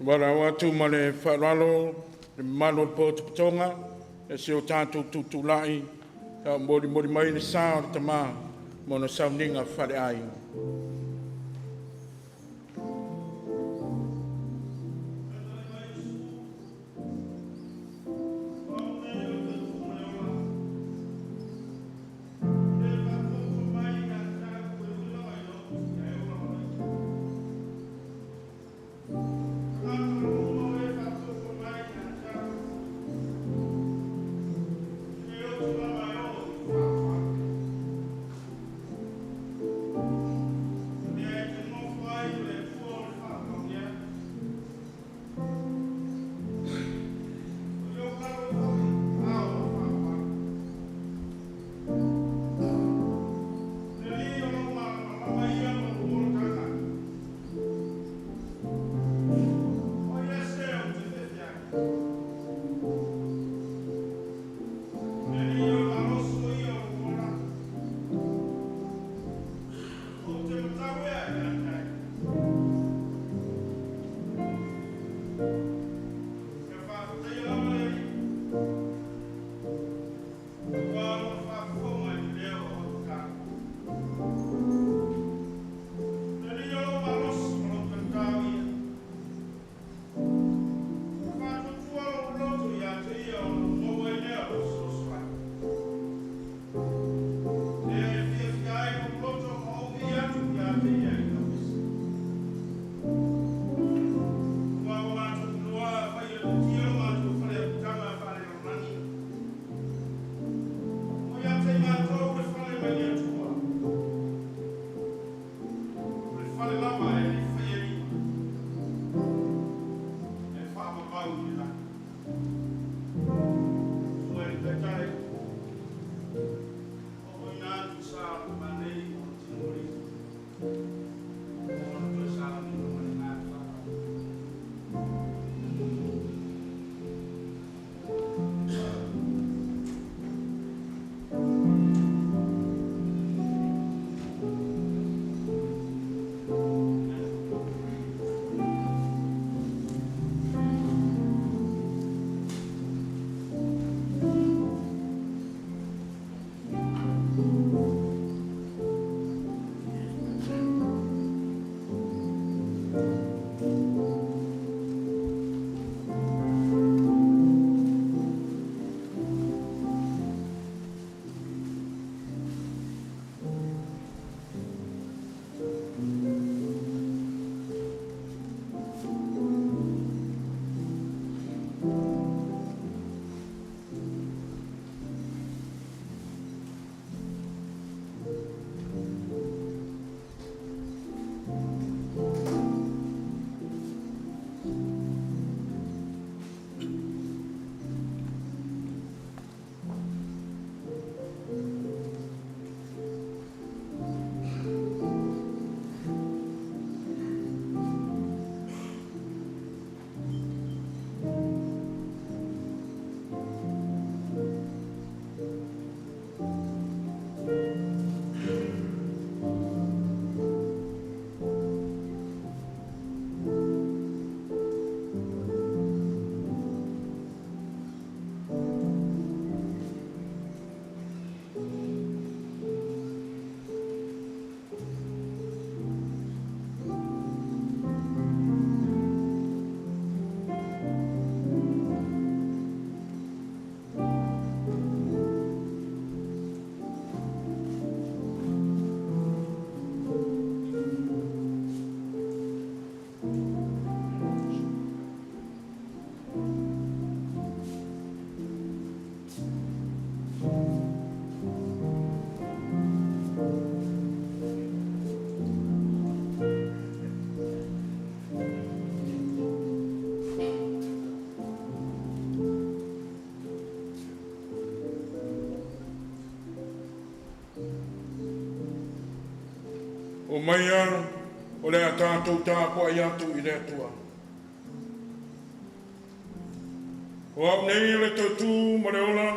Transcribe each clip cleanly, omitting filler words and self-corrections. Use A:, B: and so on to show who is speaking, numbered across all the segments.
A: Wara watu ma le whaaralo, le malo po tuputonga, e se o tātou tutulai, mori mai le sā o le tamā, mo na Sauniga whare ai. O maia, o le a tātou tāpua i atu i le atua. O au nei le tautu ma le ola,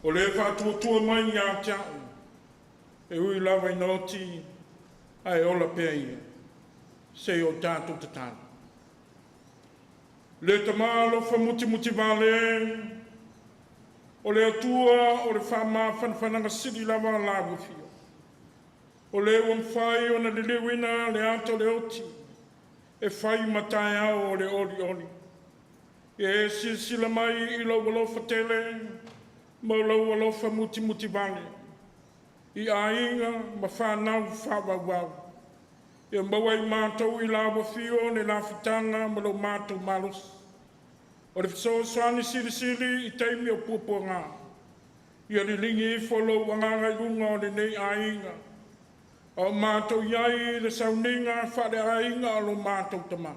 A: o le whātua mai i a tiau, e ui lawa i noti, ai ola pēia, se o tātou tatana. Le tamalo fa muti vale. O le atua o le whama whanwhananga siri lava lawa fia. O le ua mwhai o na le lewina le ato le oti. E whai matai au o le oli. E sila mai I lau walofa tele. Ma lau walofa muti vale. I ainga ma whanau whawawau. E mawai mātou I lawa fio ne la fitanga ma lau mātou malos. O le fisoswani siri I taimi o pupua ngā. Ia li lingi I wholo wanganga I runga o le nei ainga. O mātou iai le Sauniga whare ainga o lo mātou tama.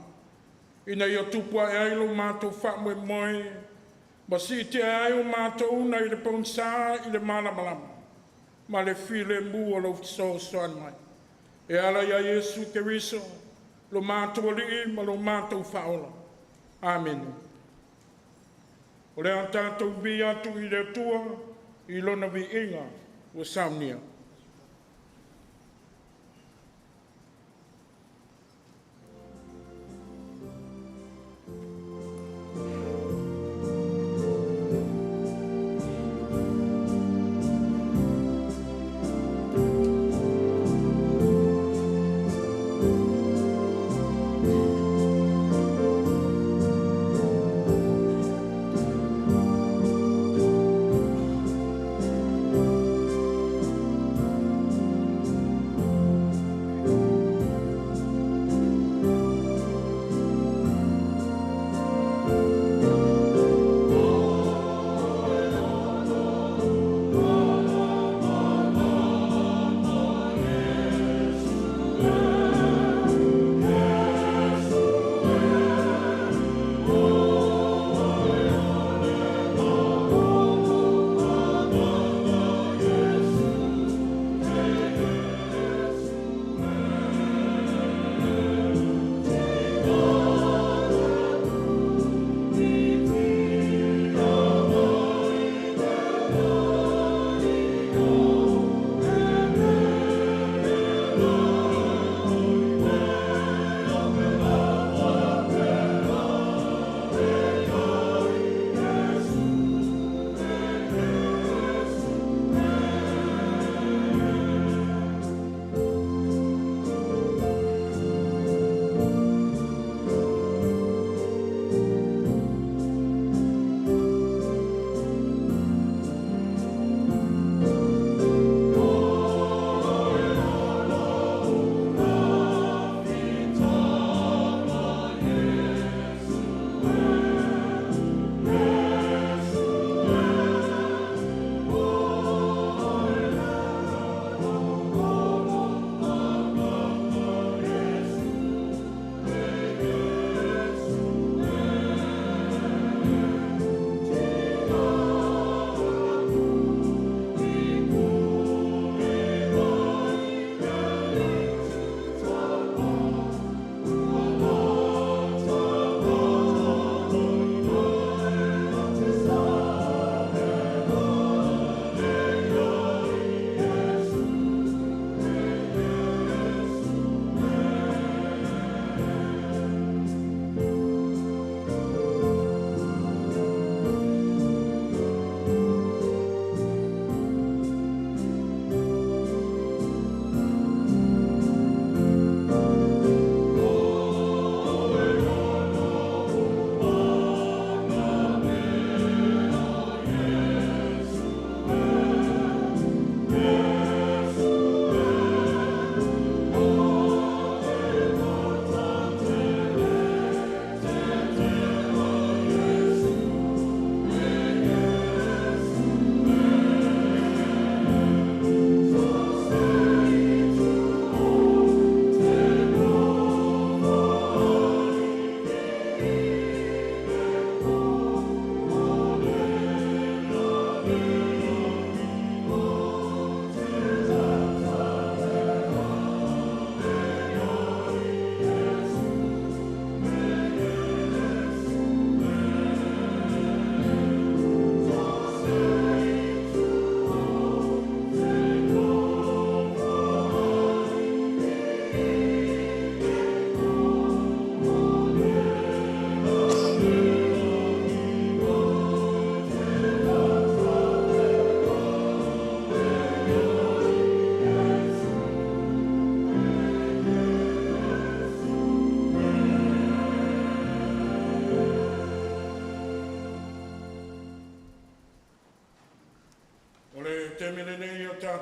A: Ina ia tupua e ai lo mātou wha moe. Ma si te ai o mātou na I le ponsā I le malamalama. Ma le file mu o lo fisoswani mai. E ala ia Yesu te riso. Lo mātou li ma lo mātou whaola. Amen. O le an tātou vi atu I le tua, I lona vi inga o Sauniga.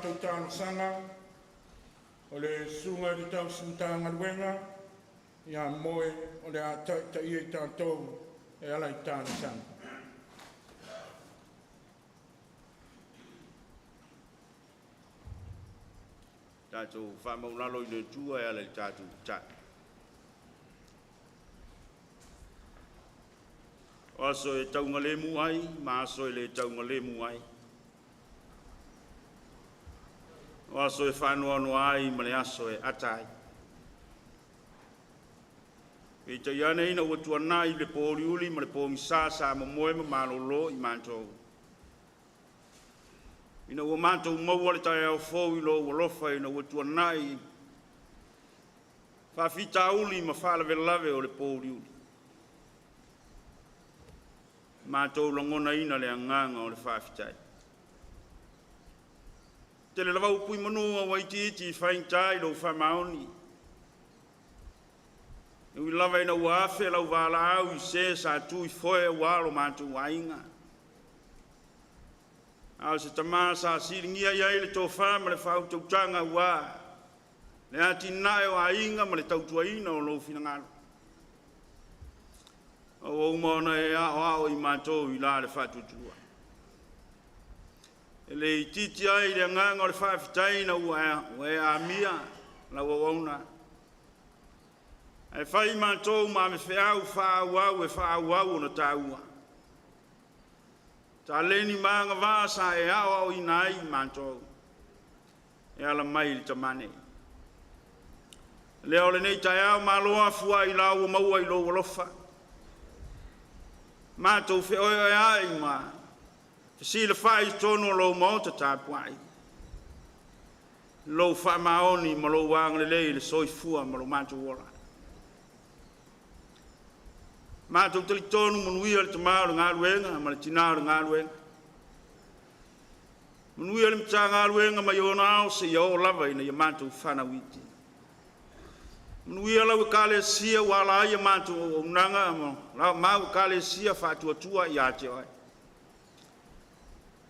A: tātou tāna sanga, o le sunga di tau sintanga luenga, ia moe o le a ta ia i tātou e ala i tāna sanga.
B: Tātou whamaulalo i le tua e ala i tātou tā. O aso e taunga le muai, ma aso e le taunga le muai. O aso e whanua no ai, ma le aso e atai. E te iane ina ua tuana i le pōri uli, ma le pōmi sa moe ma malolo i mātou. Ina ua mātou maua le tai au fōu i lo ua lofa ina ua tuana i whawhita uli ma whalawe lawe o le pōri uli. Mātou langona ina le anganga o le whawhitai. Te le lawa upui manua wa iti iti whaintai lo whamaoni. E ui lawa ina ua awhe lau wala au i se sa tui foe walo mātou wainga. Au se tamā sa siringia iai le tō whama le whautautanga ua. Le ati nae o ainga ma le tautuaina o lo finangalo. O umona e ao i mātou i la le whatutua. E le ititi ai le nganga o le whawhitaina ua e a mia la wauna. E whai mātou ma me whiau whaauau e whaauau na tāua. Tā leni maanga vāsa e ao i nai mātou. E ala mai li tamane. Leo le nei tai au maloa fua i lau maua i lo walofa. Mātou whi oi ai ma. Si le whai tono lo mauta tāpuai. Lo wha maoni ma lo wang le lei le soi fua ma lo mātou wala. Mātou tali tonu manuia le tamaru ngā ruenga ma le tinaru ngā ruenga. Manuia le mta ngā ruenga ma iona au se ia o lava ina ia mātou whana witi. Manuia lau e kāle sia wala ia mātou o unanga ma mau kāle sia whātua i ate oi.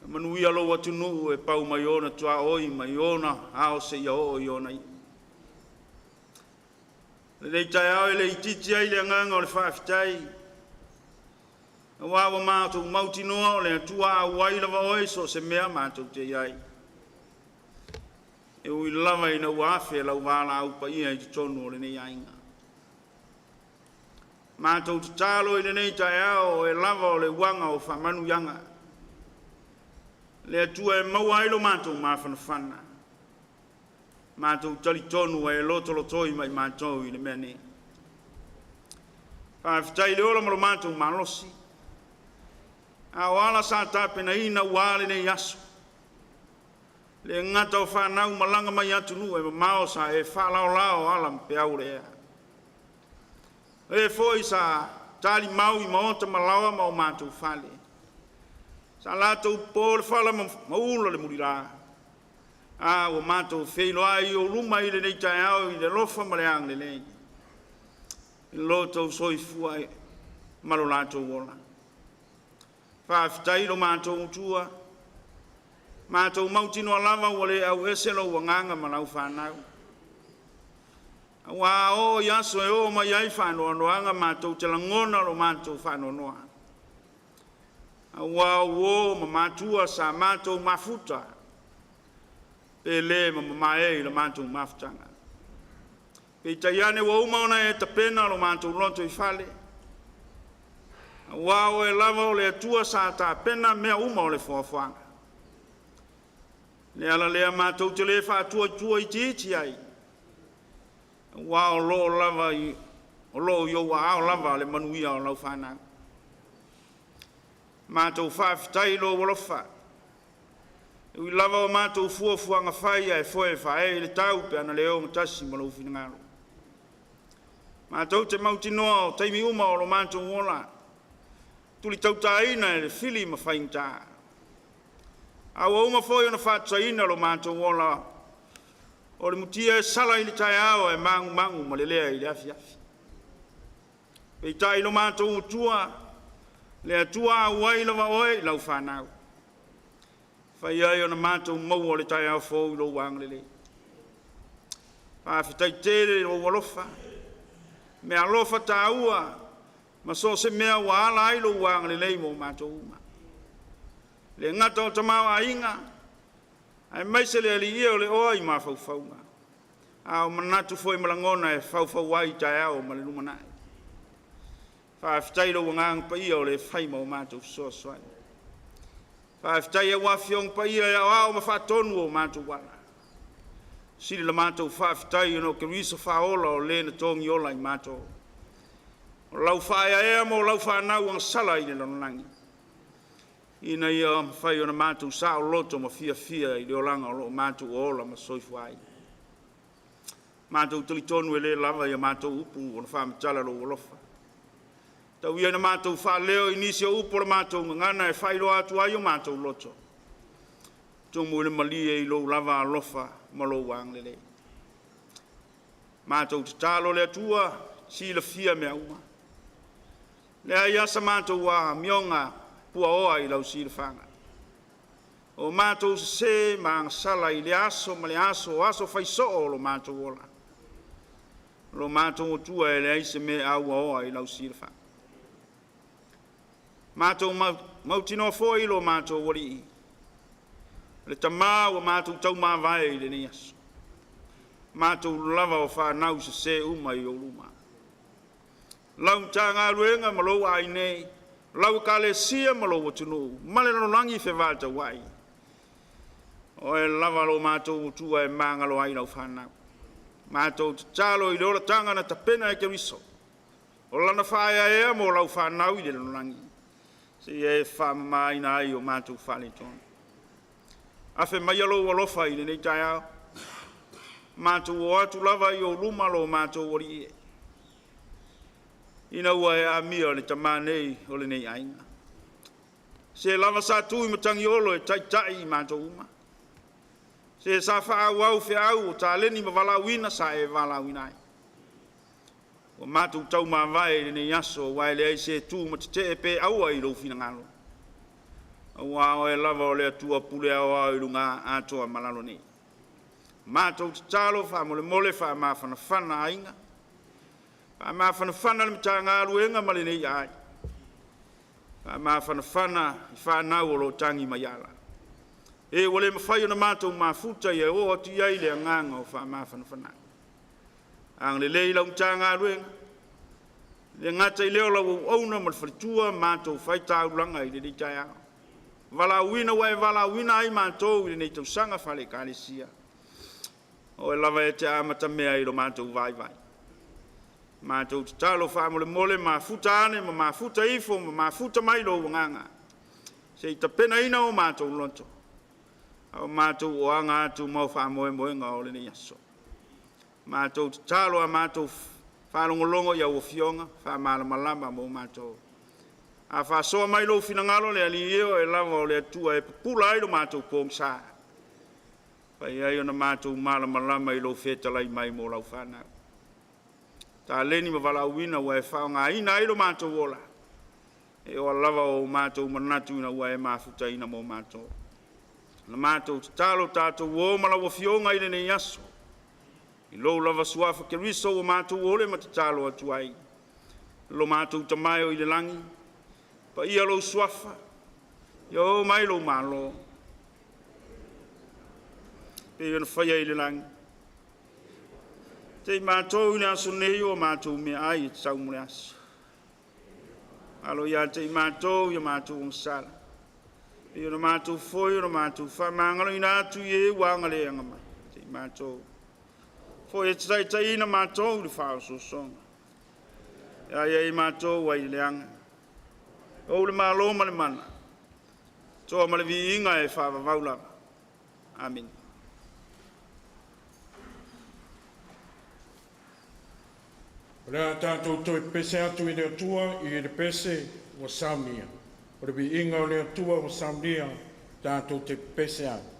B: Manuia lau atunu e pau ma iona tua oi ma iona au se ia o iona i. Le tai au le ititi ai le nganga o le whawhitai. A wawa mātou mautinoa o le atua a wailawa oi so se mea mātou te iai. E ui lava ina uawhe lau wala au pa ia i te tonu o le nei ainga. Mātou te talo i le nei tai au o e lava o le wanga o whamanu yanga. Le atua e mauailo mātou mawhanawhana. Mātou tali tonu e lotolotoi mai mātou i le mea nei. Whawhitai le ola maro mātou malosi. A wala sa tāpena ina wale nei aso. Le ngata o whanau malanga mai atunu e mao sa e whalao lao alam pe aurea. E foi sa tali mau i maota malawa ma o mātou whale. Sa lātou pōle whala maula le murila. A o mātou wheilo ai o luma i le nei tai au i le lofa ma le ang le nei. I lotou soi fua e malo lātou wola. Whawhitai lo mātou utua. Mātou mautino alava ua le au eselo ua nganga ma lau whanau. Wa o yaso e o mai ai whanoa noanga mātou te langona lo mātou whanoa noa. Wa o ma mātua sa mātou mafuta. E le ma mamae i la mātou mafutanga. Pei taiane wa umaona e tapena lo mātou lonto i whale. Wa o e lava o le atua sa ta pena mea uma o le fuafuanga. Le ala lea mātou te le whātua tua i titi ai. Wa o lo lava i o lo yo wa ao lava le manuia o lau whanau. Mātou whawhitai lo walofa. Ui lava o mātou fuafuanga whaia e foe whae le tau pe ana leo matasi ma lau whinangaro. Mātou te mautinoa o taimi uma o lo mātou wola. Tuli tautaina e le fili ma whainta. Awa uma foi ona whātaina lo mātou wola. O le mutia e sala i le tai awa e mangu ma le lea i le afi afi. Pei tai lo mātou utua, le atua a wailawa oe lau whanau. Whai ai o na mātou mau o le tai au fōu i lo wāngalele. Whawhitai tere o walofa. Me alofa tā ua, ma so se mea wa ala ai lo wāngalele mo mātou uma. Le ngata o tamau a inga, ai maise le ali ia o le oa i mā whauwhaunga. A o manatu foi malangona e whauwhau ai tai au ma le lumanai. Whawhitai lo wangang pa ia o le whaima o mātou soa soai. Whawhitai e wafiong pa ia e au ma whatonu o mātou wala. Siri la mātou whawhitai no ke riso whaola o le na tongi ola i mātou. O lau whaia ea mo lau whanau ang sala i le lonangi. Ina ia whai o na mātou sa o loto ma fia i le olanga o lo mātou ola ma soifu ai. Mātou tuli tonu e le lava ia mātou upu o na whamitala lo olofa. Tau ia na mātou whaleo inisi o upo la mātou ngana e whairo atu ai o mātou loto. Tumu le malie i lo lava alofa ma lo wanglele. Mātou te talo le atua, si la fia mea uma. Le ai asa mātou wa mionga pua oa i lau si la whanga. O mātou se maang sala i le aso ma le aso o aso whaiso o lo mātou ola. Lo mātou o tua e le aise me au oa i lau si la whanga. Mātou mautino fo i lo mātou wari i. Le tamā o mātou tau mā vai i le ni aso. Mātou lava o whanau se uma i o luma. Lau tā ngā ruenga ma lo ai nei. Lau ka le sia ma lo watunu. Male no langi fe vata wai. O e lava lo mātou tua e māngalo ai lau whanau. Mātou talo i lola tanga na tapena e ke riso. O lana whaia ea mo lau whanau i le no langi. Se e whamai na ai o mātou whale tonu. Afe mai alo walofa i le nei tai au. Mātou o atu lava i o luma lo mātou ori e. Ina ua e a mia le tamanei o le nei ainga. Se lava sa tui matangi olo e tai i mātou uma. Se sa wha au fe au o ta leni ma walawina sa e walawina ai. O mātou tau mā vai le nei aso wai le ai se tū ma te pe aua i lo fina ngalo. Aua o e lava o le atua pule aua i lunga atoa malalo nei. Mātou te talo wha mole wha mā whana ainga. Wha mā whana le mita ngā ruenga male nei ai. Wha mā whana i whanau o lo tangi mai ala. E wale mawhai o na mātou mā futa i e o ati ai le nganga o wha mā whana. Ang le lei lau mita ngā ruenga. Le ngata i leo lau auna ma le wharitua mātou whai tāu langa i le nei tai au. Vala wina ai mātou i le nei tausanga whale kālesia. O e lava e te amata mea i lo mātou vai. Mātou te talo wha mole mā futa ane, mā futa ifo, mā futa mai lo nganga. Se i tapena ina o mātou lonto. O mātou o anga atu mau wha moe ngā ole ni aso. Mātou te talo a mātou whalongolongo ia o fionga, wha malama mo mātou. A wha soa mai lo fina ngalo le ali eo e lava o le atua e pula ai lo mātou pōng saa. Pai ai ona mātou malama i lo whetalai mai mō lau whanau. Tā leni ma wala uina ua e whaonga ina ai lo mātou ola. E o lava o mātou manatu ina ua e mafuta ina mō mātou. Na mātou te talo tātou o malawa fionga i nei aso. I lo lava suafa ke riso o mātou ole ma te talo atu ai. Lo mātou tamaio i le langi. Pa ia lo suafa. Yo mai lo malo. Pe yon whaia i le langi. Te mātou ina aso nei o mātou mea ai e tau mure aso. Alo ia te mātou ia mātou ang sala. Pe yon mātou foi, yon mātou whamangalo ina atu i e wangale angama. Te mātou. Foi e tai ina mātou li whao so songa. Ia i mātou wai le anga. O le mālo ma le mana. Toa ma le vi inga e whaava vaulava. Amen.
A: O le tātou toi pese atu i le atua i le pese o Sauniga. O le vi inga o le atua o Sauniga tātou te pese atu.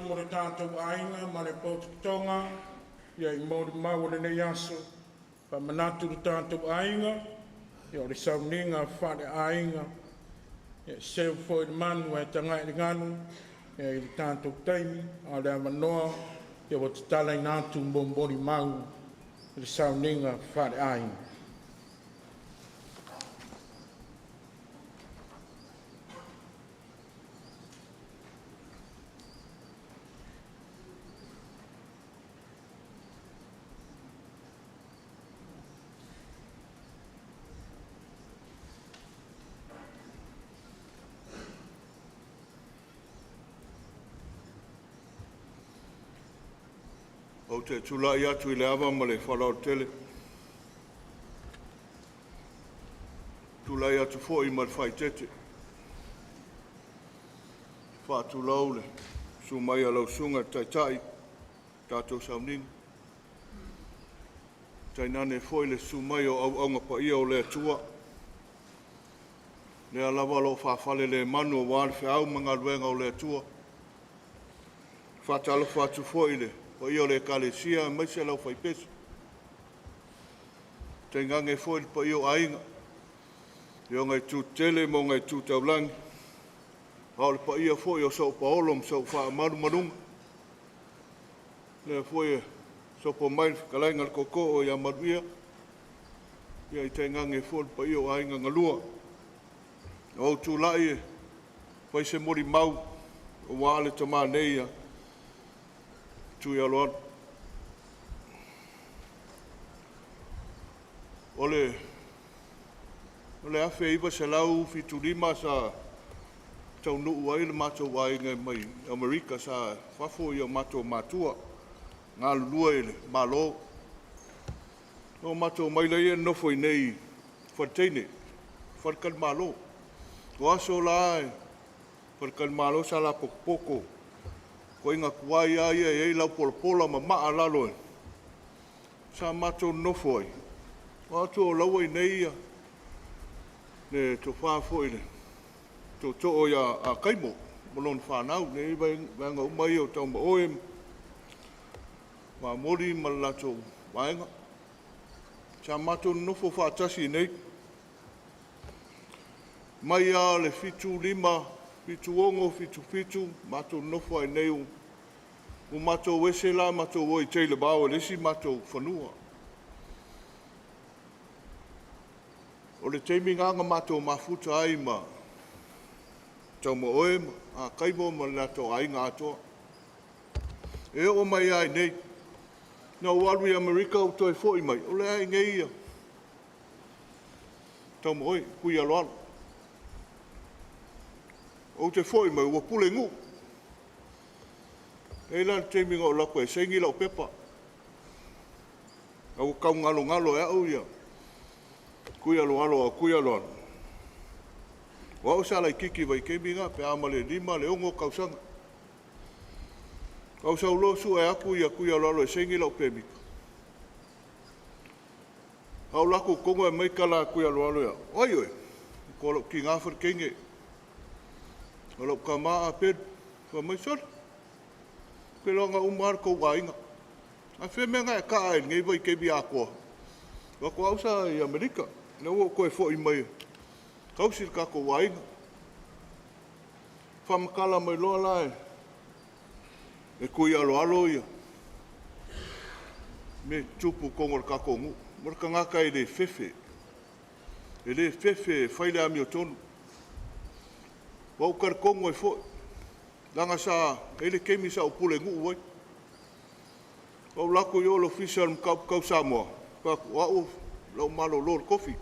A: mo le tātou ainga, ma le pautukitonga, ia I mauri mau le nei aso, pa manatu le tātou ainga, ia o le sauniga whare ainga, ia seu fo I le manu e tanga I le nganu, ia I le tātou taimi, a le amanoa, ia o te tala I nātu mbombori mau, le sauniga whare ainga.
C: O te tula I atu I le awa ma le whalao tele. Tula I atu fo I ma le whai tete. Whātu lau le. Su mai a lau sunga tai tai. Tātou Sauniga. Tai nane fo I le su mai o au aunga pa ia o le atua. Le alawa lo whawhale le manu o wāle whi au mga luenga o le atua. Whātalo whātu fo I le. O ia le kalesia mai se lau fai pesi. Te ngange foi pa io ainga. Io ngai tu tele mo ngai tu taulangi. Hau pa ia foi o sau paolom sau wha maru marunga. Le foi sau pa mai kalainga le koko o ia maruia. Ia I te ngange foi pa io ainga ngalua. O tu lai fai se mori mau o wale tama neia. Tuialoalo. Ole afe iwa se lau fiturima sa tau nuu ai le matou wainga mai Amerika sa whafo I o matou matua. Ngā lulua I le malo. O matou mai leia nofo I nei whateine. Wharkal malo. O aso lai. Wharkal malo sa la pokopoko. Ko inga kuai ai e lau polopola ma maa lalo e. Sa matou nofo ai. O atu o lau ai nei ia. Ne to whafo I le. To o ia a kaimo. Malon whanau. Ne iwanga umai o Taumaoe. Ma mori ma lato waenga. Sa matou nofo whaatasi nei. Mai a le fitu lima. Fitu ongo, fitu, matou nofo ai nei o matou wese la, matou oi teile bao, lesi matou whanua. O le teimi nganga matou mafuta ai ma Taumaoe, a kaimo ma lato ai ngā atoa. E o mai ai nei, na walu I Amerika o toi fo I mai, o le ai ngei ia. Taumaoe, Tuialoalo. O te foi mai ua pule ngu. E lan te minga o lako e sengi lau pepa. Au kau ngalo e au ia. Tuialoalo. O au sala I kiki vai ke minga pe amale lima le ongo kausanga. Au sau lo su e aku ia Tuialoalo e sengi lau pemika. Au lako kongo e mai kala Tuialoalo ia. Oi. Ko ki ngāwhar kenge. Kalau kama apet, kama sor. Kalau ngah umar kau wainga. Afe menga ka ai ngai vai ke bi ako. Wa ko ausa I Amerika. No ko e fo I mai. Kau sir ka ko wainga. Fam kala mai lo lai. E Tuialoalo ia. Me tupu kongor ka ko ngu. Morka ngaka I le fefe. E le fefe faile ami o tonu. Wau karkongo e fo. Langa sa, ele kemi sa upule ngu uai. Wau lako I all official mkau Samoa. Wau lau malo lor kofi.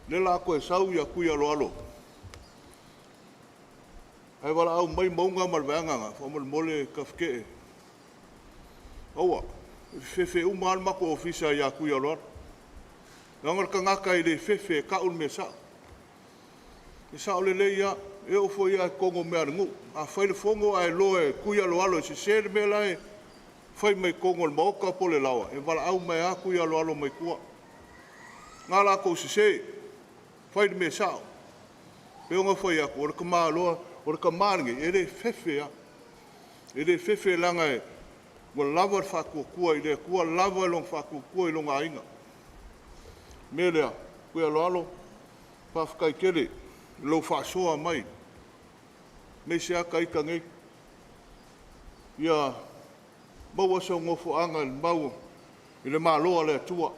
C: Le lako e sau ia Tuialoalo. Ai wala au mai maunga malweanganga. Whamal mole kafke. Aua, fefe umal mako official ia Tuialoalo. Langar ka ngaka I le fefe ka un me sa. E sa ole le ia, e o fo ia kongo mea ngu. A whaile fongo ai loe Tuialoalo se sere mea lai. Whai mai kongo le maoka po le lawa. E wala au mai a Tuialoalo mai kua. Ngā lako se se. Whaile me sao. Pe onga whai ako, ora ka maa loa, ora ka maaringi, e le fefe a. E le fefe langa e, wa lava le whakukua i le kua lava long whakukua i longa inga. Me lea, kuia loalo, pawhakai kere, lo whaasoa mai. Me se aka ika ngei. Ia, maua se ngofo anga il mau, i le māloa le atua.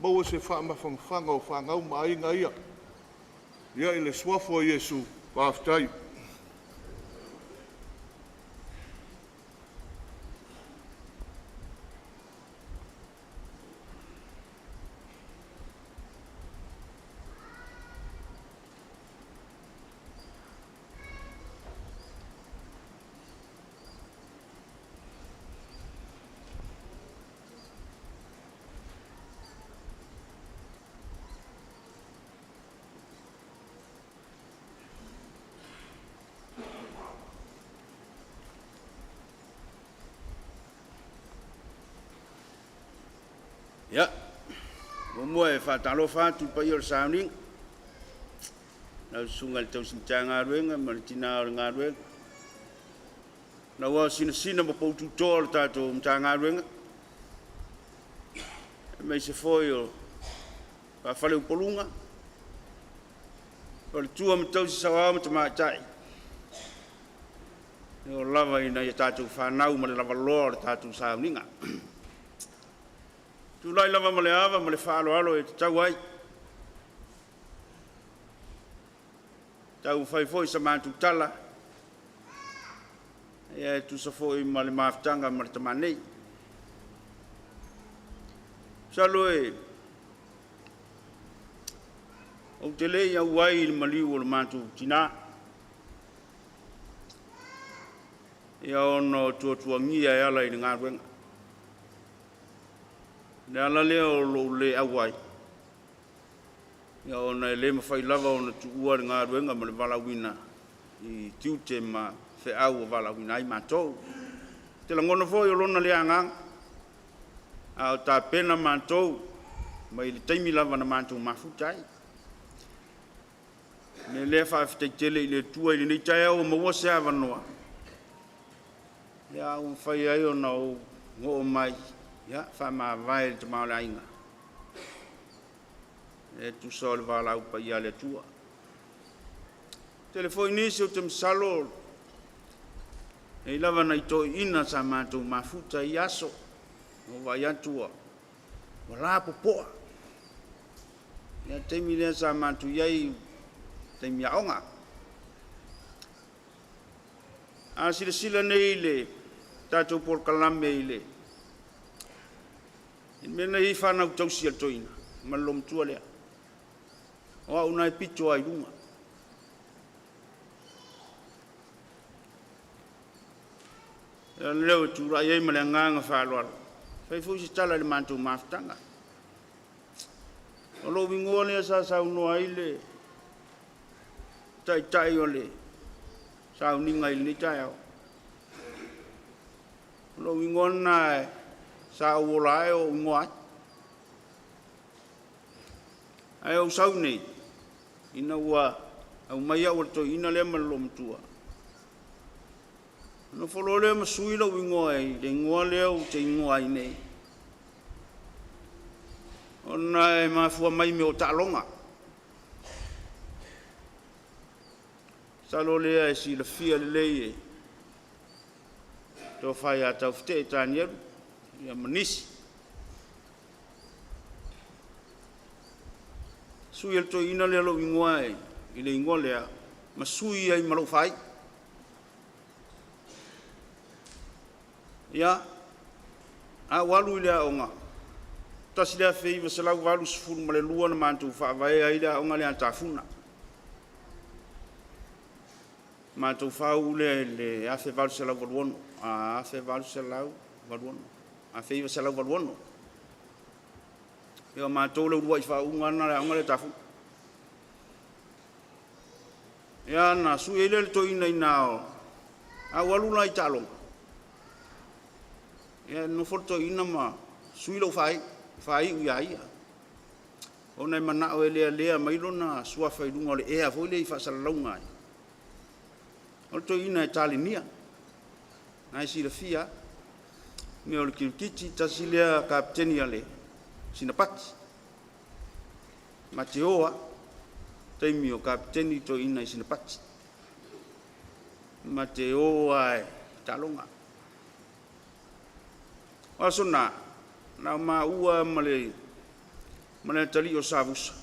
C: Maua se whaamawhangwhanga o whangau ma inga ia. Ia i le swafo Yesu, whaafitai.
B: Ya, mua e whātalo whātu pa i o Sauniga. Nau sunga le tau sinta ngā ruenga, ma le tina o ngā ruenga. Nau au sina ma poutu toa le tātou mta ngā ruenga. Mei se foi o whawhale upolunga. O le tua ma tau si sawa ma te mātai. O lava ina i tātou whanau ma le lava loa le tātou Sauniga. Tulai lava ma le awa ma le whaaloalo e te tau ai. Tau whaifoi sa mātu tala. E tu sa foi ma le maafitanga ma le tamanei. Salo e o te lei au ai i le maliu o le mātu tina. Ia ono tuatuangia e ala i le ngā ruenga. Le ala leo lo le awai. Ia ona e le mawhai lava ona tuua le ngā ruenga ma le walawina i tiute ma whe au o walawina ai mātou. Te langona foi o lona le angang. A o tā pena mātou ma i le taimi lava na mātou mafutai. Me le whaafitai tele i le tua i le nei tai au o maua se awanoa. Ia o whai ai ona o ngō mai. Ya, wha vai te maole ainga. E tu so le wala upa ia le tua. Telefoi nisi o te msalo. E lava na ito ina sa mātou mafuta i aso. O vai atua. O la popoa. Ia teimi lea sa mātou iai teimi aonga. A sila nei le tātou por kalame i le. Mena i whanau tausi al toina, ma lom tua lea. O au nai pito ai runga. Leo tu rai ei ma le nganga whaaloalo. Whai fusi tala le mātou maafitanga. O lo wingoa lea sa saunoa i le tai o le Sauniga i le tai au. O lo wingoa na sa uola e o ngoai. Ai au sau nei. Ina ua au mai au to ina le malom tua. No folo le masui lo ngoai, le ngoa le au te ngoai nei. Ona e mafua mai me o talonga. Salo le e si le fia le lei. To fai a Taufete'E Tanieru. Ia manisi. Sui el to ina le lo ingoai, i le ingoa lea, ma sui ai malo fai. Ia, a walu i lea onga. Tasi lea feiva se lau walu sifuru ma le lua na mātou whaavae ai lea onga lea tafuna. Mātou whau le afe walu se lau waluono, a afe walu se lau waluono. A feiva se lau waluono. Ia mātou le urua i whaunga na le aunga le tafu. Ia na sui ele le toina i nao. A waluna i talonga. Ia no forto ina ma sui lo fai ui aia. O nei mana o lea mailo na sua fai lunga le ea foi le i whasalaunga ai. O to ina e talinia. ai si la fia me o le kirikiti tasi lea kapiteni ale sina pati ma te oa taimi o kapiteni to ina i sina pati ma te oa e talonga o sona na ma ua male tali o savusa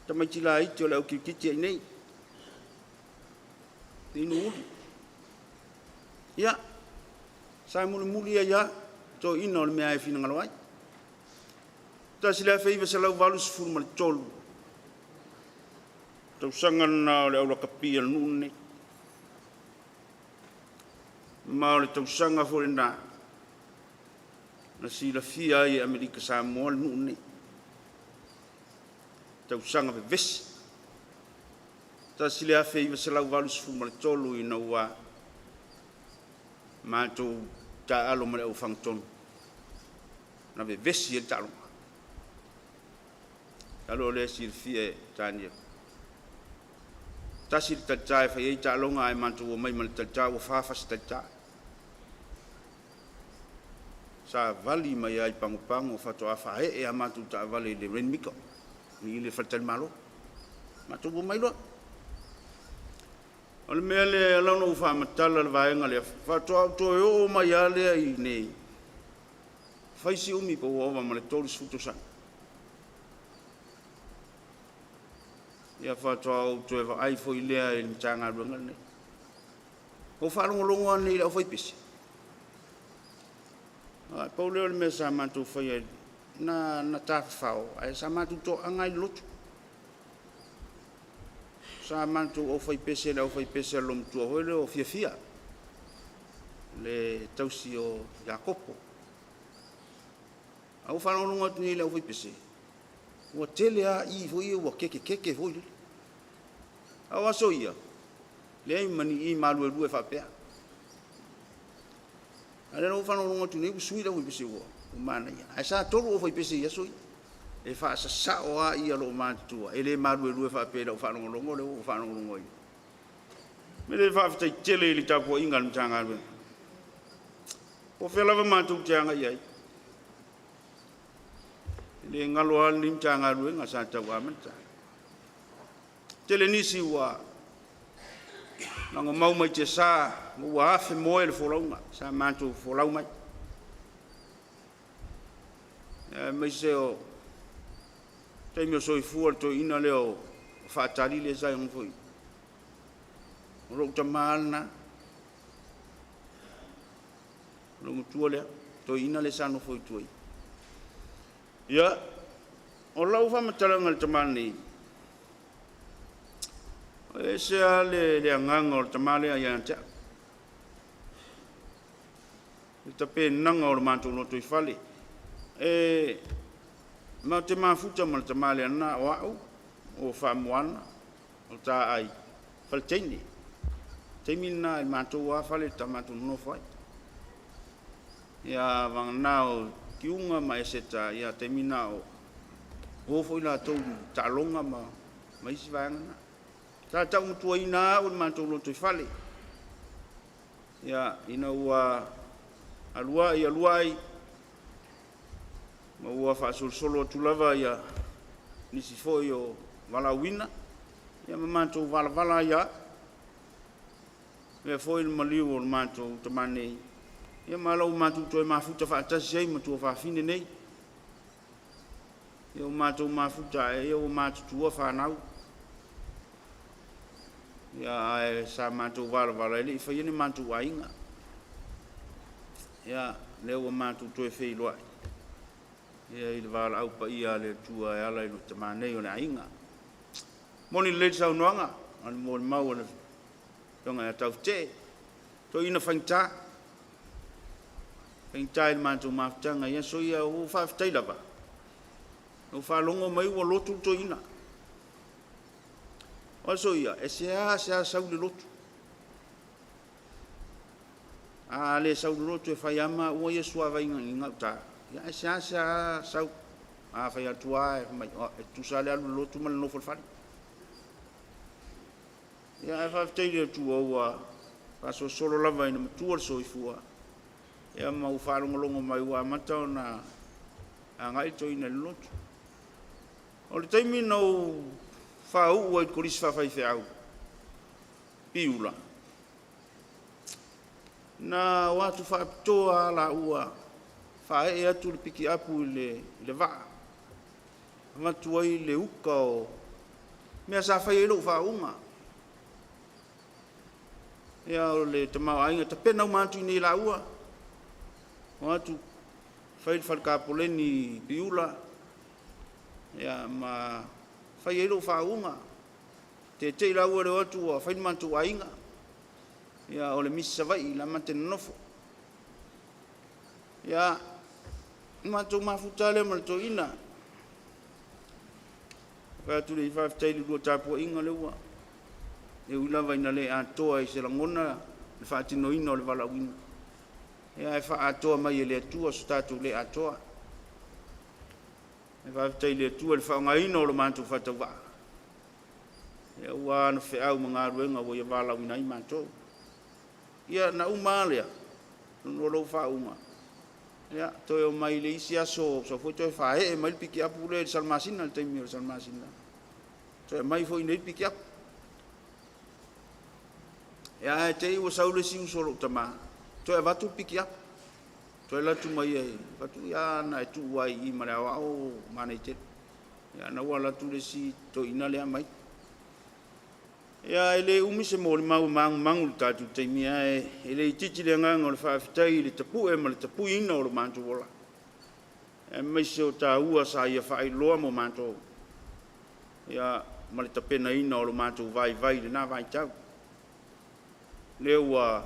B: tamai tila iti o le au kirikiti ai nei inu uli ia sa muli ia to ina o le mea e fina ngalo ai ta sila feiva se lau valu se furu ma le tolu tau sanga na o le aula kapia nune ma o le tau sanga fo le na sila fia ai Amerika Samoa le nune tau sanga ve vesi ta sila feiva se lau valu se furu ma le tolu ina ua ma to ta alo ma le au fangtonu na ve vesi e talo alo le sila fia e tania ta sila tata e fai e talo nga ai mantu o mai ma le tata o fafas tata sa vali mai ai pangu fato afa e a mantu ta vali le ren miko ni le fatal malo mantu o mai lo ole mele la no fa matala le vaenga le fato to o mai ale ai nei fai si umi po o ma le tolu futo sa ia fato to e ai foi le ai tanga runga nei o fa longo ni le foi pisi ai po le me sa mantu foi na ta fao ai sa mantu to angai lutu sa mantu o foi pese lom tu o le o fia le tausi o Jacopo au fa no ngot ni le o foi pese o tele a i foi o keke foi au aso ia le mani i malu e fa pe ale no fa no ngot ni sui le o pese o mana ia ai sa tolu o foi pese ia so e fa sa o a ia lo mantu ele malu e fa pe o fa no longo le o fa no longo me le fa te tele li ta po ingal tanga o fe lava mantu tanga ia le ngalo al nim tanga ru nga sa ta wa manta tele nisi wa nango mau mai te sa wa fe mo el folonga sa mantu folau mai mai se o te mio soi fuor to ina leo fa tali le sai un foi ro ta malna ro mutuole to ina le sano foi tuoi ia o lau fa matala ngal tamani e se ale le nganga o tamale ia ta ita pe nanga o mantu no to fali e ma te mafuta mal tamale na o fa moana o ta ai falteni te mina il mantu wa fale tamatu no fai ia vang nao kiunga mai seta ia te mina o foi la to ta longa ma mai si vanga ta ta un tuai na un mantu lo to fale ia ina wa aluai ma ua fa solo tu lava ia ni si foi o vala wina ia mantu vala ia me foi il maliu o mantu te mane ia malo mantu to ma futa fa ta sei ma tu fa fine nei ia mantu ma futa ia o mantu tu fa nau ia sa mantu vala ele fa ia ni mantu ainga ia le o mantu to e fei loai ia il val au pa ia le tua e ala i te manei o le ainga moni le sau noanga an mo mau le tonga e Taufete'E to ina fainta il mantu maftanga ia so ia o fa lava o fa longo mai o lotu to ina o so ia e se sau le lotu a le sau le lotu e fa yama o ia sua vai nga ta ya sa sau a fa ya tua mai tu sale al lotu mal no fol fali ya fa te tu o Paso solo lava ina matua le soifua. Ia mau whalongolongo mai ua matau na ngai to ina lotu. O le taimi nau whau ua i korisi whawhai whiau. Piula. Na watu whaapitoa la ua whae atu le piki apu i le waa. Matua i le uka o mea sa whai elo whaunga. Ia o le tamau ainga ta pena umatu i nei la ua. Watu whai whalkapoleni piula. Ia ma whai elo whaunga. Te la ua le watu a whai mantu ainga. Ia o le misa vai la mate nofo. Ia matu mafutale ma le to ina. Whatu le whaftaili lua tāpua inga le ua. E ulawa ina le atoa i se langona le whaatino ina o le wala wina. Ia e wha atoa mai e le atua so tātou le atoa. E whaftaili atua le whaonga ina o le mātou whatau waa. Ia ua ana whiau mga aruenga o ia wala wina i mātou. Ia na umalea, no lo whaunga. Ia, toi o mai le isi aso, so foi toi whae e mai piki apu le salmasina, le taimi o salmasina. Toi mai foi nei piki apu. Ia, e te iwa saule si usolo tama. Toi a vatu piki apu. Toi latu mai e, vatu ia na e tu wai i mare awa o mana i te. Ia, na ua latu le si to ina lea mai. Ia ele umise mo le mangu le tatu taimia ele ititi le nganga o le whaafitai le tapu e ma le tapu ina o le mantu wola. E meise o tā ua sa ia whaai loa mo mantu. Ia ma le tapena ina o le mantu vai le nā vai tau. Le ua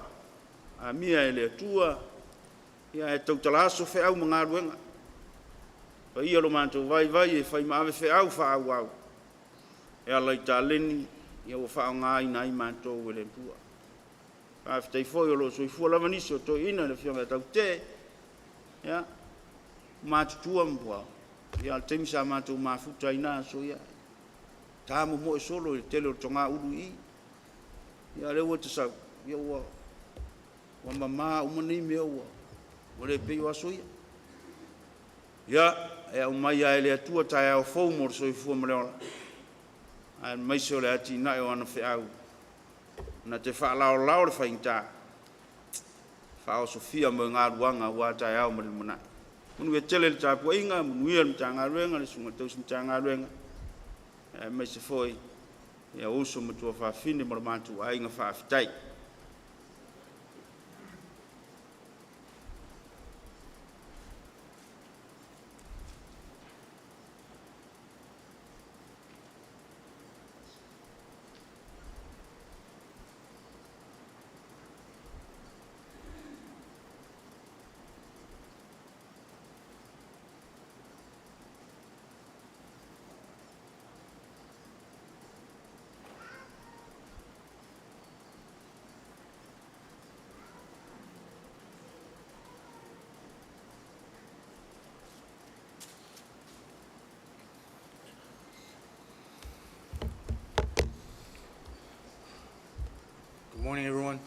B: a mia ele atua. Ia e tau talaso wheau mga ruenga. Pa ia lo mantu vai e whai maawe wheau whaau au. Ia lai tā leni. Ia o whao ngā ina i mātou e le pua. Whaafitai foi o lo soifua lava nisi o toi ina le whionga tau te. Ia, mātutua mpua. Ia, le teimi sa mātou māfuta ina so ia. Tāmu mo e solo i tele o tonga uru i. Ia, le ua te sau. Ia ua. Ua mamā umanei mea ua. Ua le pei o aso ia. Ia, ea umai a ele atua tai au fau mo le soifua maleola. Ai mai se ole ati na e ana whiau. Na te whaalao lao le whainta. Whao Sofia mo ngā ruanga ua tai au mali muna. Munu e tele le tāpua inga, munu ia le tā ngā ruenga, le sunga tausi le tā ngā ruenga. Ai mai se foi. Ia uso matua whaafine mo le mātu a inga whaafitai.
D: Good morning, everyone.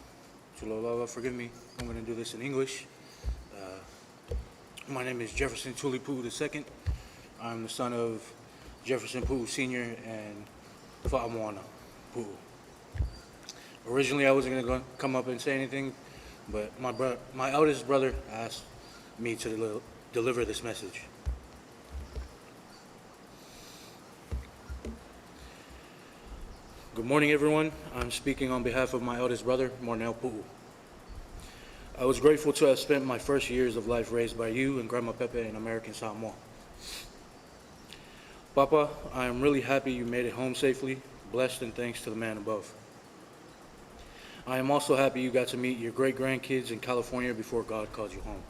D: Tuialoalo, forgive me. I'm going to do this in English. My name is Jefferson Tuialoalo II. I'm the son of Jefferson Pu'u Sr. and Fa'amoana Pu'u. Originally, I wasn't going to come up and say anything, but my eldest brother asked me to deliver this message. Good morning, everyone. I'm speaking on behalf of my eldest brother, Mornell Pu'u. I was grateful to have spent my first years of life raised by you and Grandma Pepe in American Samoa. Papa, I am really happy you made it home safely, blessed and thanks to the man above. I am also happy you got to meet your great-grandkids in California before God called you home.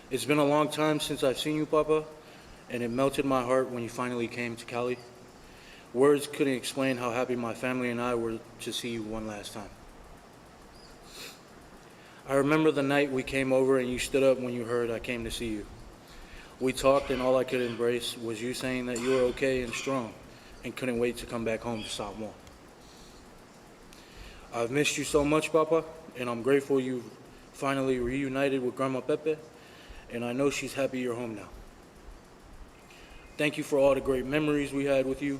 D: It's been a long time since I've seen you, Papa, and it melted my heart when you finally came to Cali. Words couldn't explain how happy my family and I were to see you one last time. I remember the night we came over and you stood up when you heard I came to see you. We talked and all I could embrace was you saying that you were okay and strong and couldn't wait to come back home to Samoa. I've missed you so much, Papa, and I'm grateful you finally reunited with Grandma Pepe, and I know she's happy you're home now. Thank you for all the great memories we had with you.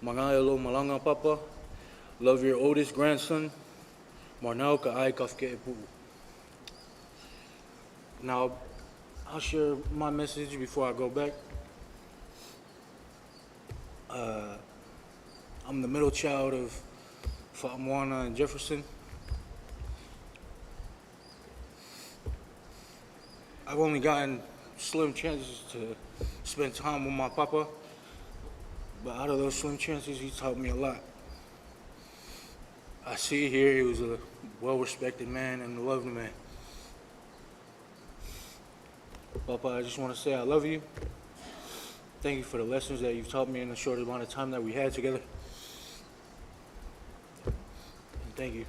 D: Mangaialo malanga, Papa. Love your oldest grandson, Marnau ka'ai kafke'e pu'u. Now, I'll share my message before I go back. I'm the middle child of Fa'amoana and Jefferson. I've only gotten slim chances to spend time with my papa, but out of those slim chances, he taught me a lot. I see here he was a well-respected man and a loved man. Papa, I just want to say I love you. Thank you for the lessons that you've taught me in the short amount of time that we had together. And thank you.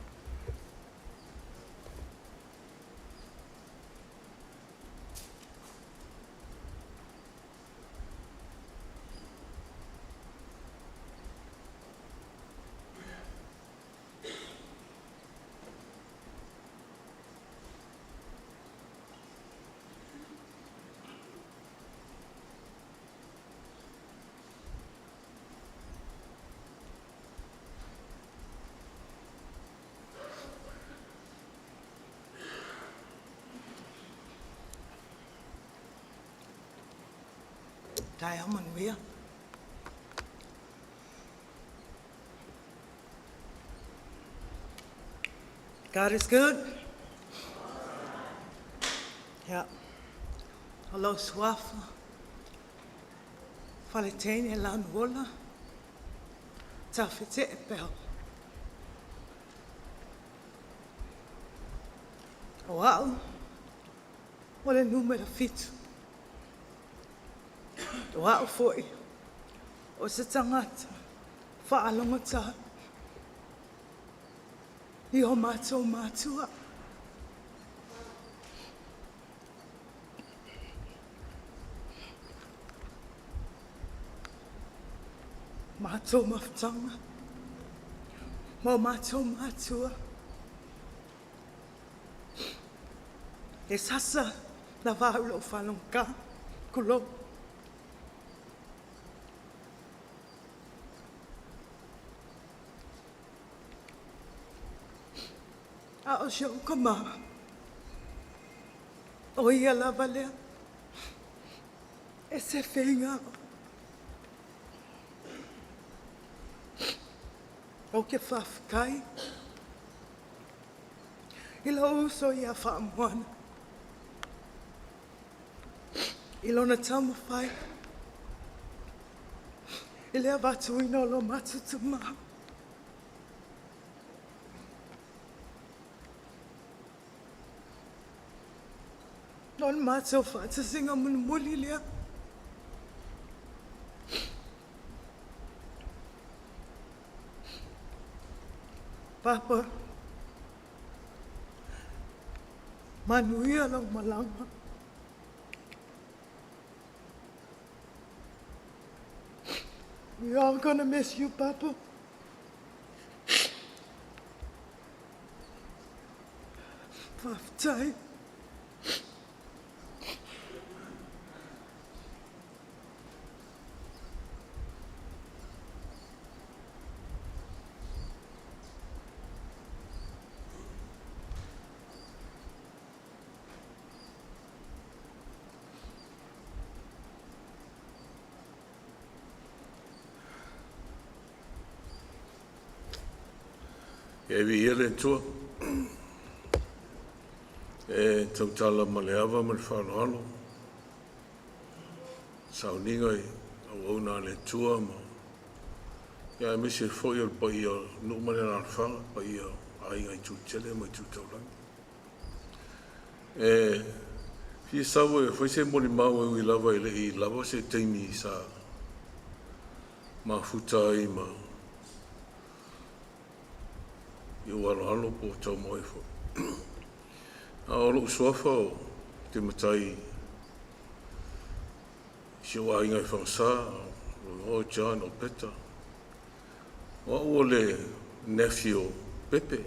E: Manuia. God is good. Yeah. Hello, Swafa. Faletene Lanwola. Taufete'E. Wow. What a numero fit. Wa'o fo'i o se tangata whaalongota I o mātou mātua. Mātou mawhtanga, mō mātou mātua. E sasa na wāulo whalonga kulo. O siya kama o ia lava lea e se whenga o ke whawhikai I la uso ia whaamoana I lona taumawhai I lea watu ino lo matutumaha Non mātou whātasinga munumuli lea. Papa, manuia lau malanga. We all gonna miss you, Papa. Whaftai.
F: E vi ele tua. E tautala maleava ma le whanalo. Sauniga I au na le tua ma. Ia misi foi o pai o numane na whanga, pai o ainga I tūtele ma I tūtaulang. E fi sawa e foi se moli maua ui lava I lava se teimi sa ma futai ma Eulogy po Taumaoe fo. A olo usuafa o te matai si o ainga I whangsa, o John o Peta. O le nephew Pepe.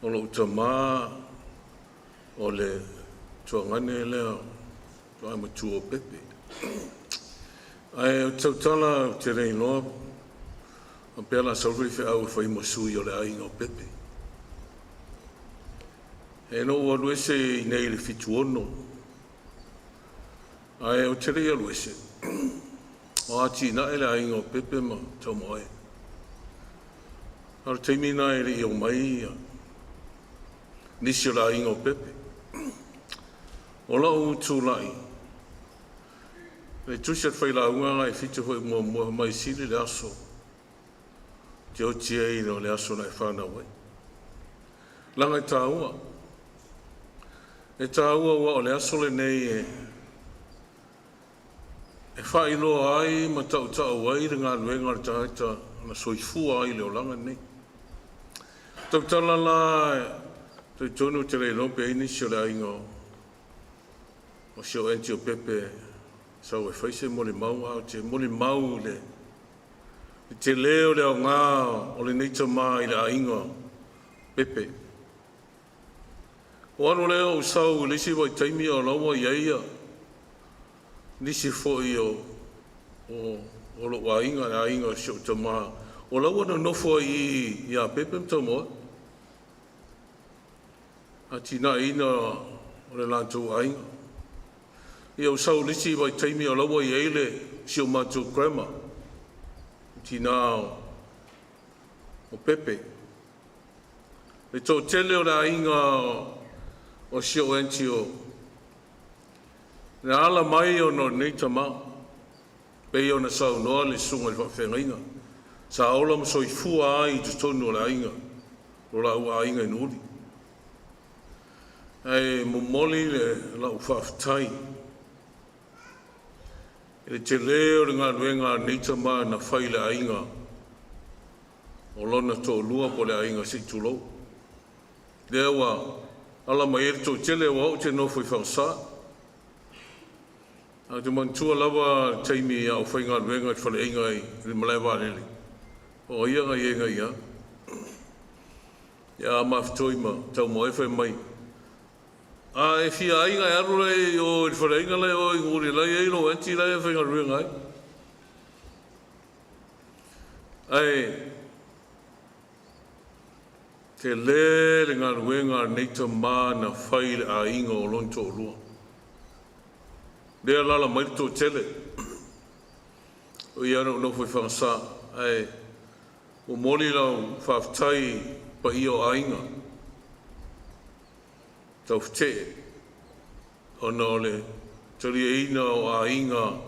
F: o lo utama o le tuangane leo ai mo tuo pepe ai o tautala te rei loa o pela sauri fe au fai mo sui o le ai no pepe e no o luese nei le fituono ai o te rei o luese o ati na ele ai no pepe ma Taumaoe ar teimina ele i o mai nisi o la ai no pepe o la utu lai le tusi at fai la unga e fitu hoi mua mai sili le aso te o tia i no le aso na e whana wai langa e tā ua o le aso le nei e whai loa ai ma tau wai ringa luenga le taita na soifua ai le o langa nei tau tala la tau tonu te rei lope ini sio le aingo o sio enti o pepe sau e whaise mole mau au te mole mau le te leo le o ngā o le neita mai le aingo pepe o anu leo o sau lisi wai taimi o laua iaia nisi foi o lo ainga le aingo sio tama o laua na nofo i a pepe Taumaoe a tina ina o le lantou ainga ia o sau lisi wai taimi o laua i eile sio mātou grandma tina o pepe le tō tele o la inga o sio enti o le ala mai o no nei tama pei o na sau noa le sunga le whawhenga inga sa ola ma soi fua ai tu tonu o la inga o la ua inga i nuri ai mumoli le la uwhawhtai e te leo le ngā ruenga nei tama na whai le ainga o lona tō lua po le ainga si tulou. Lea wa ala mai ere tō tele wa o te nofo i whangsa. A te mantua lawa taimi au whai ngā ruenga i whale inga i le malai wārele. O ia ngai e ngai ia. Ia mawhtoi ma Taumaoe whai mai. A e fia ainga e aru lei o i whare inga lei o i nguri lei e ilo enti lei e whainga rui ngai. Ai, te le ngā ruenga neita mā na whai a inga o lonto o lua. Lea lala mai tō tele. O i anu no fai whangsa. Ai, o mori lau whaftai pa i o ainga. Taufete'e o no le tari ina o a inga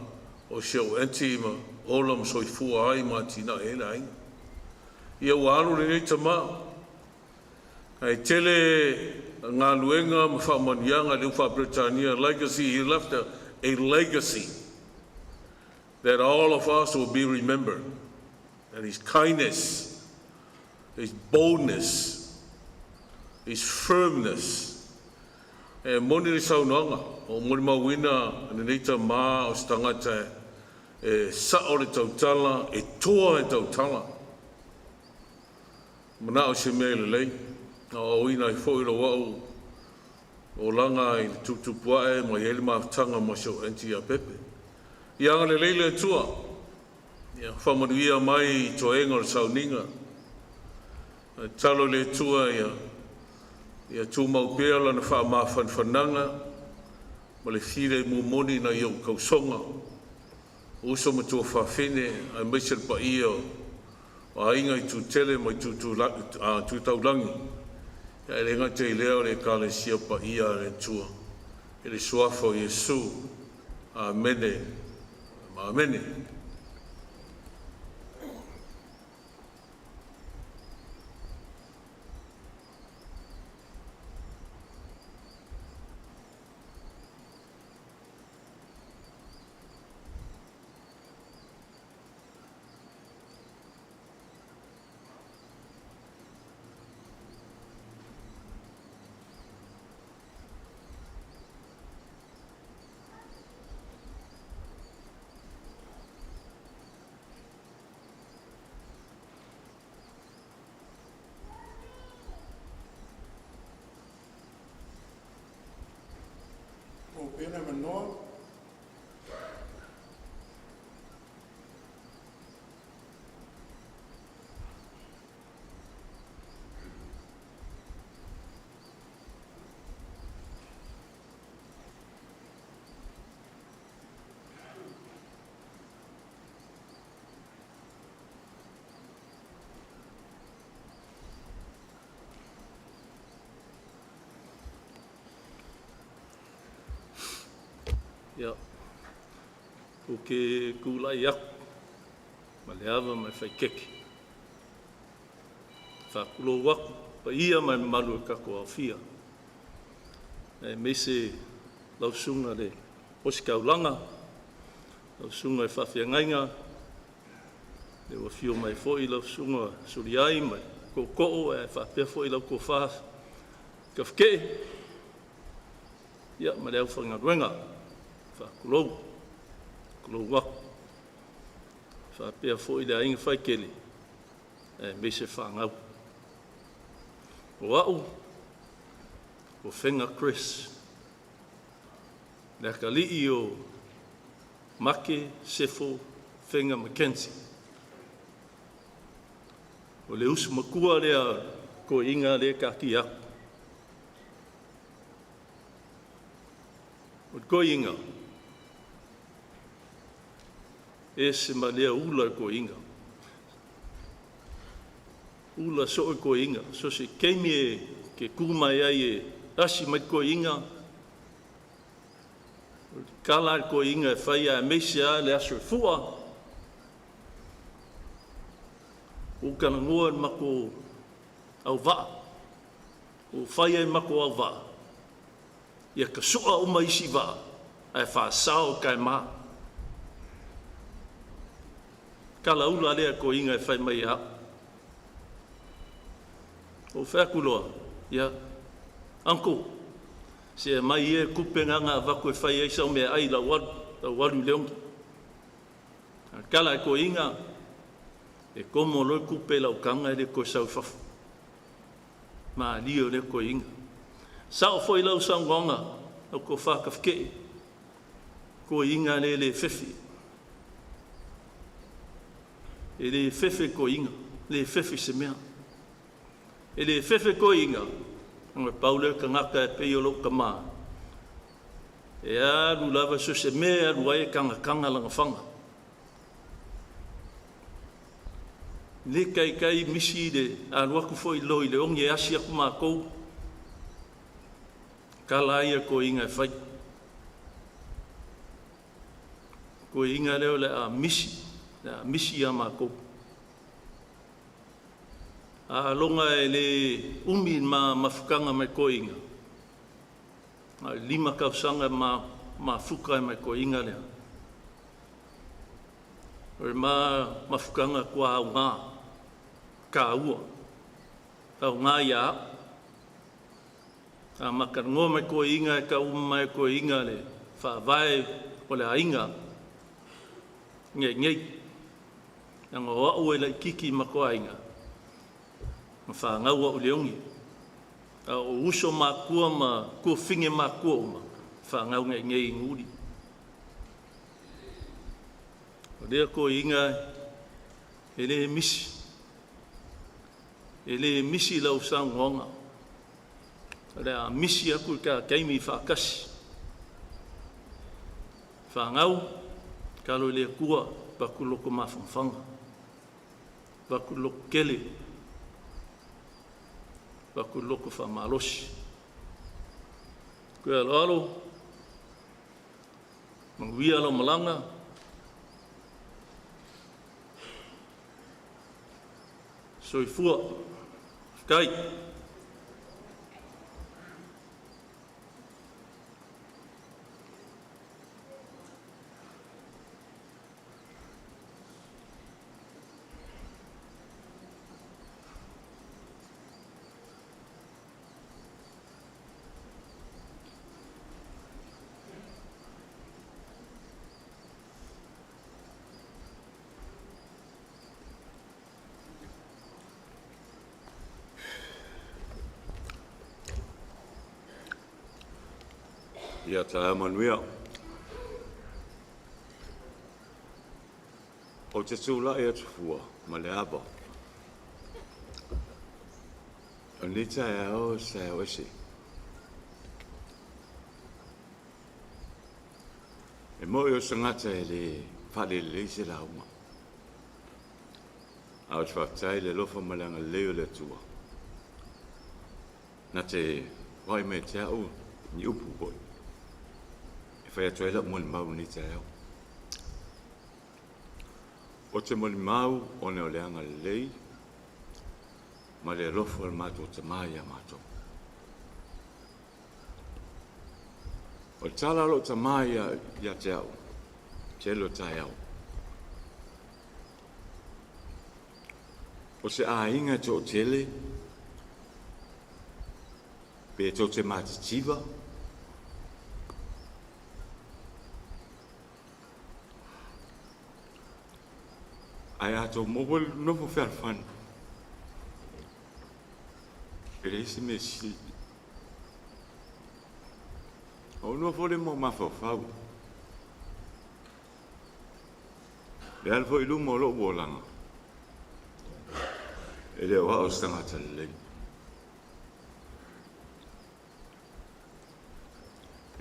F: o sio enti ma olam soifua ai ma tina e la inga. Ia waru le nei tama. Ai tele ngā luenga ma whamanianga le uwha Britannia legacy, he left a legacy that all of us will be remembered. And his kindness, his boldness, his firmness, e moni le saunoanga o moni mawina ane neita mā o stangata e sao le tautala e toa e tautala mana o se mea le lei o ina i fo ilo wau o langa i le tutupuae ma i ele maafutanga ma sio enti a pepe i anga le leile tua ia whamanuia mai i toenga o le Sauniga talo le tua ia tū maupea lana wha mawhanwhananga ma le whire mumoni na iau kausonga uso ma tua whawhine ai meisel pa ia o ainga i tū tele mai tū taulangi ia e renga te leo le kale sia pa ia le tua e le suafo Yesu amene amene.
G: Ia, o ke kulai aku, ma le awa mai whai keke. Whakulo waku, pa ia mai malu e kako au fia. E mese lausunga le osi kaulanga, lausunga e whawhiangainga, le wa fio mai foi lausunga suri ai mai, ko ko'o e whapea foi lau ko whas, ka whake, ia ma le au whangaruenga, whakulou, kulou waku, whapea foi le ainga whaikele, e mese whangau. O au, o whenga Chris, le akali'i o Make, Sefo, whenga Mackenzie. O le usu makua lea ko inga le kaki aku. O ko inga, e se ma lea ula ko inga. Ula so ko inga, so se keimi e ke kumai ai e rasi mai ko inga. Kala ko inga e whaia e meisia le aso e fua. O kana ngoa mako au vaa. O whaia e mako au vaa. Ia ka sua o maisi vaa. Ai wha sao kai maa. Kala ula lea ko inga e whai mai hao. O whakuloa, ia, anko, se mai e kupenga ngā wako e whai eisa o mea ai la waru leongi. Kala e ko inga, e komo loi kupe lau kanga e le ko sau whafu. Ma lio le ko inga. Sao foi lau sangonga, au ko whakawhke, ko inga le whewhi. E le whewhi ko inga, le whewhi se mea. E le whewhi ko inga, ngā paule ka ngaka e pei o lo ka maa. E aru lava so se mea aru ai kanga langa whanga. Le kai misi le aru aku foi loi le ongi e asi aku maa kou. Ka laia ko inga e whai. Ko inga leo le a misi a maa kou. A longa e le umi ma mafukanga mai ko inga. A lima kausanga ma fuka mai ko inga lea. O ma mafukanga kua au ngā, ka ua, au ngā ia. A makarango mai ko inga e ka uma mai ko inga le, whaavai o le ainga, ngei. Anga o au e lai kiki ma ko ainga. Whangau o leongi. O uso mā kua ma, kua whinge mā kua o ma. Whangau ngei ngūri. O lea ko inga, e le misi. E le misi lau sangonga. O lea misi aku ka keimi whakasi. Whangau, kalo lea kua, baku loko mawhangwhanga. Baku loko kele. Baku loko whamalosi. Tuialoalo, Tuialoalo malanga, soifua, kai.
H: Ia tā manuia. O te tūla e atufua, ma le aba. O nita e au sa o ese. E mo o sangata e le whale le se la uma. Au te whaktai le lofa malanga leo le tua. Na te wai me te au ni upu boi. whai atu ela mo le mau ni te au. O te mo le mau o ne o leanga lei, ma le rofo al mātou te mai a mātou. O le tala lo te mai ia te au, te lo tai au. O se a inga te o tele, pe to te mātitiva, ai ato mobile novo ferfan. Ele se mesi. O no fole mo mafofau. Le alfo ilu mo lo bolanga. Ele wa o stanga tale.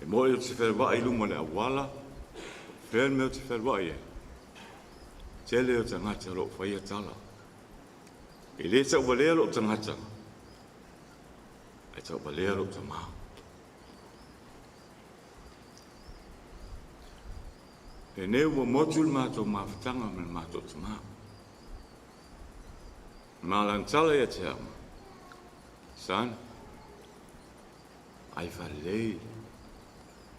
H: E mo yo se fer wa ilu mo le awala. Fer me te fer wa ye. Tele o tangata lo whaia tala. E le tau walea lo tangata. E tau walea lo tamā. E neu wa motul mātou mawhitanga me mātou tamā. Mālantala ia te ama. San, ai whalei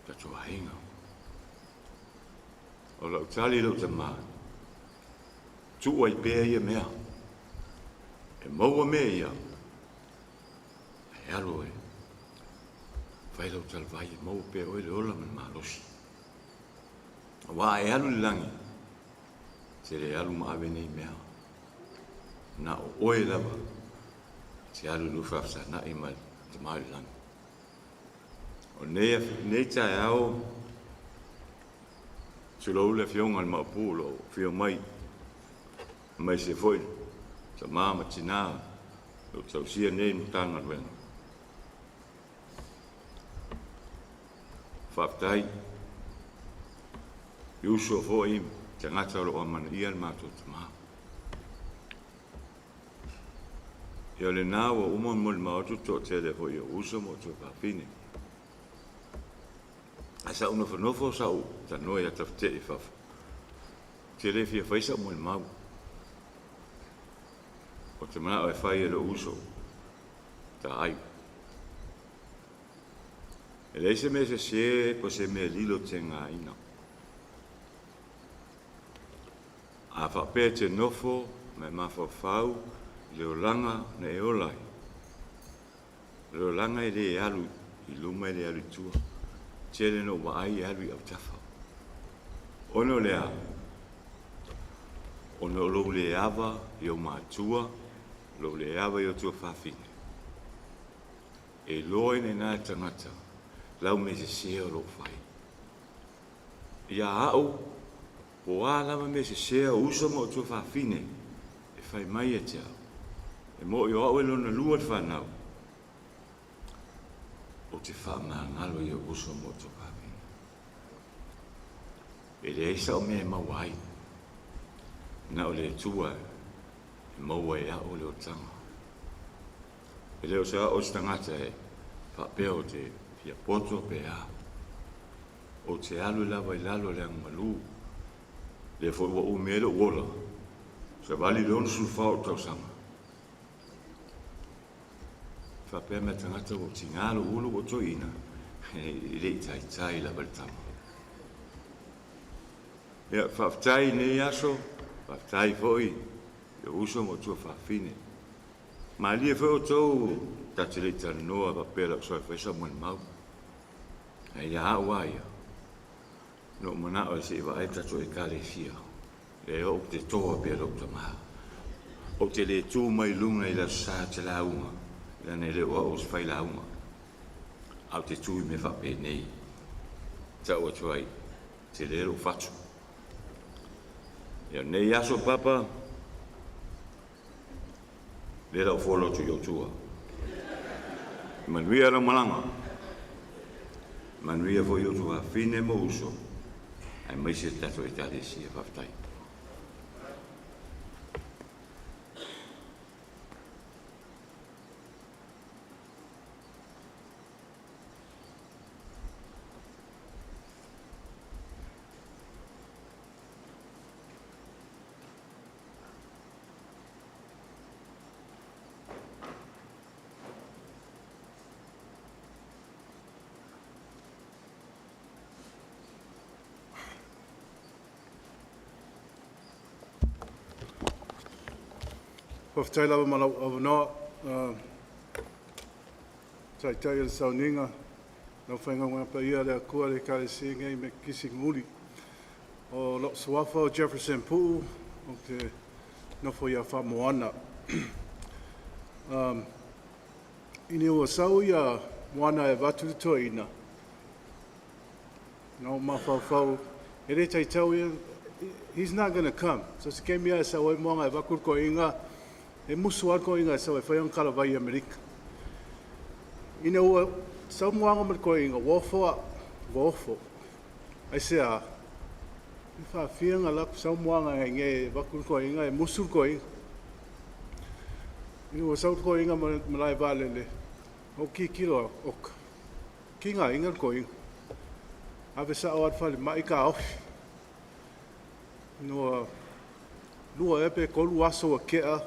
H: tato hainga. O lau tali lo tamā. Tu ai pēa ia mea. E maua mea ia. E alo e. Whailau talvai e maua pēa oe le ola man malosi. Wa e alu langi. Te le alu maawe nei mea. Na o oe lava. Te alu lufafsa na i mai te mai langi. O nei tae au. Tulou le fionga le maupulo. Fio mai. Mai se foi. Sa mama tina. O tau sia nei mutanga luenga. Whaftai. Iuso foi te ngata lo amana ia le mātou tamā. Ia le nāua uma mo le maotu tō te le foi uso mo tō pāpine. A sa una whanofo sau ta noe a Taufete'E whafu. Te le fia whaisa mo le mau. O te mana o e whai e le uso. Ta ai. E leise me se po se me lilo te ngā ina. A whapea te nofo me mawhawhau leo langa na Eulogy. Leo langa e le alu i luma e le alu tua. Tere no waai e alu i au tafa. Ono lea. Ono lo le ava i o mātua. Lo le ava i o tua whawhine. E loe ne nā tangata. Lau me se seo lo whai. Ia au. O alama me se sea uso mo tua whawhine, e whai mai e te au. E mo i o au e lona lua whanau. O te whamangalo i o uso mo tua whawhine. E le eisa o mea mawai. Na o le tua e maua e au le o tanga. E leo sa o stangata e whapea o te pia poto pe a. O te alu lava i lalo le angalu. Le foi o melo wola. Se vali don sul fao tau sama. Fa pe me tangata o tingalo ulu o toina. Le tai la baltama. Ya fa tai ne aso, fa tai foi. Yo uso mo tu fa fine. Ma li foi o to tatilita no va pe la so fa sa mon mau. Ya waia. No mana o se va eta to e kale fia. E o te toa pe lo tama. O te le tu mai lunga i la sa te la unga. La ne le o fai la unga. Au te tu me fa pe nei. Ta o tuai. Te le lo faccio. Ia nei aso papa. Le la folo tu yo tua. Manuia la malanga. Manuia fo yo tua fine mo uso. Ai mai se tato e tale si e whaftai.
I: Whaftai lawa malau awanoa. Tai tai al Sauniga. Nau whainga ngā pa ia lea kua le kare si ngai me kisi nguli. O lo suafa o Jefferson Puu. O te nofo ia wha moana. Ini ua sau ia moana e watu toa ina. Ngau mawhau. E re tai tau ia. He's not going to come. So se kemia e sa oi moanga e wakur ko inga, e musu al ko inga e sa oi whaiang kalawai Amerika. Ina ua sa moanga mar ko inga, wofo. Ai se a, i wha whianga laku sa moanga e nge e wakur ko inga, e musu ko inga. Ina ua sa ko inga malai valele, o ki kilo oka. Ki ngā inga ko inga. Ave sa o atwhale mai ka ofi. Noa lua epe kolu aso a kea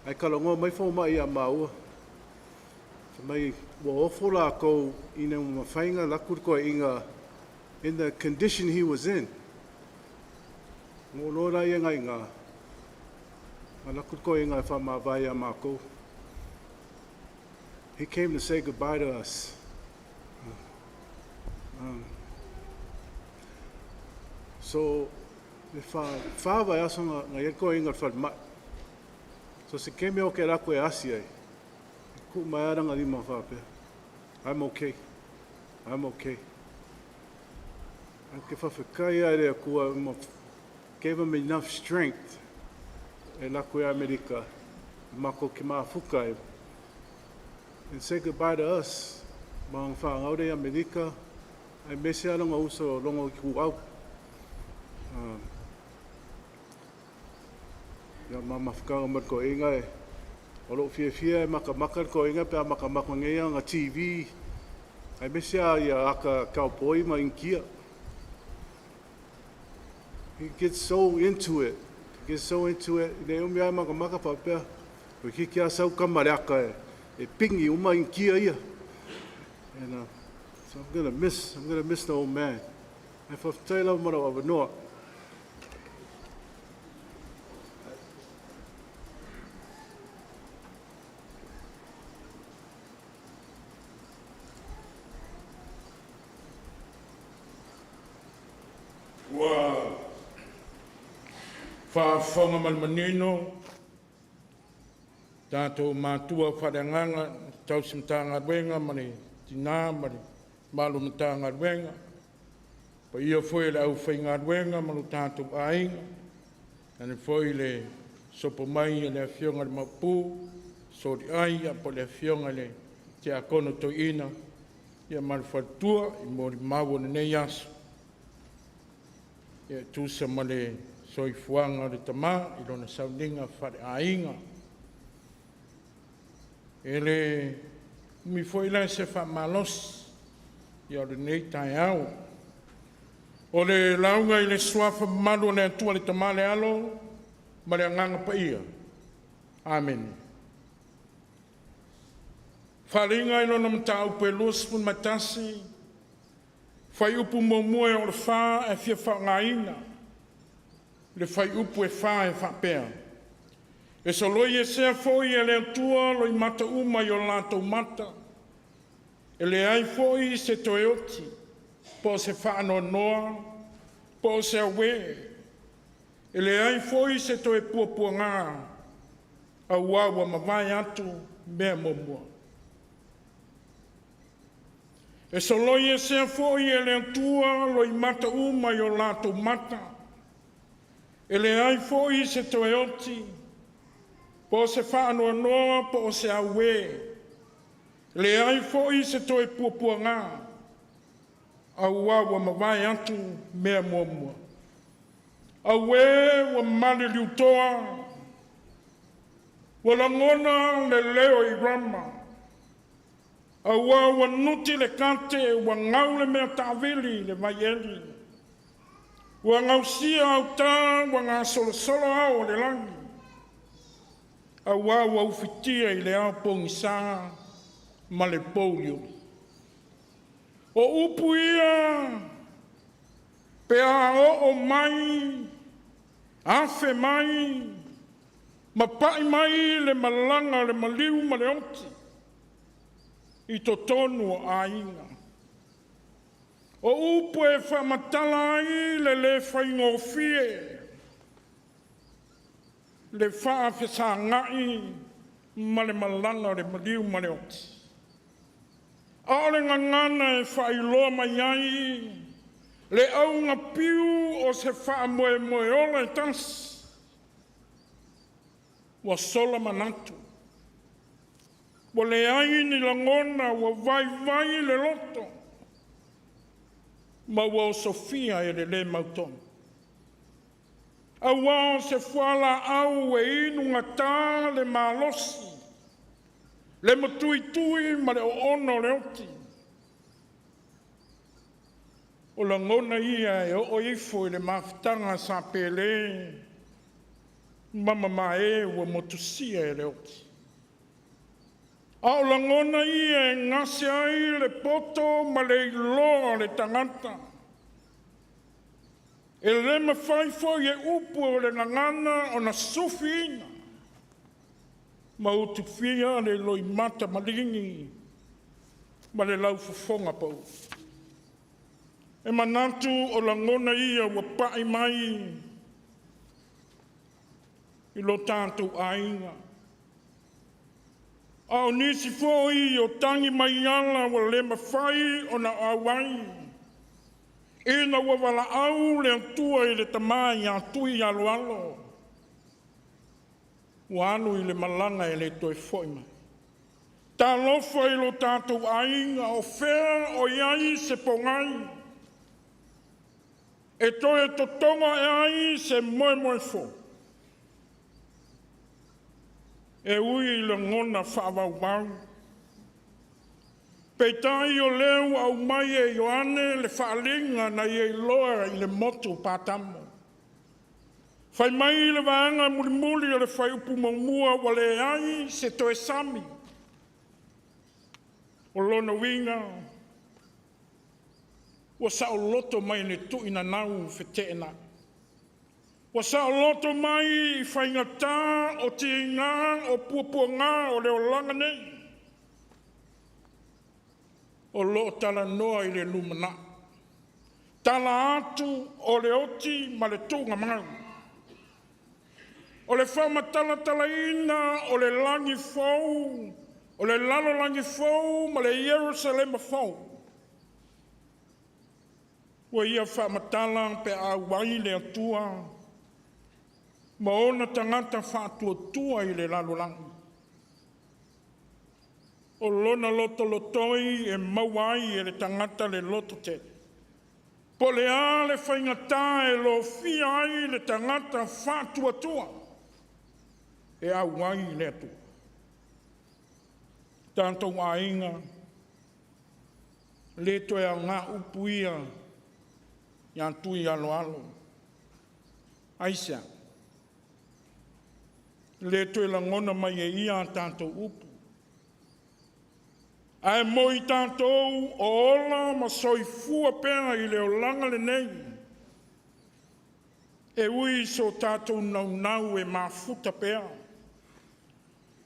I: ai kalongoa mai fo mai a maua mai wa ofo la ko ina uma whainga lakur ko inga in the condition he was in no ra ia ngai nga lakur ko inga fa ma vai a mako. He came to say goodbye to us. So e whāwai aso ngā ieko inga whalma. So se keme o ke rako e asi ai. Ku mai aranga lima whāpea. I'm okay. I'm okay. Ke whawhekai ai rea kua gave him enough strength e lako e Amerika. Mako ke maa whukai. And say goodbye to us. Maang whaangaure Amerika. Ai mese aranga uso longo ki ku au. Ya mama whakanga mat ko inga e. Olo fia e maka ko inga pe a maka ngea ngā TV. Ai mesia ia aka cowboy ma inkia. He gets so into it. Ne umi ai maka papea. Ko hiki a sau kamareaka e. E pingi uma inkia ia. And so I'm gonna miss the old man. Ai whaftai lau mara o wanoa.
A: Whaafonga malmanino, tātou mātua whareanganga, tausim tāngā ruenga, mani tina, mani malu tāngā ruenga, pa ia whoi le au whainga ruenga, malu tātou ainga, ane whoi le sopo mai le whionga le mapu, sori ai, apo le whionga le te akono to ina, ia malu whatua, i mori maua nei aso, ia tūsa ma le soi fuanga le tamā, i rona Sauniga whare ainga. Ele mi foi lá se fa malos, i ore nei tai au. O le launga i le suafa malu le atua le tamā le alo, ma le anganga pa ia. Amen. Wharinga i lona mta upe luspun matasi, whai upu momue o le wha e fia whaingaina, le whai upu e wha e whapea. E so loi e sea foi e le atua loi mata uma i o lātou mata. E le ai foi se toe oti, po se whaano noa, po se awe. E le ai foi se toe puapua ngā, a uawa mawai atu mea momua. E so loi e sea foi e le atua loi mata uma i o lātou mata. E le ai foi se toe oti, po se whaanoa noa, po se awe. Le ai foi se toe puapua ngā, a uawa mawai atu mea muamua. Awe wa mali liutoa, wa langona le leo i rama. A uawa nuti le kante, wa ngau le mea tāwili le vaieli. Wa ngau sia au tā, wa ngā solo au le langi. A wawa ufitia i le au pongisa ma le polio. O upu ia, pe a o mai, afe mai, Ma pai mai le malanga le maliu ma le oti. I to tonu o ainga. O upu e whamatala ai le whaingofie. Le whaafesa ngai ma le malanga le maliu ma le oti. A le ngangana e whailoa mai ai. Le aunga piu o se wha moe moe ola e tans. Wa sola manatu. Wa le ai ni langona wa vai le loto. Ma wa o Sofia e le mauton. A wa se whala au e inu ngata le malosi. Le matui ma le o ono le oti. O langona ia e o ifo i le mafutanga sa pele. Mama mae ua motusia e le oti. A o langona ia e ngase ai le poto ma le iloa le tangata. E le mawhaifo i e upu o le ngangana o na sufiina. Ma utu fia le loi mata malingi ma le lau fofonga pau. E manatu o langona ia ua pai mai i lo tātou ainga. A o nisi fōi o tangi mai ala wa le mawhai o na awai. E na wawala au le antua i le tamai a Tuialoalo. Wa anu i le malanga e le toi fōi mai. Tā lofa i lo tātou ainga o whea o iai se pongai. E toi to tonga e ai se moe fōi. E ui le ngona whaawau. Peitai o leo au mai e Ioane le whaalinga na i e loa i le motu pātamo. Whai mai le waanga mulimuli o le whai upu maumua wa le ai se toe sami. O lona winga. Wa sa o loto mai ne tuina nau Fete'ena. Wa sa o loto mai i whaingata o te ngā o puapuanga o leo langa nei. O lo tala noa i le lumana. Tala atu o le oti ma le tūnga mau. O le whamatala tala ina o le langi fau. O le lalo langi fau ma le Jerusalem fau. Wa ia whamatala pe a wai le atua. Ma ona tangata whātua i le lalolangi. O lona loto lotoi e mawai e le tangata le loto te. Po le a le whaingata e lo fia ai le tangata whātua. E a wai le atu. Tātou ainga. Le toe a ngā upuia. Ia Tuialoalo. Aisa. Le toe langona mai e ia tātou upu. Ai moi tātou o ola ma soifua pēra i leo langa le nei. E ui so tātou nau e mafuta pēra.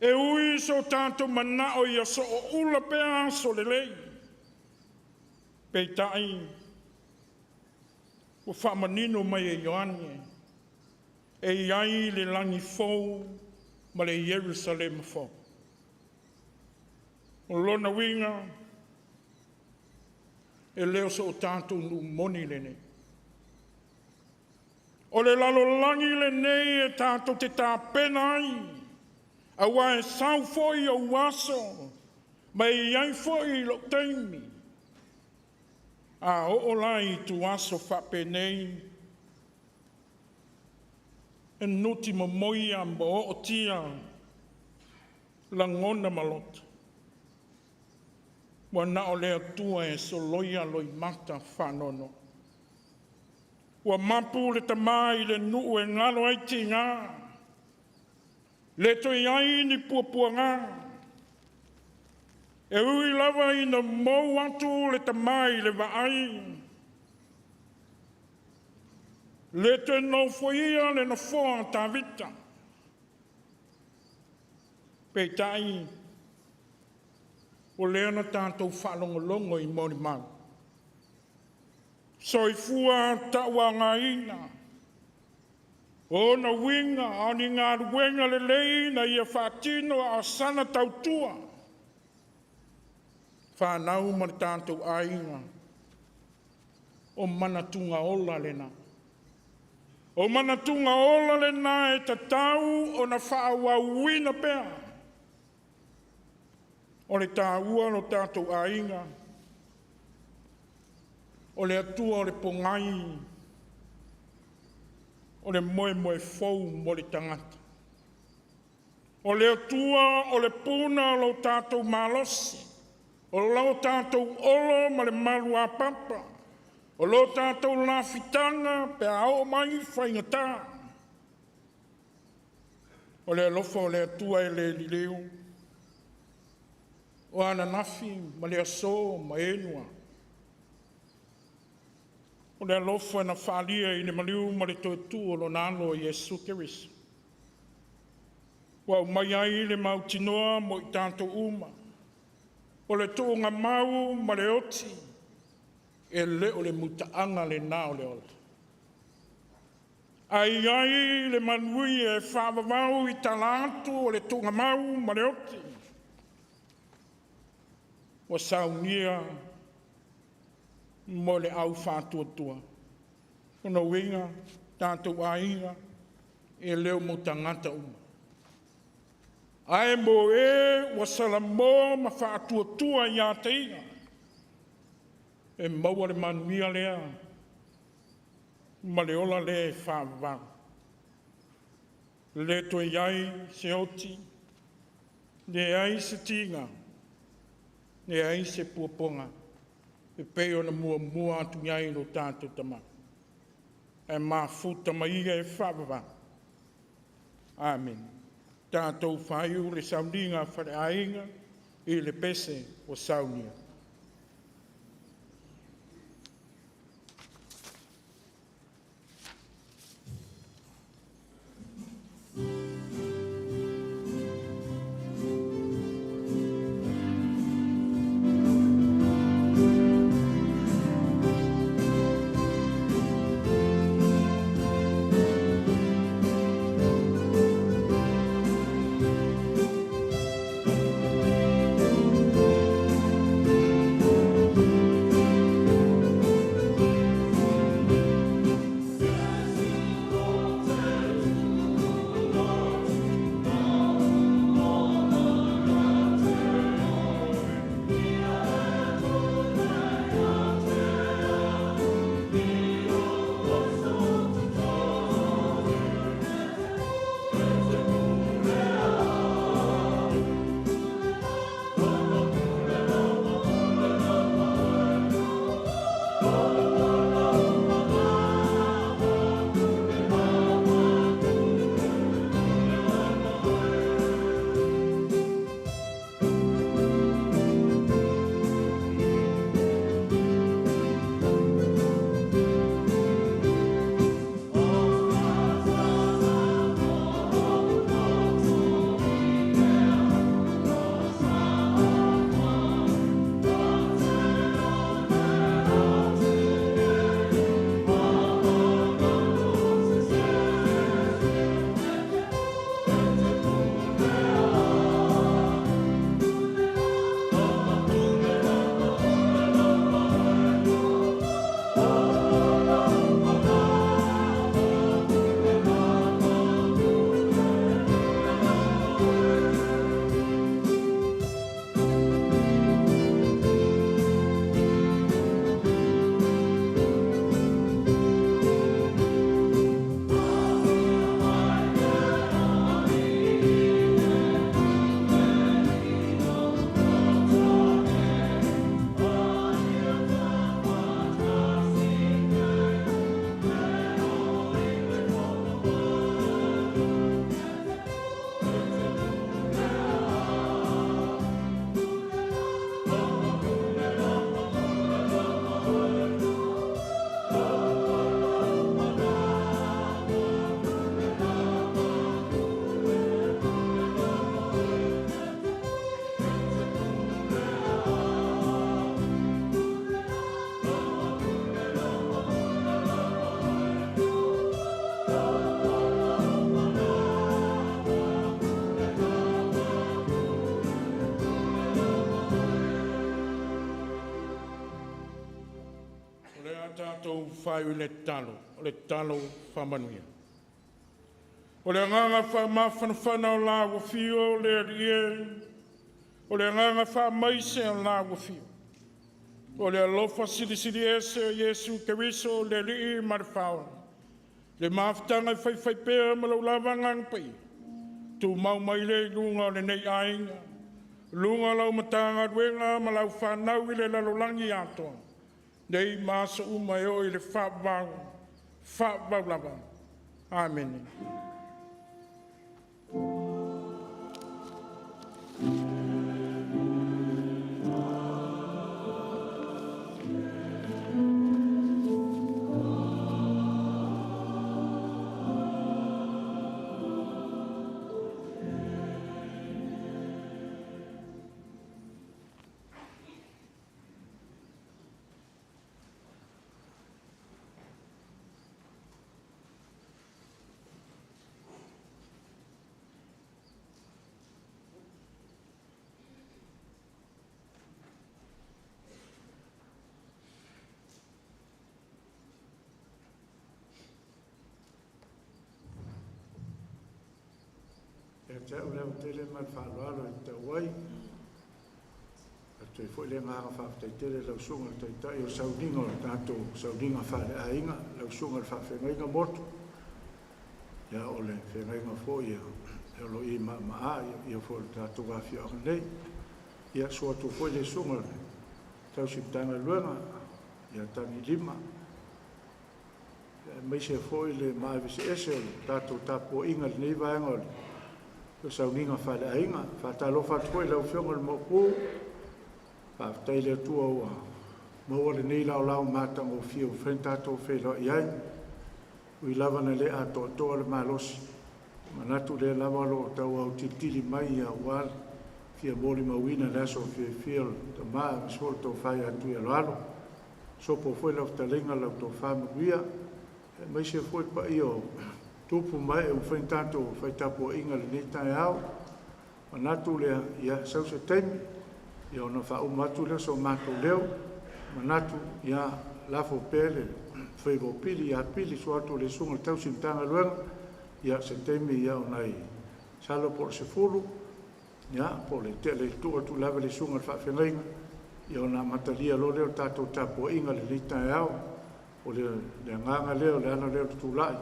A: E ui so tātou manao i a so o ula pēra so le lei. Peitai. O whamanino mai e Ioane. E iai le langi fau ma le Jerusalem fau. O lona winga e leo so o tātou nu moni le nei. O le lalo langi le nei e tātou te tāpena ai. A wā e sau foi o waso ma e iai foi lo teimi. A o lai tu waso whapenei. E nuti mo moia mo o tia langona malota. Wa na o lea tua e so loia loi mata whanono. Wa mapu le tamai le nuu e ngalo ai ti ngā. Le toi ai ni puapua ngā. E ui lava i na mou atu le tamai le vaai. Le toi no foia le na foa ta vita. Peitai, o lea na tātou whalongolongo I mori mau. Soifua taua ngā ina. O na winga, o ni ngā ruenga le lei na ia whātino a sana tautua. Whānau mani tātou ainga. O manatunga ola lena. O manatunga ola lena e tatau o na whaawauina pea. O le tāua no tātou ainga. O le atua o le pongai. O le moe fou mo le tangata. O le atua o le puna o lo tātou malosi. O lo tātou olo ma le malu a papa. O lo tātou la fitanga pe ao mai whaingata. O le alofa o le atua e le lileo. O ana nafi ma le aso ma enua. O le alofa na whalia I le maliu ma le toetu o lo nalo Iesu Keriso. Wa mai ai le mautinoa mo I tātou uma. O le toonga mau ma le oti. E le o le mutaanga le nā o le ola. Ai le manui e whaavavau I talatu o le toonga mau ma le oti. Wa Sauniga mo le au whātuatua. Ona winga, tātou ainga, e leo mo tangata uma. Ai mo e wa salamo ma whātuatua I a te inga. E maua le manuia lea, ma le ola le e whaavavau. Le toi iai se oti, le ai se tinga, le ai se puaponga. E peo na mua atu iai no tātou tama. E mā futa maiga e whaavava. Amen. Tātou whaiu le Sauniga whare ainga I le pese o Sauniga. whai le talo whamanuia. O le nganga wha mawhanawhana o la wafio le arie, o le nganga wha maise o la wafio. O le alofa siri ese o Yesu Keriso le rii marwhaona. Le maafutanga whai pēr ma lau lava ngang pai. Tu mau mai le lunga o le nei ainga. Lunga lau matanga ruenga ma lau whanau i le lalolangi atoa. Nei masa umai o i le whapau lava. Amen.
I: E te ule tele man whaloalo i te wai. A te fwoi le ngā whawhtai tele lau sunga te tai o Sauniga o tātou Sauniga whare a inga, lau sunga whawhengainga motu. Ia o le whengainga fwoi e lo i maa ia fwoi tātou wafi o nei. Ia sua tu fwoi le sunga tau siptanga luenga, ia tangi lima. Mai se fwoi le maa visi ese o tātou tapo inga le nei vaenga o le o Sauniga whale ainga, whatalo whatoi lau whionga le moku, whaftai le tua ua, maua le nei lau lau mātanga o whio, whentato whelo i ai, ui lava na le ato toa le malosi, manatu le lava lo tau au titili mai a wal, fia mori mawina laso fia whio, ta maa misol tau whai a Tuialoalo, sopo whela o talenga lau tau whamuia, mai se fwoi pa iyo, tupu mai e whain tātou whai tapo inga le nei tai au. Manatu lea ia sau se teimi, ia ona wha umatu lea so mātou leo. Manatu ia lafo pēle whai pili ia pili so atu le sunga le tausim tanga luenga. Ia se teimi ia ona i salo por se furu. Ia po le te le tu atu lava le sunga le whawhengainga. Ia ona matalia lo leo tātou tapo inga le nei tai au. O le nganga leo le ana leo tutulai.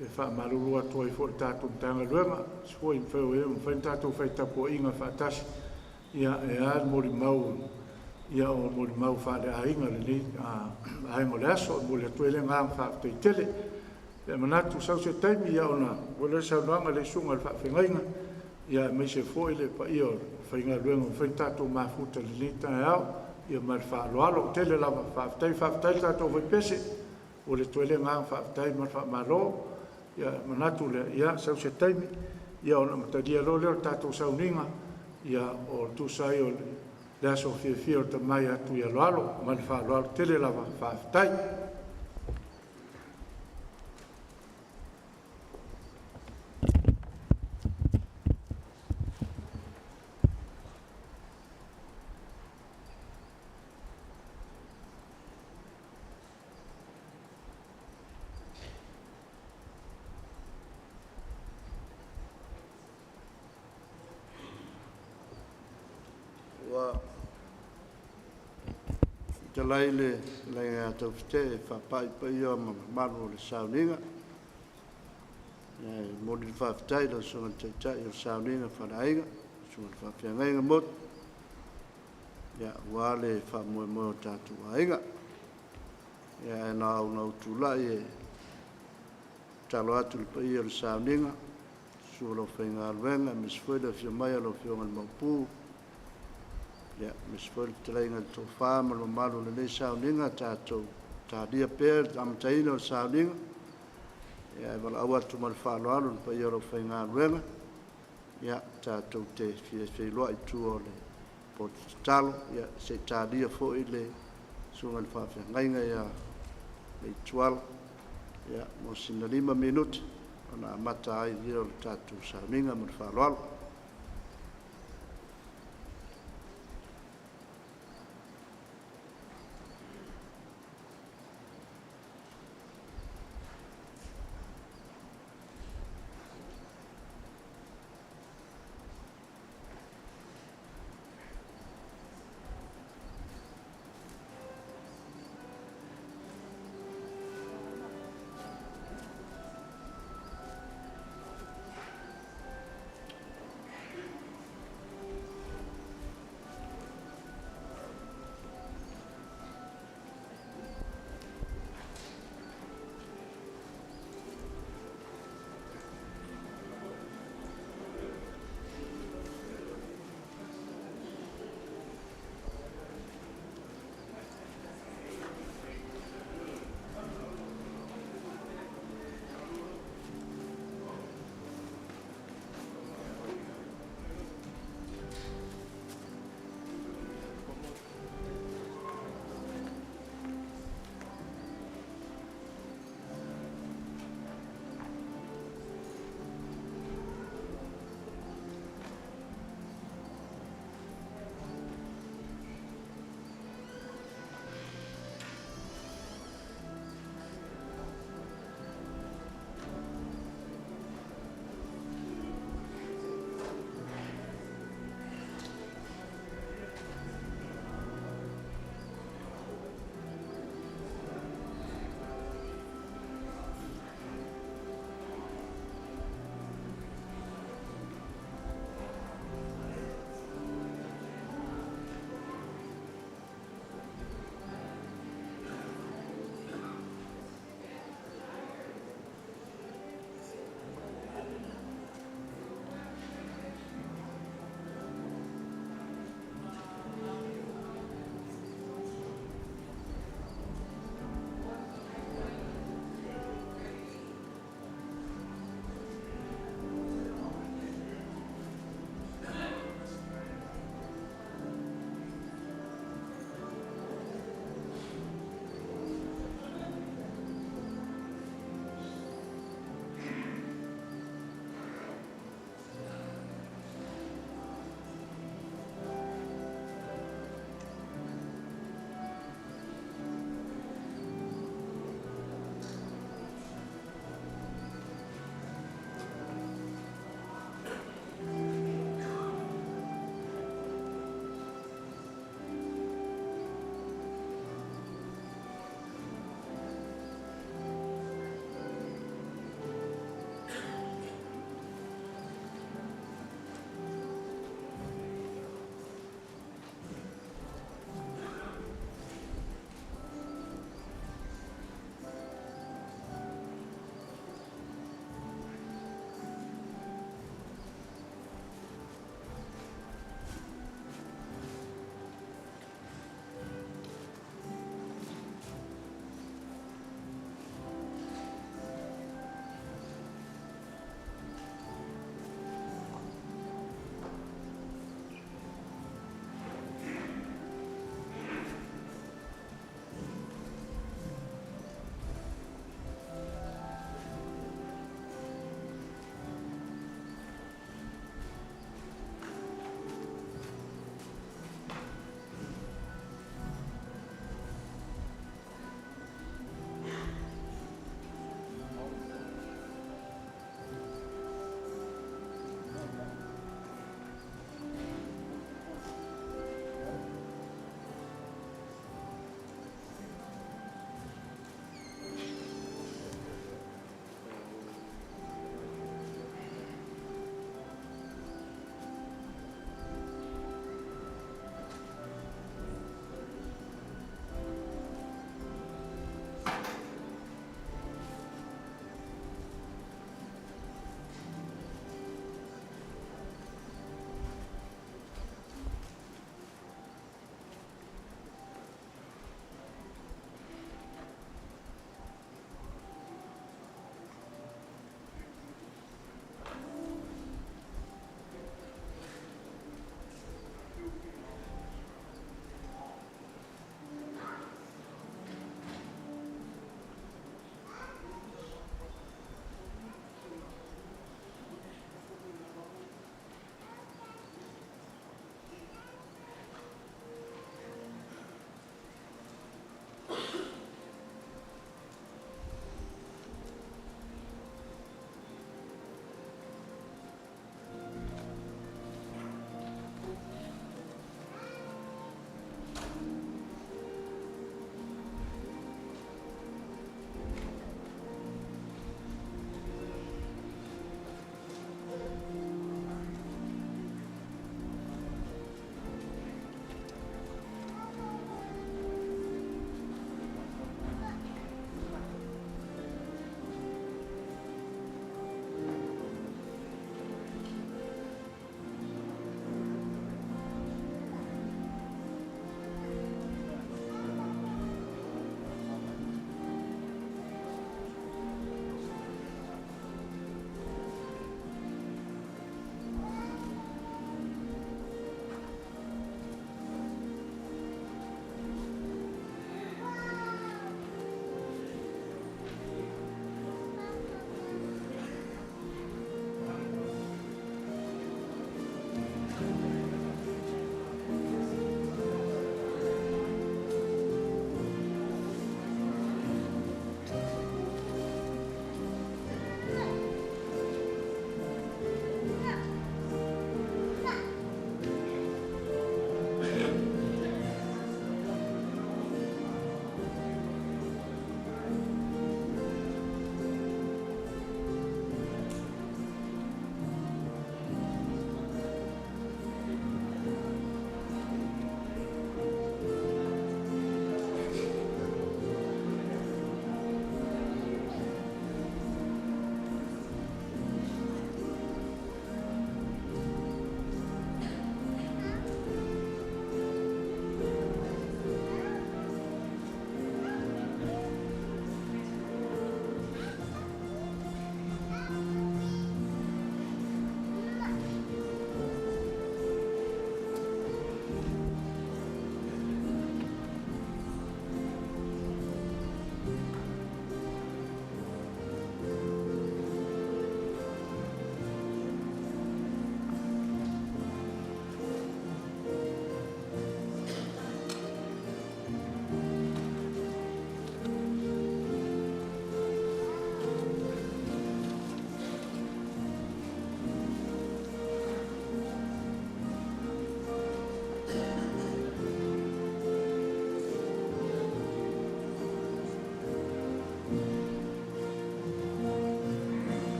I: E wha maruru atua i fo le tātou tanga luenga, sifo i mwheo e mwhain tātou whai tapo inga whaatasi, ia e aad mori mau, ia o mori mau wha le a inga le ni, a ingo le aso, mori atua le ngā whaatei tele, e manatu sau se taimi ia ona, wale sau noanga le sunga le whaatwhengainga, ia mai se fo i le pa ia o whainga luenga, mwhain tātou mafuta le ni tae au, ia mai whaaloalo, tele lava whaatei tātou vai pese, o le tuele ngā whaatei mai whaamalo, ia manatu le ia sau se taimi ia ona matadia lo leo tātou Sauniga ia o tusai o le aso fia o tamai a Tuialoalo ma le whaaloalo tele lava whaafetai.
J: Talai le Taufete'E whapai pai o maru le Sauniga. Mori le whawhetai la sunga teitai o Sauniga whanaiga, sunga le whawhengainga mot. Ia ua le whamoe o tātou aiga. Ia e nā au tūlai e talo atu le pai o le Sauniga. Sua lo whainga aluenga, misfuela fia mai alo fionga le maupū. Ia, misfuela talainga le tō whāma lo malu le nei Sauniga tātou. Tā ria pēr, amataina o Sauniga. Ia, e wala awa tu ma le whāloalo le pai o lo whainga aluenga. Ia, tātou te whiloa i tū o le po talo. Ia, se tā ria fo i le sunga le whawhengainga ia le tuala. Ia, mo sina 5 minuti. Ona mata ai ria o le tātou Sauniga mo le whāloalo.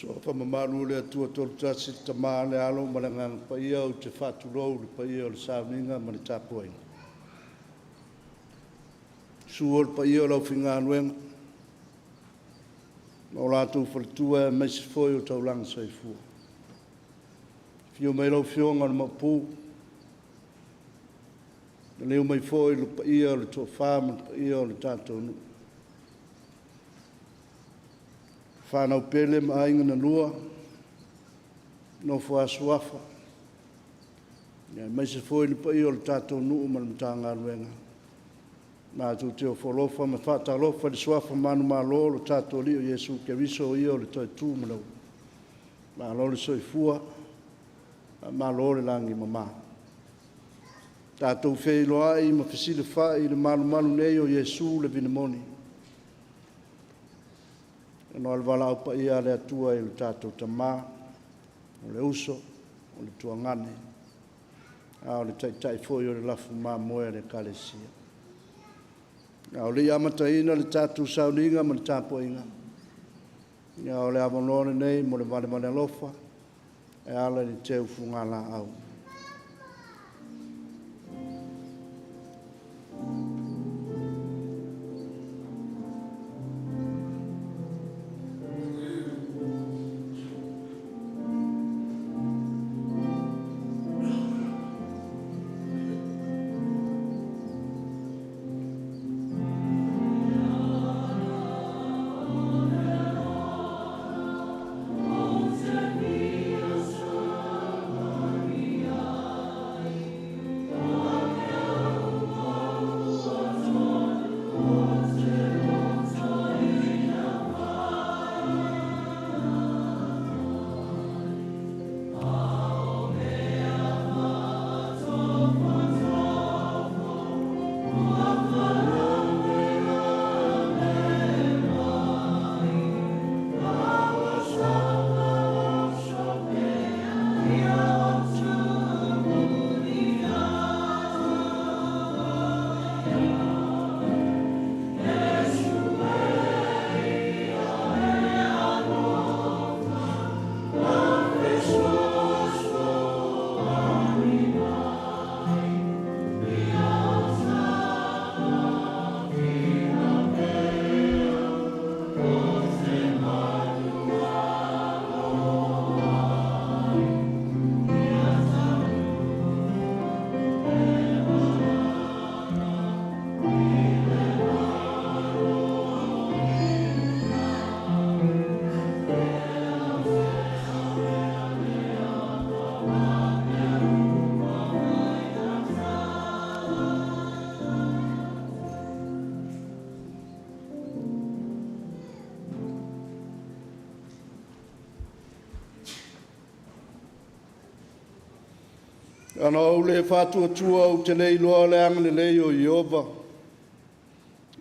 J: So whamamaru le atua tolu tasi te tamaa le alo ma le nganga paia o te whatulou le paia o le Sauniga ma le tapuaina. Sua le paia o lau whinga anuenga. Ma o lātou whalitua e meisi foi o taulanga saifua. Fio mai lau fionga le mapu. Na leo mai foi le paia o le toa whama le paia o le tātou nu. Whanau pele ma ainga na lua, no fua suafa. Ia mai se foi ni pai o le tātou nuu ma le matanga aruenga. Nā tu te o wholofa ma whatalofa le suafa manu ma lo le tātou li o Yesu ke riso i o le toi tū ma lau. Ma lo le soifua, ma lo le langi mama. Tātou whei loa i ma fisile whai le manu manu nei o Yesu le vinamoni. No al vala pa ia le atua i le tātou tamā, o le uso, o le tuangane, o le taitai foi o le lafu mā moe le kalesia. O le amataina le tātou Sauniga ma le tāpuainga. O le avanone nei mo le vale mane alofa, e ala ni teu fungala au. Ana o le whātua o te lei loa le angane lei o Iova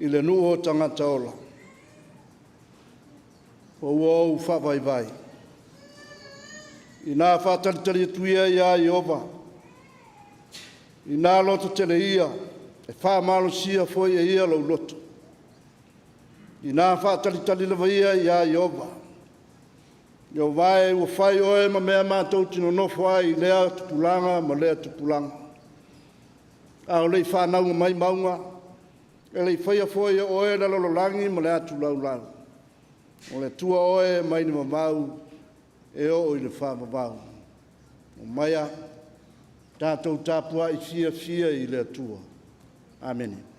J: i le nuo tangata ola. O o whawaiwai. I nā whātaritari tuia ia Iova. I nā loto tele ia e whāmalo sia foi e ia lau loto. I nā whātaritari lewa ia Iova. Yo vai o fai oe ma mea mātou tino nofo ai lea tupulanga ma lea tupulanga. A o lei whanau mai maunga, e lei whaia foi oe la lololangi ma lea tulau lau. O le tua oe mai ni mamau e o i le whamavau. O maia, tātou tāpua i fia i lea tua. Amen.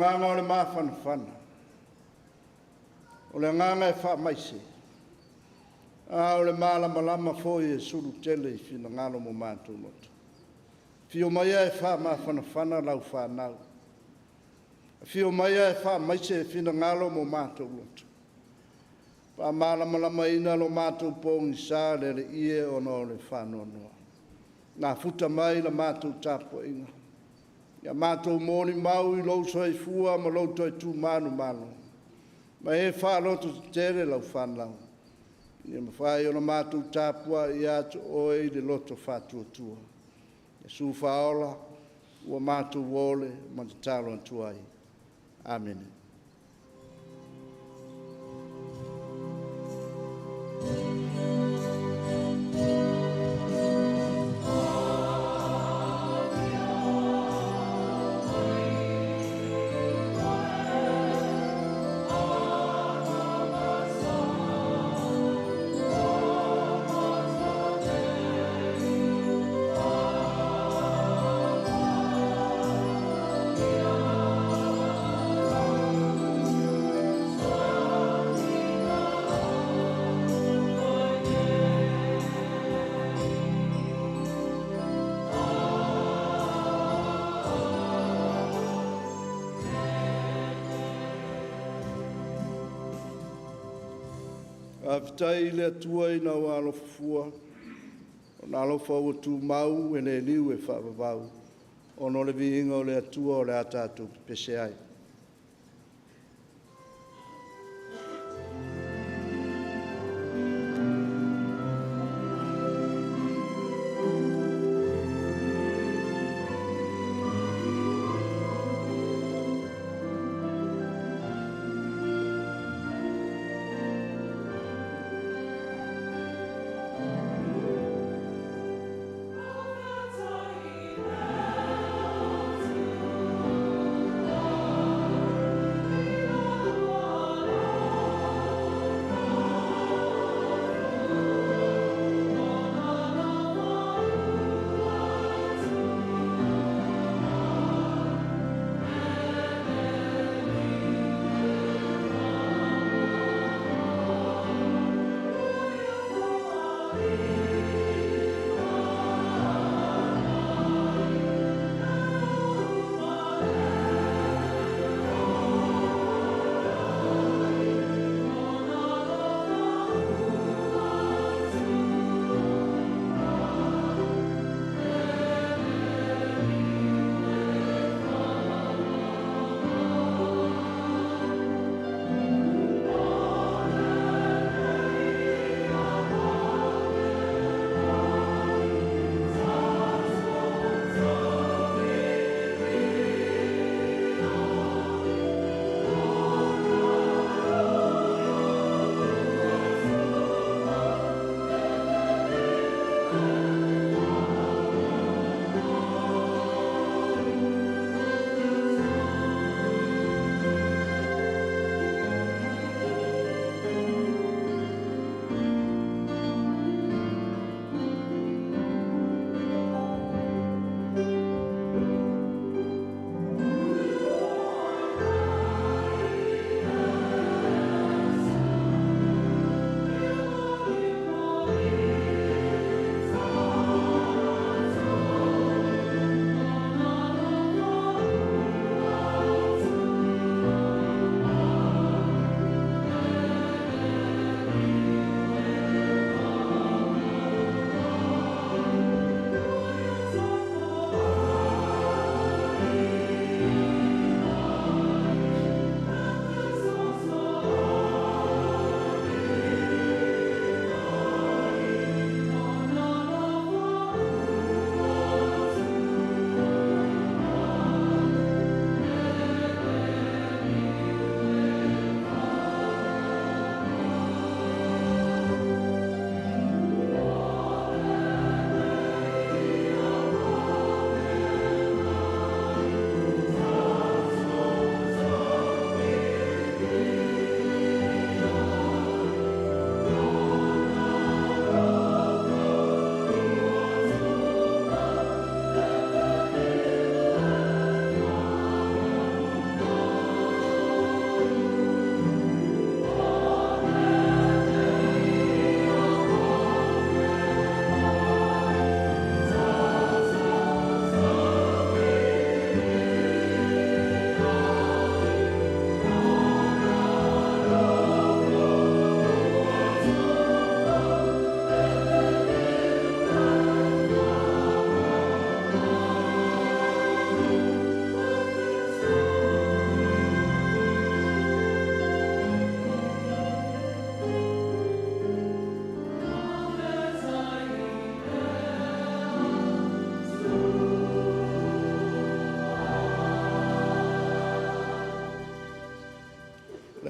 J: nganga o le mawhanawhana. O le nganga e wha maise. O le malama foi e suru tele I whina ngalo mo mātou loto. Fio mai e wha mawhanawhana lau whanau. Fio mai e wha maise e whina ngalo mo mātou loto. Pa malama ina lo mātou pōngi sā le le ie o no le whanau noa. Nā futa mai la mātou tāpo inga. Ia mātou mōni mau I lau soi fua ma lau toi tū manu manu. Ma e wha loto tere lau whanau. Ia mawhai o na mātou tāpua I atu oe le loto whātua tua. Ia su whaola ua mātou wole ma te tālo tuai. Amen. Afitai le atua I nau alofa fua, o na alofa ua tu mau e le liu e whaavavau, o no le viinga o le atua o le atatu pese ai.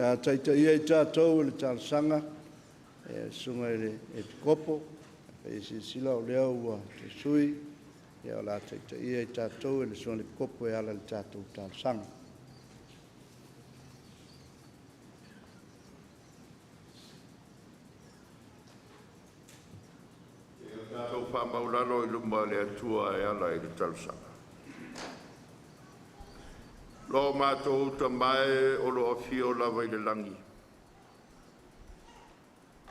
J: taita ia I tātou le tāsanga, sunga e te kopo, e sila o leo ua te sui, ia o la taita ia I tātou le sunga le kopo e ala le tātou tāsanga.
C: Tātou whamauraro I luma le atua e ala I le tāsanga. Lo mātou ta mai o lo afio lava I le langi.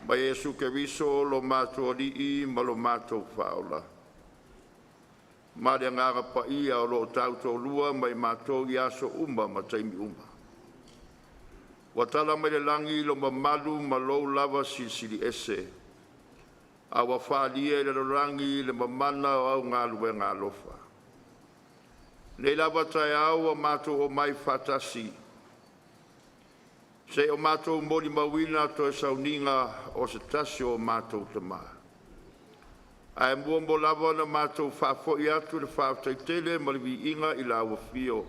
C: Ma Yesu ke viso lo mātou alii ma lo mātou whaola. Ma le ngāra pa ia o lo tātou lua mai mātou I aso uma ma taimi uma. Watala mai le langi lo mamalu ma lo lava sili ese. A wa whaalia le langi le mamana o au ngā lue ngā lofa. Le lava tai au a mātou o mai whatasi. Se o mātou mori mawina to e Sauniga o se tasi o mātou te maa. Ai mua mo lava na mātou whafoi atu le whaftaitele ma le vi inga I la wafio.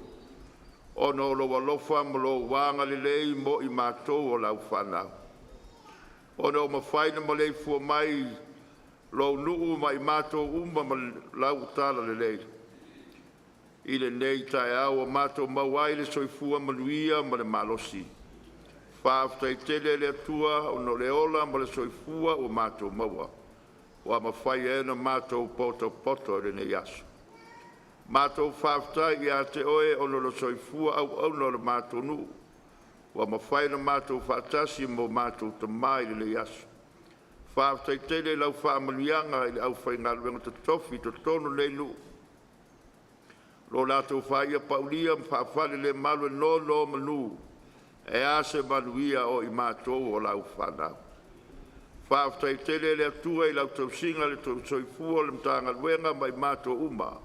C: O no lo walofa mo lo wanga le lei mo I mātou o lau whanau. O no mawhaina mo lei fua mai lo nuu mai mātou uma ma lau tala le lei. I le nei tai au o mātou mawai le soifua manuia ma le malosi. Whaaftaitele le atua o no le ola ma le soifua o mātou maua. Wa mawhai ena mātou poto le nei aso. Mātou whaaftai I a te oe o no le soifua au no le mātou nuu. Wa mawhai na mātou whaatasi mo mātou tamai le nei aso. Whaaftaitele lau whaamanuianga I le au whaingaluenga te tofi to tonu le nuu. Lo lātou whaia paulia mwhaafale le malu no manu. E ase manuia o I mātou o lau whanau. Whaaftaitele le atua I lau tausinga le tau soifua le mtanga luenga mai mātou uma.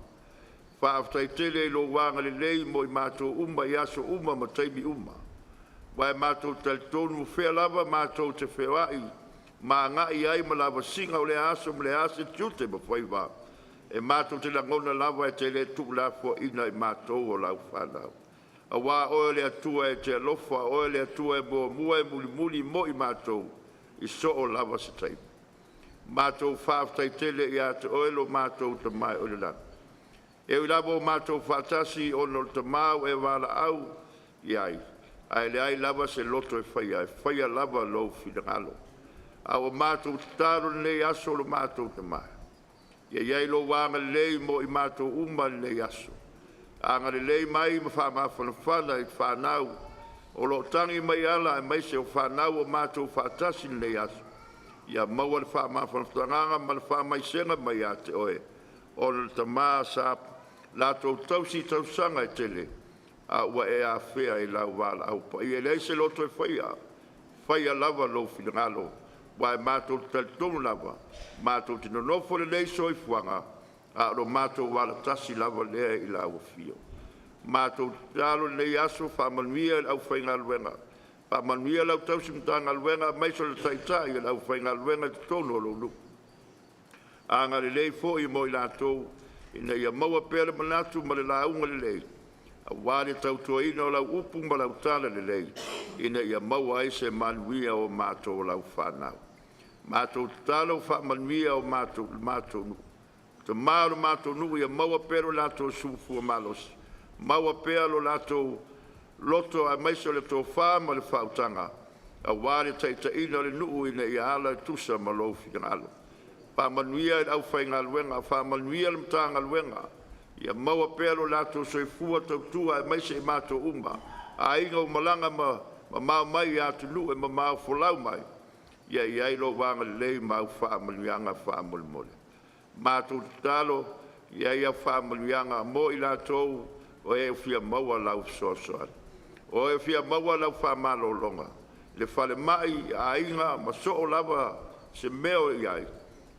C: Whaaftaitele lo wanga le lei mo I mātou uma I aso uma ma taimi uma. Wai mātou talitonu whea lava mātou te whewai. Mā ngai ai ma lava singa o le aso ma le ase tiute ma whaiwa. E mātou te langona lava e te le tūla fo ina I mātou o lau whanau. A wā oe le atua e te alofa, oe le atua e mua e muli mo I mātou, I so o lava se taipu. Mātou whaaftaitele I a te oelo mātou te mai o le lana. E ui lava o mātou whaatasi o no te mau e wala au, iai. Ai le ai lava se loto e whaia lava lo finangalo. A o mātou taro nei aso lo mātou te mai. Ia iai lo wanga lei mo I mātou uma nei aso. Anga lei mai ma whanawhana I whanau. O lo tangi mai ala e mai se o whanau o mātou whaatasi nei aso. Ia maua le whanawhananga ma le whamaisenga mai a te oe. O le tamaa sa lato tausi tausanga e tele. A ua e a whea I lau wala au pa. Ia lei se loto e whaia. Whaia lava lo finangalo. Wai mātou talitonu lava, mātou tino nofo le lei soifuanga, a ro mātou wala tasi lava lea I la wafio. Mātou talo le aso whamanuia au whainga luenga. Whamanuia lau tausimtanga luenga, maiso le taitai au whainga luenga te tono o lulu. Anga le lei fo I mo I lātou, ina ia maua pere manatu ma le launga le lei. A wale tautua ina o lau upu ma lau tala le lei, ina ia maua ai se manuia o mātou lau whanau. Mātou talo whamanuia o mātou nu. Te māro mātou nu ia maua pero lātou sufua malosi. Maua pero lātou loto a maiso le tō whāma le whautanga. A wāre taita ina le nuu ina ia ala tusa ma lo whingalo. Whamanuia au whainga luenga, whamanuia le mtanga luenga. Ia maua pero lātou soifua tautua e maise I mātou uma. A inga o malanga ma mau mai atu nu e ma mau folau mai. Ia iai lo wanga lei mau whaamanuianga whaamulimole. Mātou talo, ia whaamanuianga mo I lātou o e whia maua lau soasoan. O e whia maua lau whaamalo longa. Le whale mai a inga ma so o lava se meo iai.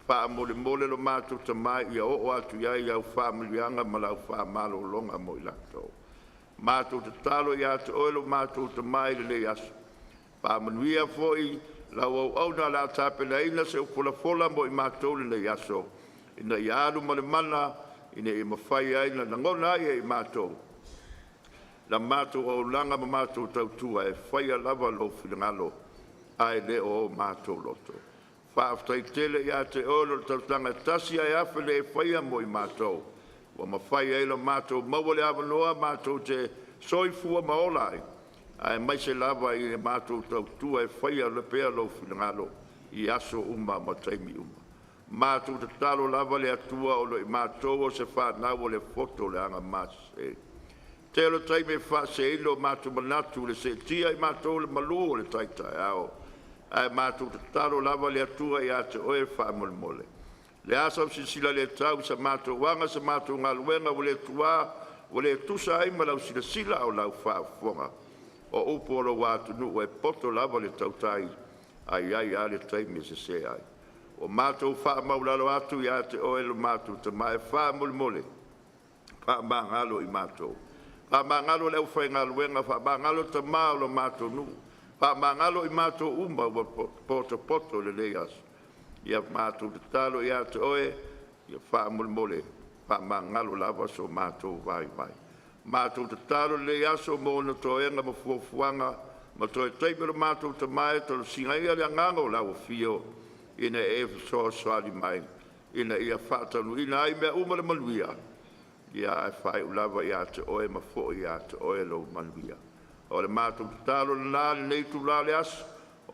C: Whaamulimole lo mātou ta mai ia o atu iai au whaamanuianga ma lau whaamalo longa mo I lātou. Mātou te talo ia te oelo mātou ta mai le le aso. Whaamanuia foi lau au na la tāpena ina se upola mo I mātou le le aso. Ina I alu ma le mana, ina I mawhai aina na ngona ia I mātou.
K: la mātou o langa ma mātou tautua e whaia lava lo whingalo ai le o mātou loto. Whaaftai tele ia te olo tautanga tasi ai awhele e whaia mo i mātou. Wa ma whaia ilo mātou mawale awanoa mātou te soifua maolai. Ai mai se lava i mātou tautua e whaia le pea lo whingalo i aso uma ma taimi uma. Mātou te talo lava le atua o lo i mātou o se whanau o le foto le anga māse. Te alo taime wha se ilo mātou manatu le se tia i mātou le malu o le taitai ao. Ai mātou te talo lava le atua i ate oe wha mole mole. Le asa o sisila le tau sa mātou wanga sa mātou ngā luenga o le tua o le tusa ai ma lau sila sila o lau wha fonga. O upo o lo wātu nu e poto lava le tautai ai le taime se se ai. O mātou wha maulalo atu i ate oe lo mātou te mai wha mole mole. Wha mangalo i mātou. Wha mangalo leo whai ngā luenga, wha mangalo te mao lo mātou nu. Wha mangalo i mātou umba wa poto le leias. Ia mātou te talo i ate oe, ia wha mole mole. Wha mangalo lava so mātou vai vai. Mātou te talo le leias o mōna toenga ma fuafuanga, ma toi teipero mātou te mai talo singaia le angango lau fio. Ina e so swali mai ina ia fatanu ina ai me uma le maluia ia ai fai ulava ia te oe ma fo ia te oe lo maluia o le mātou talo na nei tu la le as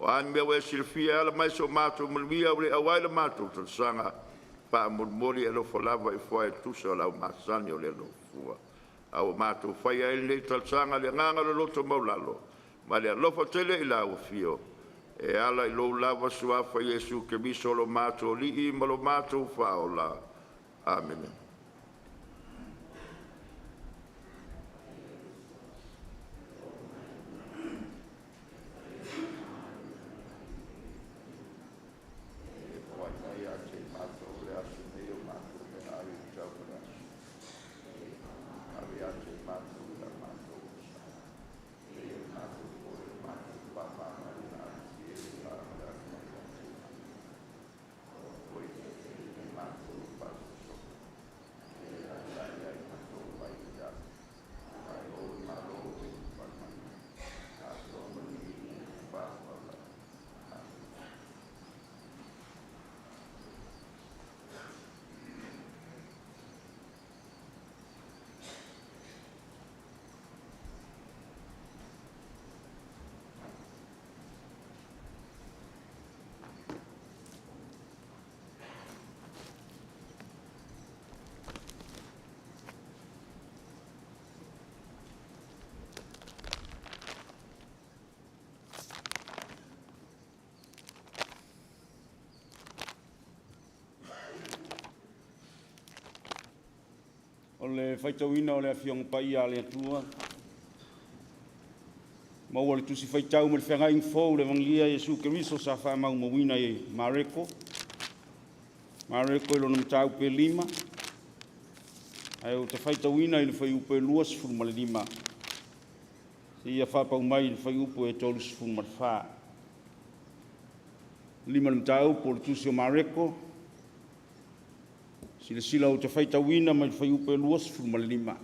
K: o an me we silfia la mai so mātou maluia o le awai le mātou te sanga pa murmuri e lo folava i foi tu so la masani o le lo fua au mātou fai ai le tal sanga le nganga lo loto maulalo ma le lo fatele ila o fio e ala i lo lava suafa Yesu ke miso lo mātou li i ma lo mātou whaola. Amen.
L: O le whaitauina o le awhiong pai a le atua. Maua le tusi whaitau me le whengai ngfou le wanglia Jesu Keriso sa wha mau mawina i Mareko. Mareko ilo na mtau pe lima. Ai o te whaitauina i le whai upo e luas furuma le lima. Se ia whapau mai le whai upo e tolus furuma le wha. Lima le mtau po le tusi o Mareko. Sila sila o te whaitauina mai le whaiupe e luas furuma le lima.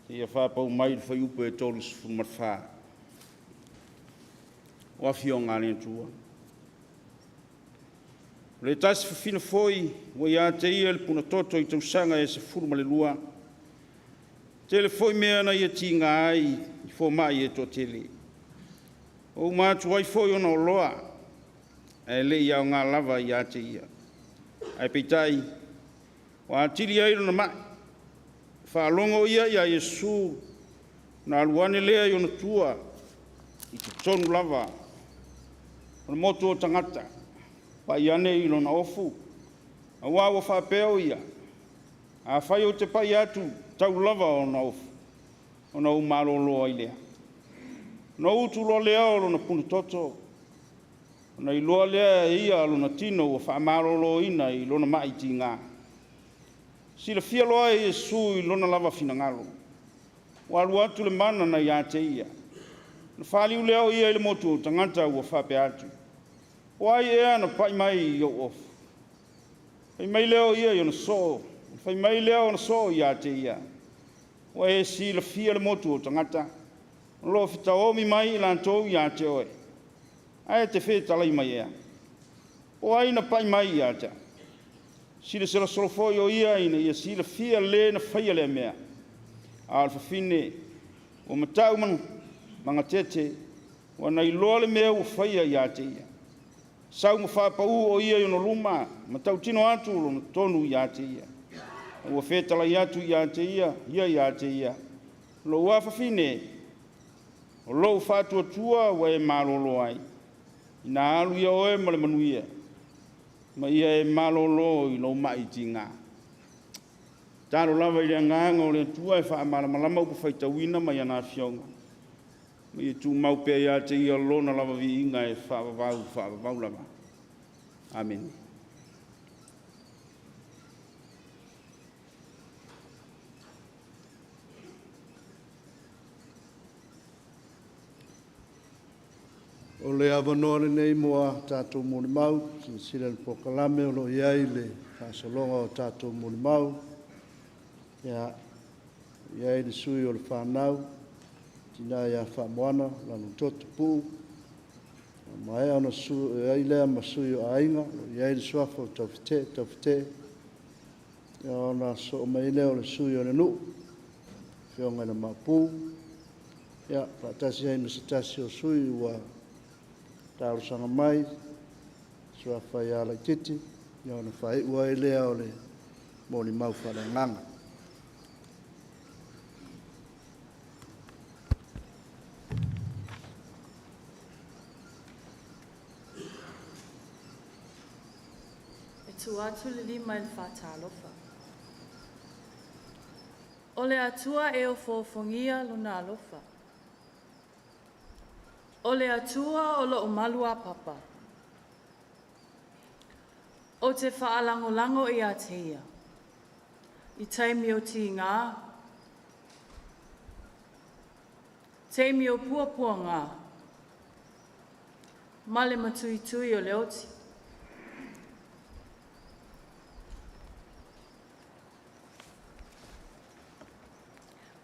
L: Te ia whapau mai le whaiupe e tolus furuma le wha. O awhio ngā lea tua. Le tasi whawhina foi, wa ia te ia le puna toto i tausanga e se furuma le lua. Te le foi mea na ia ti ngā ai i fo mai e to tele. O mātu ai foi ona o loa. E le ia o ngā lava ia te ia. Ai peitai, o atili ai na mai, whaalongo ia ia Yesu, na aluane lea i ona tua, i te tonu lava, o na motu o tangata, pa i ane i lona ofu, a wawa whapeo ia, a whai o te pai atu, tau lava o na ofu, o na umaroloa i lea. Na utu lo lea o lona punu toto, na i loa lea ia lona tino o whaamarolo ina i lona maiti ngā. Sila fia loa e Jesu i lona lava fina ngalo. Wa alu atu le mana na ia te ia. Na whali uleo ia i le motu o tangata ua whape atu. O ai ea na pai mai i o ofu. Pai mai leo ia i ona so. Pai mai leo na so ia te ia. ua e silafia le motu o tagata o loo fitaomi mai i latou iā te oe ae te fetalai mai ea o aina pai mai iā te silasolo foʻi o ia ina ia silafia lē na faia le mea a o le fafine ua matau magatete ua na iloa le mea ua faia iā te ia sau ma whāpau o ia i ono luma, ma tautino atu lona tonu iā te ia. Ua whetalai atu iā te ia, iā te ia. Lo ua whawhine, o lo whātua tua wa e malolo ai. Ina alu ia oe ma le manuia, ma ia e malolo i lo mai ti ngā. Tāro lava i le nganga o le tua e wha malama upa whaitawina ma iana fionga. Ma ia tū mau pēr ia te ia lona lava vi inga e whaavavau lava. Amen.
J: O le avanoa nei moa tātou moni mau, sila le pokalame o lo iai le whaasalonga o tātou moni mau. Iai le sui o le whanau, tina ia whamoana, lanu toto pū. Mai ana su ai lea masui o ainga, iai le suafa o Taufete'e. Ia ona so mai lea o le sui o le nu, whionga na mapū. Ia, whaatasi ai na satasi o sui ua tāro sanga mai, suafa ia lai titi, ia ona whai ua ai lea o le moni mau whananganga.
M: Tu atu le lima i le whātālofa. O le atua e o fōfongia luna alofa. O le atua o lo o malua papa. O te whaalango i a teia. I teimi o ti ngā. Teimi o puapua ngā. Male matui o leoti.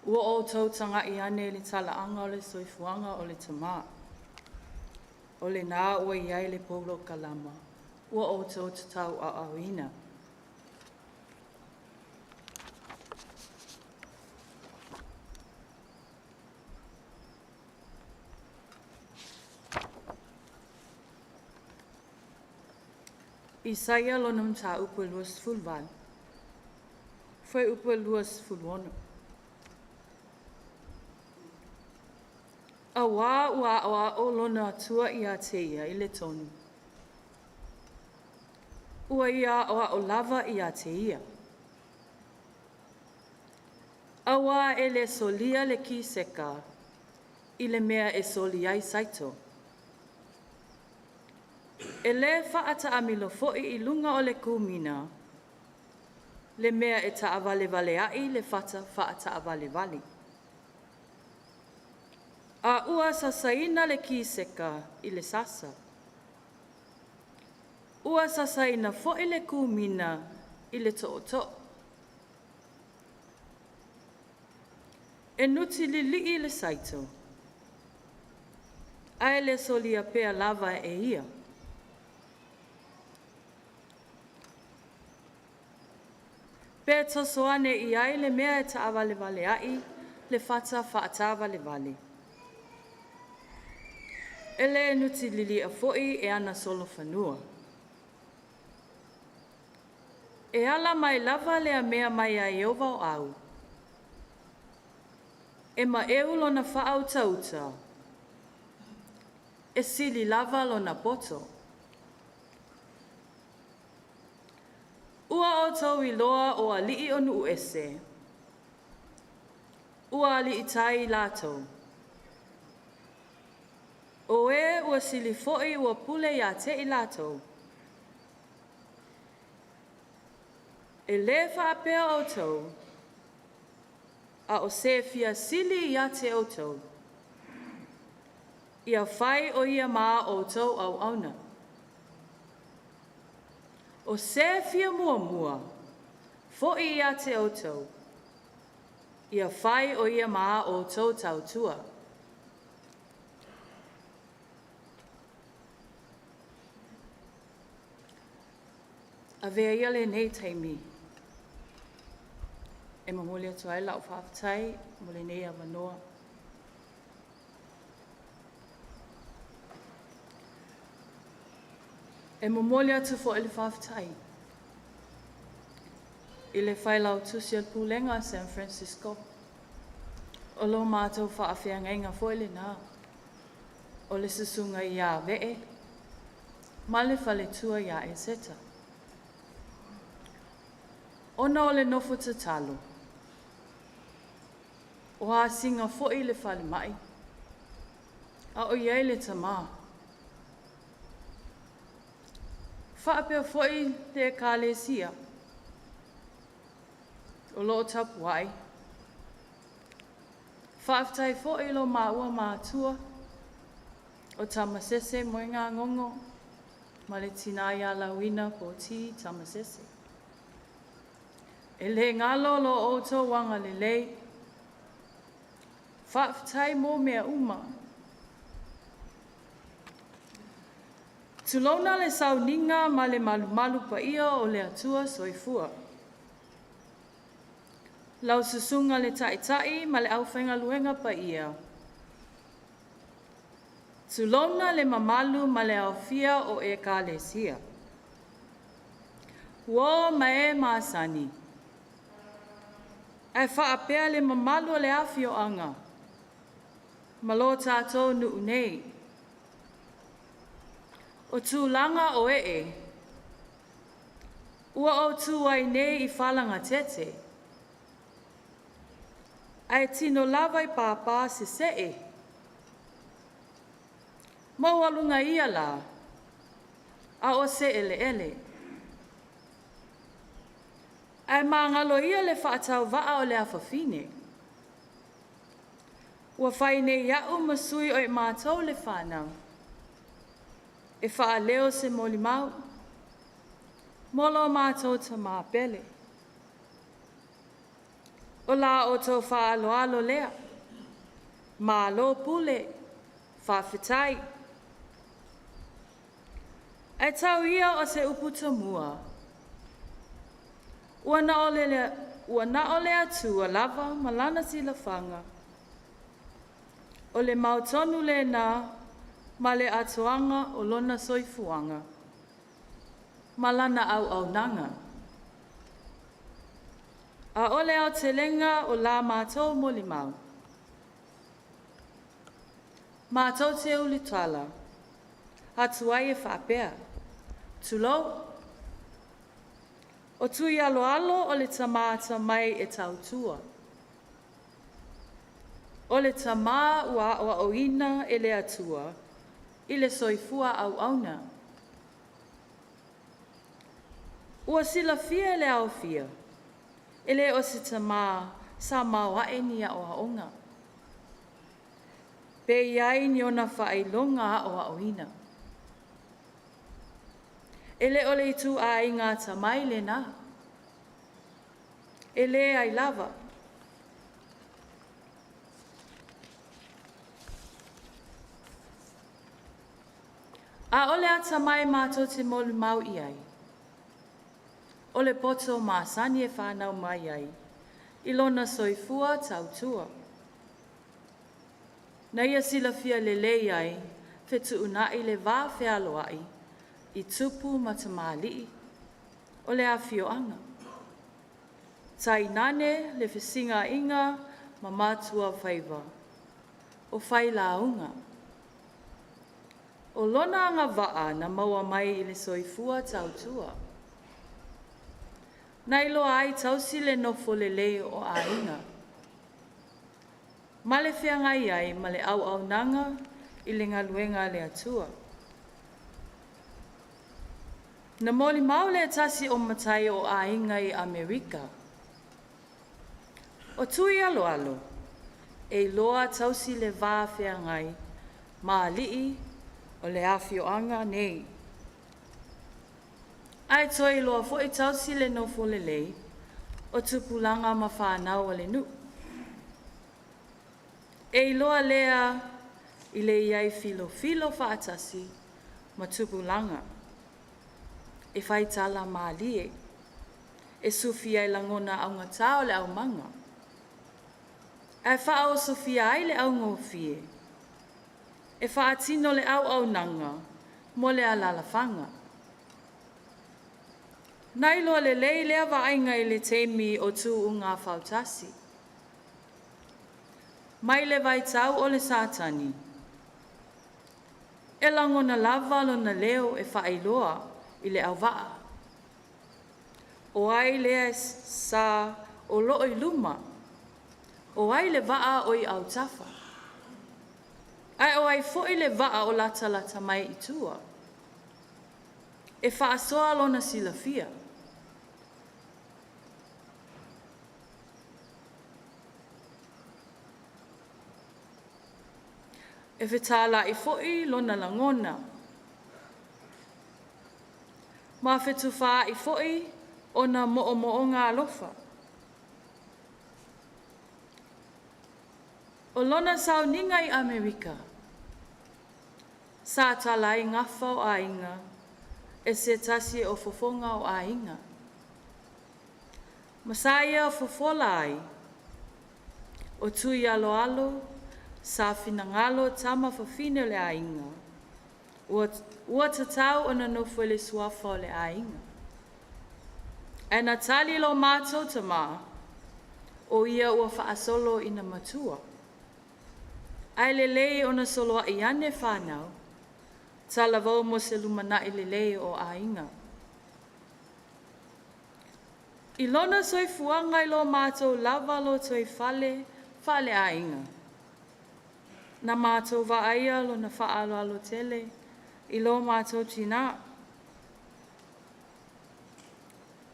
M: Ua o tautanga i ane le talaanga o le soifuanga o le tamā. O le nā ua iai le polo kalama. Ua o tautatau a awina. Isaia lo nam ta upa luas fulvan. Foi upa luas fulwana. A wā ua o lona atua i a te ia i le tonu. Ua ia o lava i a te ia. A wā e le solia le ki seka i le mea e soli ai saito. E le whaata amilo fo'i i lunga o le kumina. Le mea e ta avale ai le whaata avale. A ua sasaina le ki seka i le sasa. Ua sasaina fo'i le kumina i le to'oto. E nuti li le saito. Ai le solia pea lava e ia. Pe tosoane i ai le mea e ta avale ai le whaata vale. E le nuti lili a fo'i e ana solo whanua. E ala mai lava le a mea mai a Iova o au. E ma eulo na whaau tauta. E sili lava lo na poto. Ua o tau i loa o a lii o nu ese. Ua ali i tai lātou. O e ua sili fo'i ua pule ia te i lātou. E le whaapea o tau, a o se fia sili ia te o tau. Ia whai o ia maa o tau au auna. O se fia mua, fo'i ia te o tau. Ia whai o ia maa o tau tautua. A vea ia le nei taimi. E mamole atu ai lau whaafatai, mo le nei awanoa. E mamole atu fo ele whaafatai. I le whailau tusi al Pulenga, San Francisco. O lo mātou whaawhiangainga fo ele nā. O le susunga i a vee. Ma le whale tua i a e seta. Ona o le nofo te talo. O ha singa fo i le whale mai. A o iei le tamā. Whaapea fo i le kālesia. O lo tapu ai. Whaaftai fo i lo maua mātua. O tamasese mo ngā ngongo. Ma le tina ia lauina po ti tamasese. E le ngalo lo oto wanga le lei. Whaaftai mo mea uma. Tulona le Sauniga ma le malu pa ia o le atua soifua. Lau susunga le tai ma le aufenga luenga pa ia. Tulona le mamalu ma le aufia o e kālesia. Wo ma e maasani. Ai whaapea le mamalu le awhio anga. Malo tātou nu nei. O tūlanga o e. Ua o tūai nei I whalanga tete. Ai tino lawai pāpā se se. Maualunga ia la. A o se ele. Ai maangalo ia le whaatau waa o le awhawhine. Ua whaine iau masui o e mātou le whanau. E wha leo se moli mau. Molo mātou ta māpele. O la o tō wha alo lea. Mā lo pule. Wha whitai. E tau ia o se uputa mua. Ua na ole atu a lava malana si la whanga. O le mautonu le nā, ma le atuanga o lona soifuanga. Malana au nanga. A ole au te lenga o la mātou moli mau. Mātou te uli tala. Hatuai e whapea. Tulou. O Tuialoalo o le tamāta mai e tautua. O le tamā ua o ina e le atua, I le soifua au auna. Ua sila fia le au fia, e le o se tamā sa maua e nia o aonga. Pe iai ni ona whailonga o ina. Ele ole I tu a inga tamai le nā. Ele ai lava. A ole a tamai mātou te molu mau iai. Ole poto mā sani e whanau mai ai. Ilona soifua tautua. Na ia sila fia le lei ai, fetu unai le vā whialoai. I tupu matamali, o le awhioanga. Tai nane le whisinga inga ma mātua whaiva, o whailaunga. O lona anga waa na maua mai I le soifua tautua. Nai loa ai tausi le nofo le leo o ainga. Ma le whiangai ai ma le au nanga I le ngaluenga le atua. Na moli mau le tasi o matai o ainga I Amerika. O Tuialoalo, e loa tausi le vā whiangai, ma alii o le awhioanga nei. Ai toi loa fo I tausi le nofo le lei, o tupulanga ma whanau o le nu. E loa lea i le iai filo whaatasi ma tupulanga. E whai tala maalie. E sufi ai langona au ngatao le au manga. E whao sofia ai le au ngofie. E whaatino le au nanga mo le alalafanga. Nai loa le lei lea waainga i le teimi o tu u ngā whautasi. Mai le vai tau o le satani. E langona lava lo na leo e whaailoa i le au waa. O ai lea sa o loo i luma. O ai le waa o i au tafa. Ai o ai fo i le waa o lata mai i tua. E whaasoa lo na silafia. E whetala i fo'i lona langona. Ma whetuwha i fo'i o na mo'o ngā lofa. O lona Sauniga i Amerika. Sa tala i ngafa o ainga e se tasi o fofonga o ainga. Masaya o fofola ai o Tuialoalo sa finangalo tama fafine le ainga. Ua tatau o na nofu le suafa o le ainga. E na tali lo mātou tama o ia ua whaasolo ina matua. Ai le lei o na soloa i ane whanau, tala vau mo se lumana i le lei o ainga. I lona soifuanga i lo mātou lava lo toi fale ainga. Na mātou wa aia lo na Tuialoalo tele, i lo mātou tina.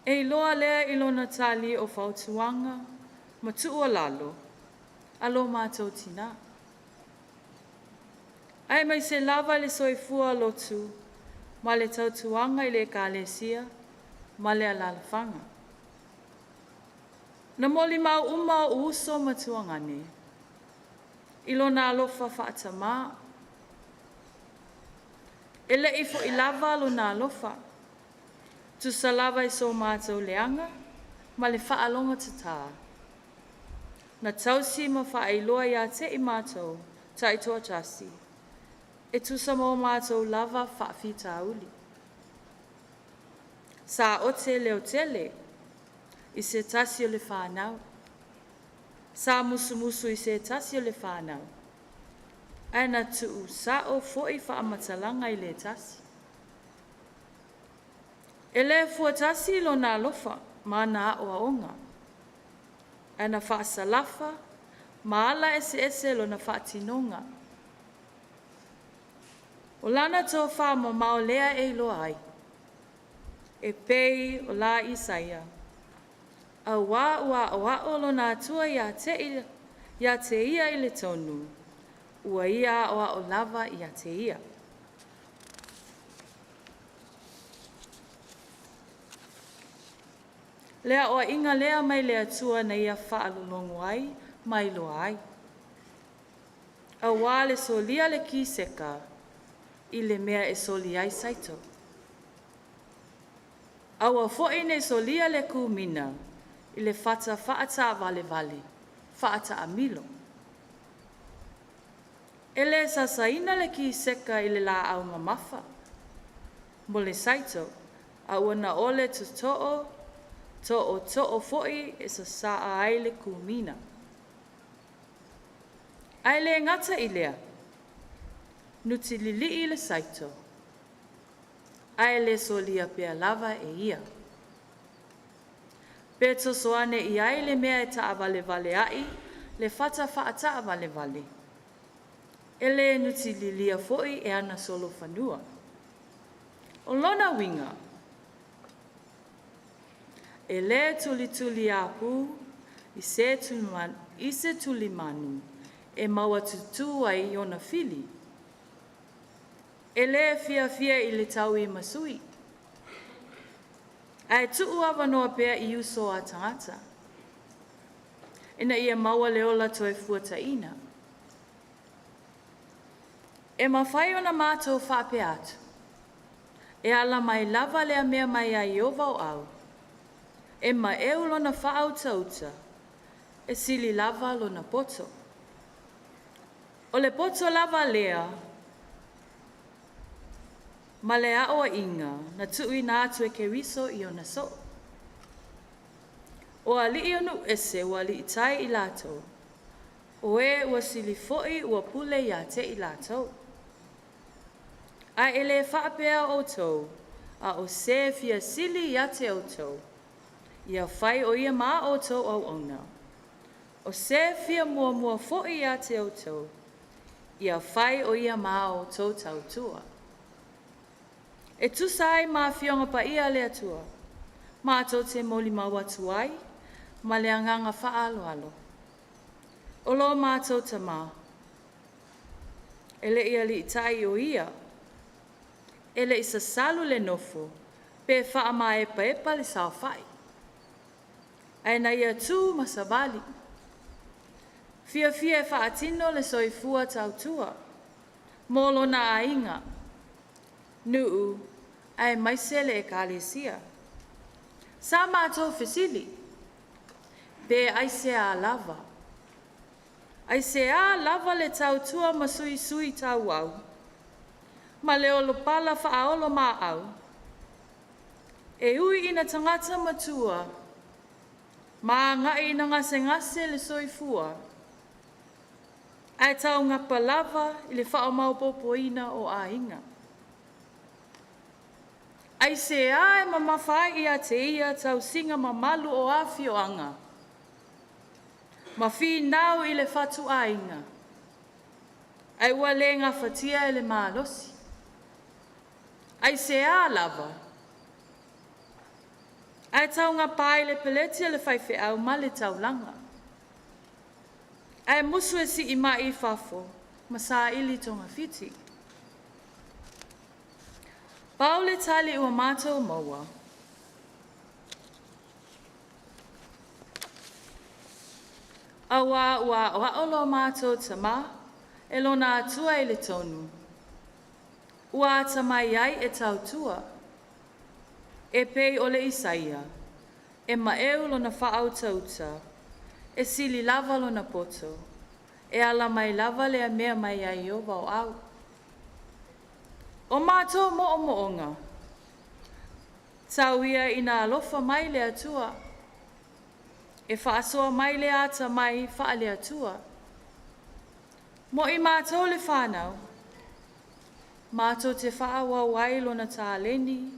M: E loa lea i lo na tali o whautuanga, ma Tuialoalo, a lo mātou tina. Ai mai se lava le soifua lotu, ma le tautuanga i le kālesia, ma le alalafanga. Na moli mau uma o uso matuangane, i lo na alofa whaatama. E le ifo i lava lo na alofa, tu sa lava i so mātou leanga, ma le whaalonga tata. Na tausi ma whaailoa ia te i mātou, ta i toa tasi. E tu sa mo mātou lava whaafita uli. Sa o te leo tele, i se tasi o le whanau. Sa musu i se tasi o le whanau. Aina tuu sa o foi whaamatalanga i le tasi. E le fua tasi lo na lofa, ma na o aonga. Aina whaasalafa, ma ala ese lo na whaatinonga. O lana tō wha mo mao lea e loa ai. E pei o la Isaia. A wā o lo nā tua ia te ia i le tonu. Ua ia o lava ia te ia. Lea o inga lea mai lea tua na ia whaalolongo ai, mai loa ai. A wā le solia le ki seka. I le mea e soli ai saito. Aua fo'i ne solia le kumina, i le whaata vale, whaata amilo. E le sasaina le ki seka i le la aunga mafa. Mo le saito, aua na ole to'o fo'i e sa ai le kumina. Ai le ngata i lea. Nuti lili i le saito. Ai le solia pea lava e ia. Pe tosoane i ai le mea e taa vale ai, le whaata vale. E le nuti lilia foi e ana solo whanua. O lona winga. E le tuli apu, i se tuli manu, e maua tutu ai ona fili. E le fia i le tau i masui. Ai tuu awanoa pea i uso a tangata. Ina ia maua le ola toi fuata ina. E mawhai o na mātou whape atu. E ala mai lava lea mea mai a Iova o au. E ma eo na whaau tauta. E sili lava na poto. O le poto lava lea, ma le aoa inga na tui na atu e ke riso I o na so. O ali onu ese o ali itai I lato. O e ua sili foi ua pule ia te I lato. A ele whaapea o tau, a o se fia sili ia te o tau. Ia whai o ia maa o tau au ona. O se fia mua foi ia te o tau. Ia whai o ia maa o tau tau tua. E tusai maa fionga pa ia lea tua. Maa tau te moli maua tuai, ma lea nganga whaalo alo. O lo maa tau ta maa. Ele ia li itai o ia. Ele isa salu le nofo, pe wha ma epa le sao whai. Aina ia tū masabali. Fia e wha atino le soifua tau tua. Molo na ainga. Nuu, ai maisele e kalesia. Sa mātou fesili. Pe aise a lava. Aise a lava le tau tua masui sui tau au. Ma leo lo pala whaaolo mā au. E ui ina tangata matua. Ma ngai na ngase le soifua. Ai tau ngapa lava I le whao maupopoina o ainga. Ai se ai mamawhai ia te ia tau singa mamalu o awhi o anga. Ma whi nau I le whatu ainga. Ai ua le ngā whatia I le mālosi. Ai se a lava. Ai tau ngā pai le peletia le whaiwhi au ma le tau langa. Ai musu e si I mai I whafo, ma sa ili tonga fiti. Pau le tali ua mātou maua. Awa ua olo mātou tama, e lona atua I le tonu. Ua tamai ai e tau tua. E pei o le Isaia. E maeu lona whaau tauta. E sili lava lona poto. E ala mai lava lea mea mai a Iova o au. O mātou mo o moonga. Tau ia ina alofa mai lea tua. E whaasoa mai lea ata mai wha lea tua. Mo I mātou le whanau. Mātou te whaawa wailo na tāleni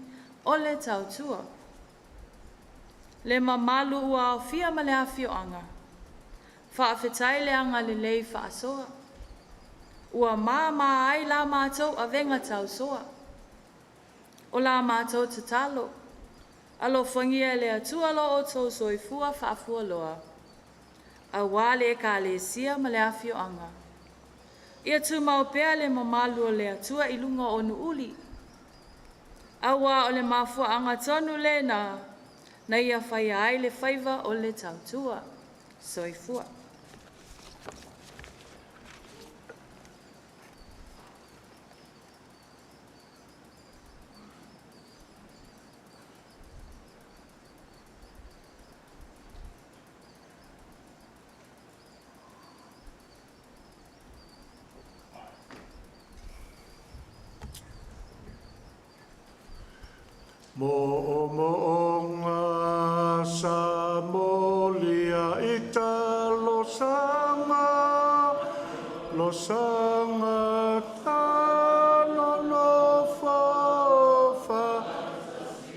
M: o le tautua. Le mamalu ua o fia ma le awhio anga. Whaafetai le anga le lei whaasoa. Ua maa ai la mātou a venga tau soa. O la mātou te talo. Alo whangia le atua lo o tau soifua whaafua loa. A wale e ka le sia ma le awhio anga. Ia tu mau pea le mamalu o le atua I lunga o nuuli. Awa o le mafua anga tonu le na ia whai ai le whaiva o le tautua. Soifua.
C: Mo'onga sa molia ita losanga ta no fa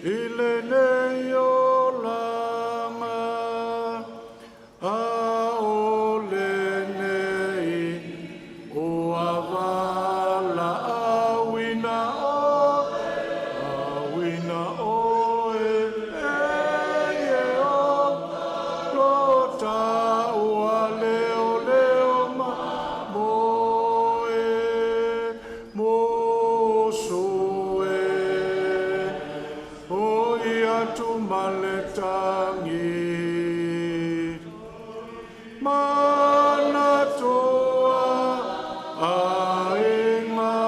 C: ilene yolanga a olene o avala awina Mana toa aenga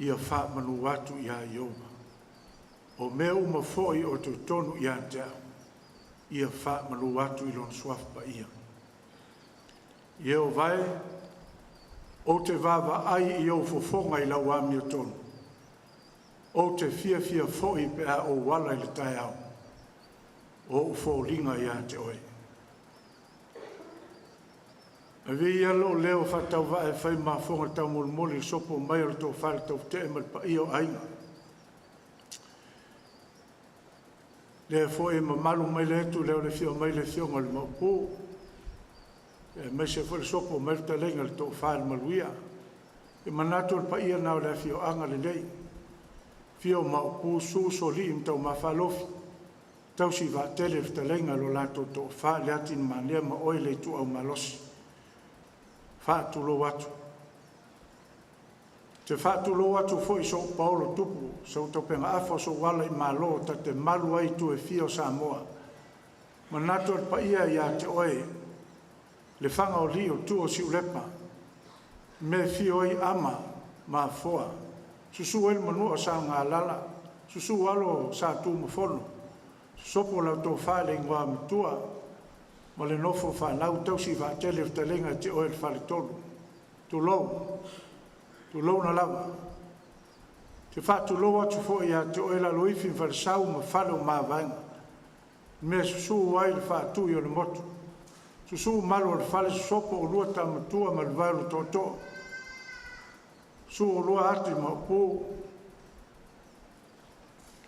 N: ia wha manu atu ia Iova. O mea uma foi o te tonu ia te au, ia wha manu atu i lon suaf pa ia. Ia o vai, o te vava ai i o fofonga i lau ami o tonu. O te fia foi pe a o wala i le tai au. O ufo linga ia te oe. A vi ia lo leo whatau va e whai ma fonga tau moli sopo mai o tō whare tau te emal pa i o ainga. Lea fo e ma malu mai le tu leo le fio mai le fionga le maupu. E mai se fo le sopo mai le talenga le tō whare maluia. E manatu al pa ia nao le fio anga le lei. Fio maupu su so li im tau mawhalofi. Tau si va tele le talenga lo lato tō whare le atin ma lea ma oi le tu au malosi. Whātulo atu. Te whātulo atu foi so Paulo tupu, so taupenga afo so wala i malo ta te malu ai tu e fio Samoa. Manato al paia ia te oe, le whanga o li o tu o si ulepa, me fio ai ama ma foa. Susu el manu o sa ngā lala, susu alo sa tu mafono, sopo lau tō whale ingoa matua, ma le nofo whanau tau si wha tele o talenga te oe whale tolu. Tu lou na lava. Te wha tu lou atu fo ia te oe la loifi whale sau ma whale o maa vainga. Me susu wai le wha tui o le motu. Susu malo le whale sopo o lua ta matua ma le vailu toto. Su o lua ati ma upu.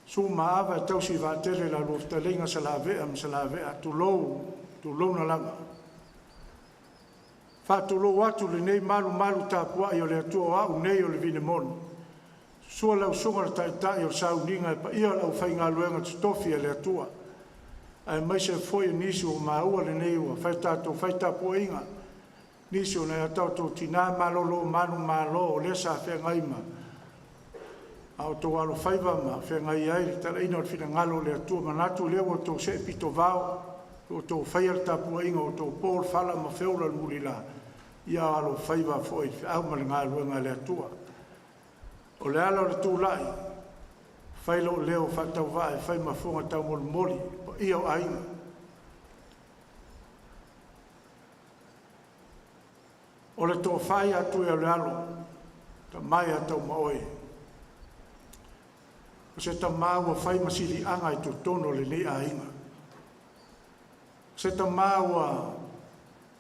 N: Su ma ava tau si wha tele la lua talenga sa la vea tu lou na lava. Whātu lo watu le nei malu tā pua i o le atua au nei o le vine mono. Sua lau sunga le taitai o Sauniga e pa ia lau whai ngā luenga tutofi e le atua. Ai mai se foi nisi o maua le nei ua whai tā pua inga. Nisi o nei atau tō tina malolo manu malo o lesa whai ngaima. Au tō alo whaiva ma whai ngai ai le tala ina o whina ngalo le atua manatu leo o tō se pito vao. O tō whaiar tāpua inga o tō pōr whala ma whiaura muri la. Ia alo whaiva fōi au ma le ngā luenga le atua. O le ala o le tūlai. Whailo leo whatau vae whai ma whonga tau moli pa ia o ainga. O le tō whai atu e le alo. Ta mai atau maoe. O se ta māua whai masili anga i tō tono le nei ainga. Se ta māua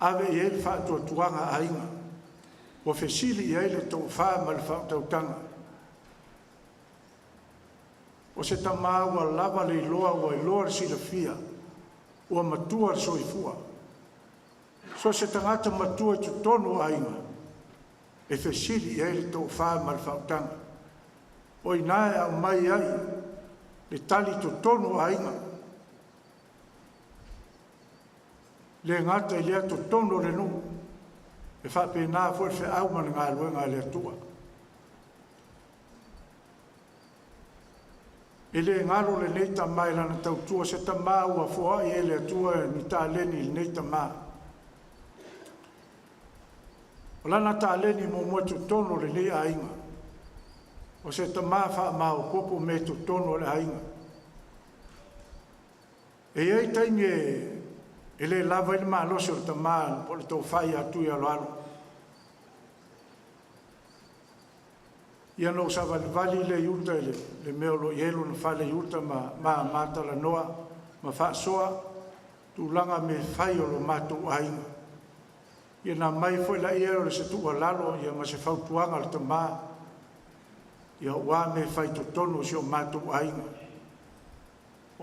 N: ave i ele whātua tuanga ainga. O fesili i ele tō whā ma le whautautanga. O se ta māua lava le iloa o iloa le sila fia. O matua le soifua. So se tangata matua tu tono ainga. E fesili i ele tō whā ma le whautanga. O inae au mai ai. Le tali tu tono ainga. Le ngata i lea to tono le nu. E whape nā fwoi whi au mani ngā luenga lea tua. E le ngaro le neita mai lana tau tua se ta mā ua fua i e lea tua ni tā leni le neita mā. O lana tā leni mo mua tu tono le lea ainga. O se ta mā wha mā o popo me tu tono le ainga. E ei taimi e le lava ili maa losi o le tamaa po le tau whai a Tuialoalo. Ia no sa vali le iuta le meo lo ielo na whale iuta ma mātala noa ma wha soa tu langa me whai o lo mātou ainga. Ia na mai foi la iero le se Tuialalo ia ma se whautuanga le tamaa. Ia wā me whai to tono si o mātou ainga.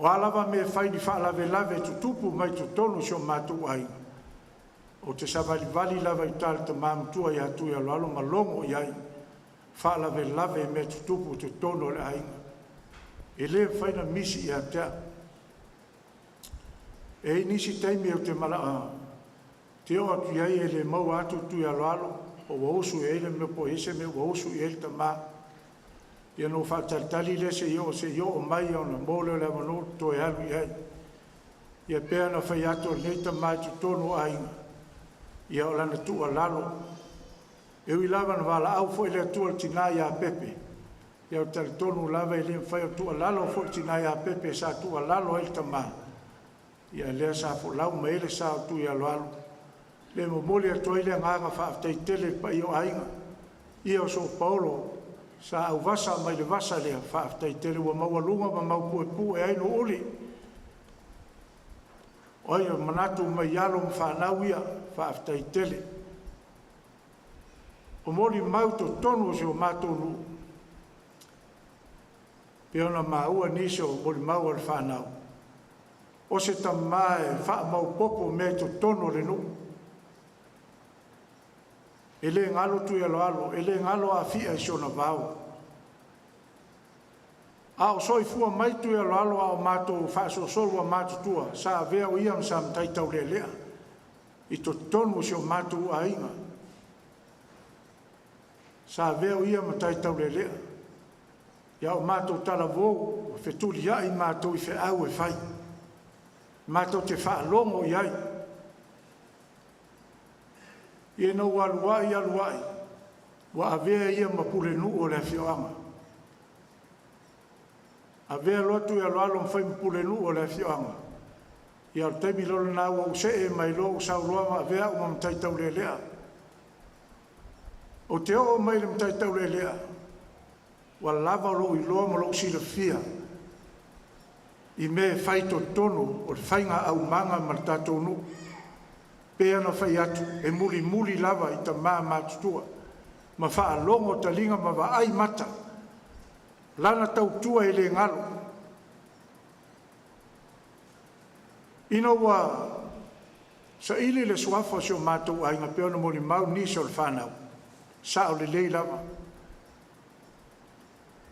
N: O alava me whai ni whaalave lave tu tupu mai tu tonu si o mātou ainga. O te savali lava i tāle ta māmtua i a Tuialoalo ma longo i ai. Whaalave lave me tu tupu tu tonu le ainga. E le whaina misi i a tea. E nisi teimi o te malaa. Te o atu iai e le mau atu Tuialoalo. O wausu e le me po ese me wausu i ele ta maa. Ia no whātalitali le se io o mai o na mōleo le amano to e alu i ai. Ia pēr na whai ato neita mai tu tono ainga. Ia o lana Tuialalo. E ui lava na wala au fo i le atua tina ia pepe. ia o talitonu lava i le mafai o tualalo foʻi tinai a pepe sa tualalo ai le tamā ia lea sa foʻalau ma ele sa o tuialoalo le momoli atu ai le agaga faafetaitele paʻi o aiga ia o so paolo sa au vasa mai le vasa lea faafetaitele ua maualuga ma maupuepue ai lo uli o ai o manatu mai alo ma fanau ia faafetaitele o moli mau totonu o se o matou nuu pe ona maua nisi o moli mau o le fanau o se tamā e faamaupopo me totonu o le nuu e lē galo tuialoalo e lē galo afia i sona vao a o soifua mai tuialoalo a o matou faasolosolo a matutua sa avea o ia ma sa mataitaulealea i totonu o se o matou aiga sa avea o ia ma taitaulealea ia o matou talavou fetuliaʻi matou i feʻau e fai matou te faalogo i ai ia nou aluaʻi ua avea ia ma pulenuu o le afioaga avea loa tuialoalo ma fai ma pulenuu o le afioaga ia o le taimi lolona ua usee mai lo u sauloaga avea uma mataitaulealea o te oo mai le mataitaulealea ua lava o loo iloa ma loo silafia i me fai totonu o le faiga aumaga ma le tatou nuu pe ana fai atu e mulimuli lava i tamā matutua ma faalogo taliga ma vaai mata lana tautua i le galo ina ua saʻili le suafa o se o matou aiga pe ona molimau nisi o le fanau sa o lelei lava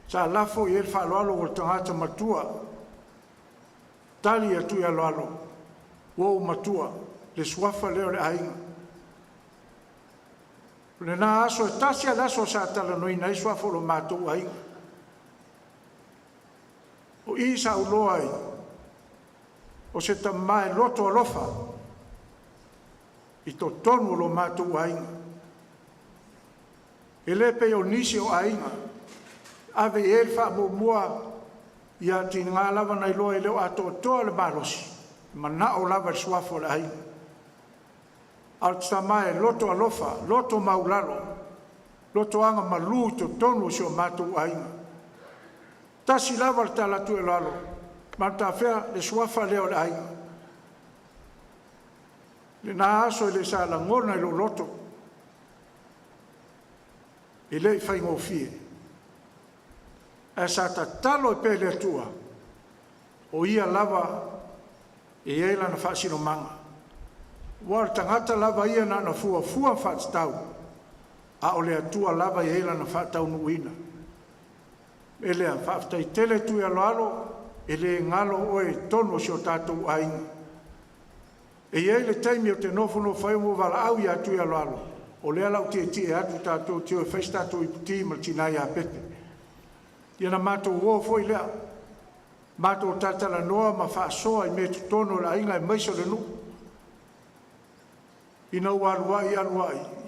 N: sa lafo i e le faaloalo o le tagata matua tali atu i aloalo ua ou matua le suafa lea o le aiga lenā aso e tasi a le aso sa talanoina ai suafa o lo matou aiga o i sa uloa ai o se tamā e loto alofa i totonu o lo matou aiga e lē pei o nisi o aiga ave i e le faamuamua ia tinigā lava nai loa i leo atoatoa le malosi manaʻo lava le suafa o le aiga a le tamā e loto alofa loto maulalo loto aga malū i totonu o se o matou aiga tasi lava le talatuialoalo ma le tafea le suafa lea o le aiga lenā aso i le salagona i lo loto i leʻi faigofie e sa tatalo e pele atua o ia lava e ai lana faasilomaga ua le tagata lava ia na ana fuafua faatatau a o le atua lava i ai lana faataunuuina e lea faafetaitele tuialoalo e lē galo oe tonu o se o tatou aiga e iai le taimi o te nofonofai ua valaau iā tuialoalo o lea lau tietie atu tatou tio e faisi tatou iputi ma le tinai a pepe ia na matou ō foi lea matou tatalanoa ma faasoa i me totonu o le aiga e maisi o le nuu ina ua aluaʻi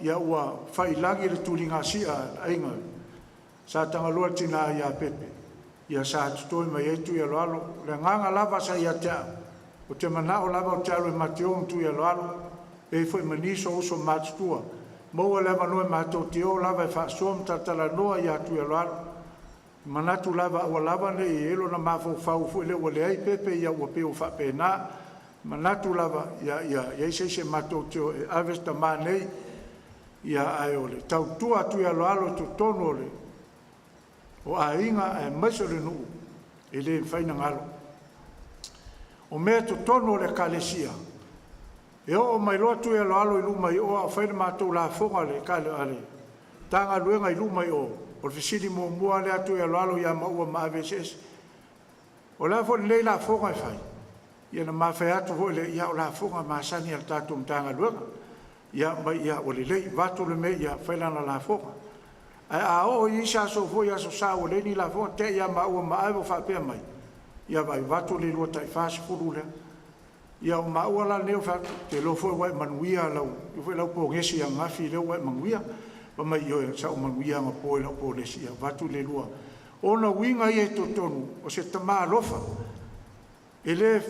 N: ia ua failagi le tuligasia le aiga sa tagaloa le tinā iā pepe ia sa totoi mai ai tuialoalo le agaga lava sa ia te aʻu o te manaʻo lava o te alu e mateo ma tuialoalo e foi maniso uso matutua maua le manoe matou te o lava e faasoa ma tatalanoa iā tuialoalo manatu lava ua lava nei e elo na mafaufau foʻi le ua leai pepe ia ua peo faapena manatu lava ia se matou teo e aves tamā nei ia ae o le tautua tuialoalo e totonu o le o aiga e maisi o le nuu e lē fainagalo o mea totonu o le ekalesia e oo mai loa tuialoalo i luma i o a o fai le matou lafoga le tagaluega i luma i o o le fesili muamua le tuialoalo ia maua ma avesese o lea foʻi lelei lafoga e fai ia na mafai atu foʻi le ia o lafoga masani a le tatou matagaluega ia mai ia ua lelei vatu le mea ia fai lana lafoga ae a oo i isa so foʻi aso sa ua leni lafoga te ia maua ma ave o faapea mai ia vai vatu le lua taʻifasefulu lea ia o maua la leo fa te lo foʻi ua e manuia lau i foʻi lau pogesi agafi leo ua e manuia pa mai io sa o manuia nga po lau polesi ia vatu le lua ona winga ia to tonu o se tama lofa ele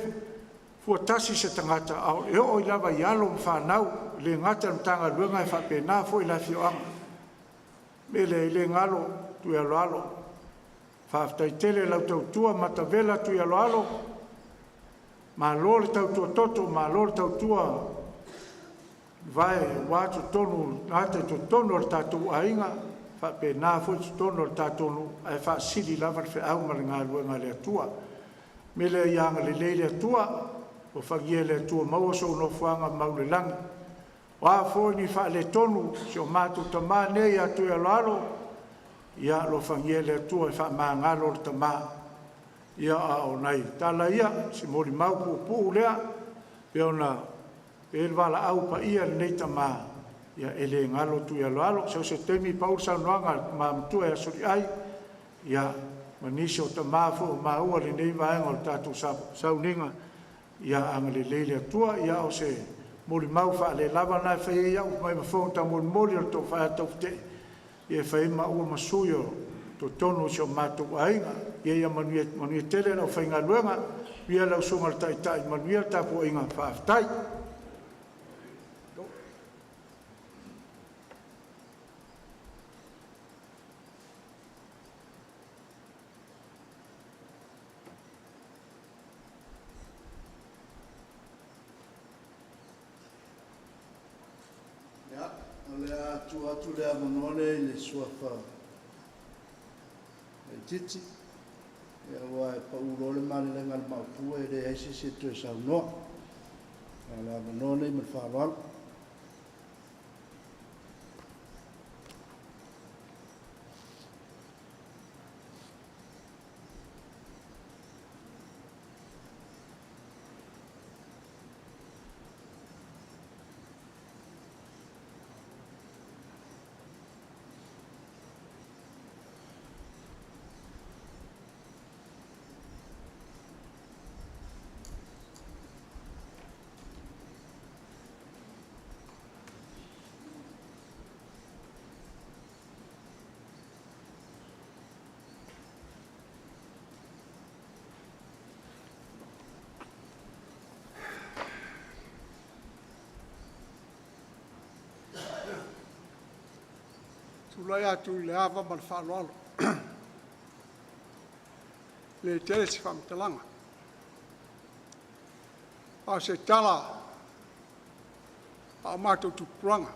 N: fu tasi se tangata au e o lava yalo mfanau le ngata mtanga luenga fa pena fo ila fio mele ile ngalo tuialoalo fa taitele lau tautua matavela tuialoalo ma lole tautua toto ma lole tautua vai watu tonu ate to tonu o tatu ainga fa pena fo tonu o tatu ai fa sili lava fe au maringa luenga le tua mele yang le tua o fagia le tua mau so no fuanga mau le lang wa fo ni fa le tonu so matu tama ne ya tuialoalo ya lo fagia le tua fa mangalo tama ya o nai tala ia si mori mau pu lea pe ona el vala au pa ia nei tama ya ele ngalo tuialoalo so se temi paul sa noanga ma tu e so ai ya manisho tama fo ma ua le nei va ngol tatu sa Sauniga ya angale lele tua ya o se mori mau fa le lava na fa ya o mai fo ta mo mori to fa to te e fa ma o masuyo to tono so matu ainga ye ya manu tele no fa nga luenga ia la so mal tai tai manu ta po inga fa tai
J: atu le amanole le suafa e titi ia ua e pauro le malelega le maupua e le aisi se toe saunoa a le amanole i ma le fa'aloalo
E: tulai atu i le ava ma le fa'aloalo le tele se fa'amatalaga a se tala a o matou tupulaga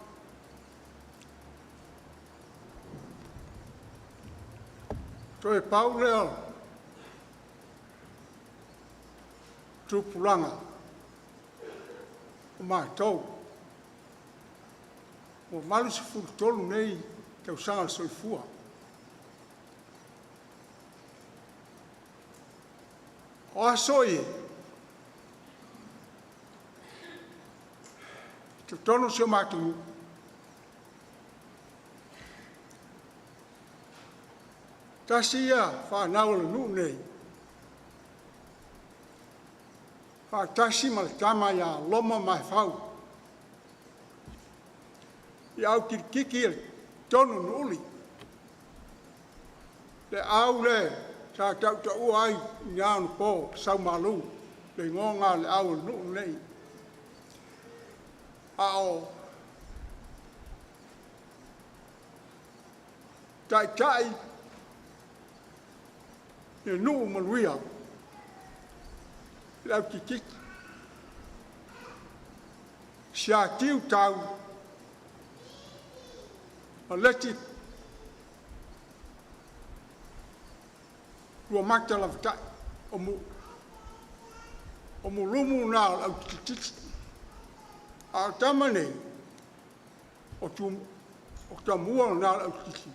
E: toe pau lea tupulaga o matou o malu sefulutolu nei tausaga le soifua o aso ie totonu se o matou tasi ia fa'anau o le nu'u nei fa'atasi ma le tama ia loma ma e fau ia au kirikiki e tonu nu'uli le au le sa tauta'ua ai i aonu po saumalu le igoga le au o le nu'u nei a o ta'ita'i e nu'u maluia le au kirikiki siatiu tau a leti ua mata lavata'i o mulumu na o au kirikiki a o tama nei o tamua na o au kirikiki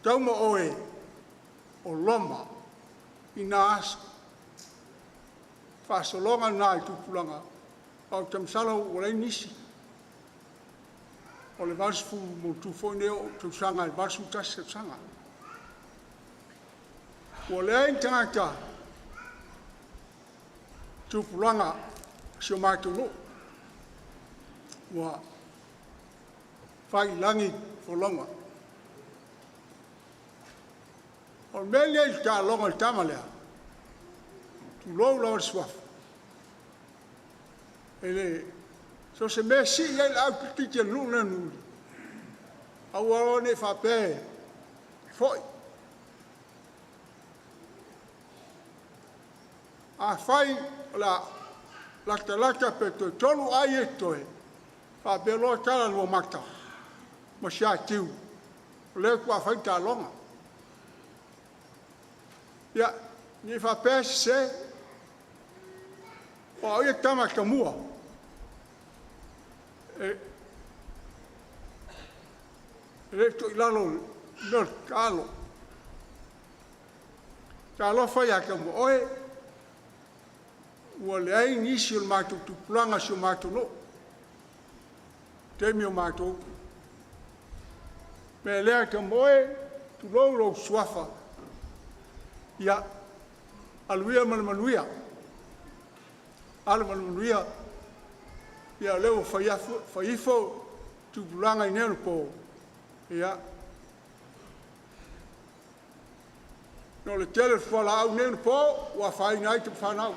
E: tauma oe o loma i nā asa fa'asolonga na i tupulaga o tamasala ua lai nisi o le valusifu motu fo'i nei o tausaga e valusu tasi tausaga ua leai ni tagata tupulaga sio matou lo'o ua fa'ilagi fologa O mele il ta longa tamale. Tu lo lo swaf. Ele so se me si il au ki lu na nu. Au ne fa pe. Foi. A fai la talata pe to tolu ai e toe. Fa pe lo tala lo mata. Mo sia tiu. Le ku a fai ta longa. Ya, ni fa pe se o ia tama kamua. Le to ilalo no kalo. Kalo fa ya kamu oe. Ua le ai nisi o le mātou tupulanga si o mātou no. Temi o mātou. Me lea ka moe, tu lou suafa. Ia, aluia manuia. Ala manuia. Ia leo faifo tupulanga i nero po. Ia. No le tele fala au nero po, ua fai nai te whanau.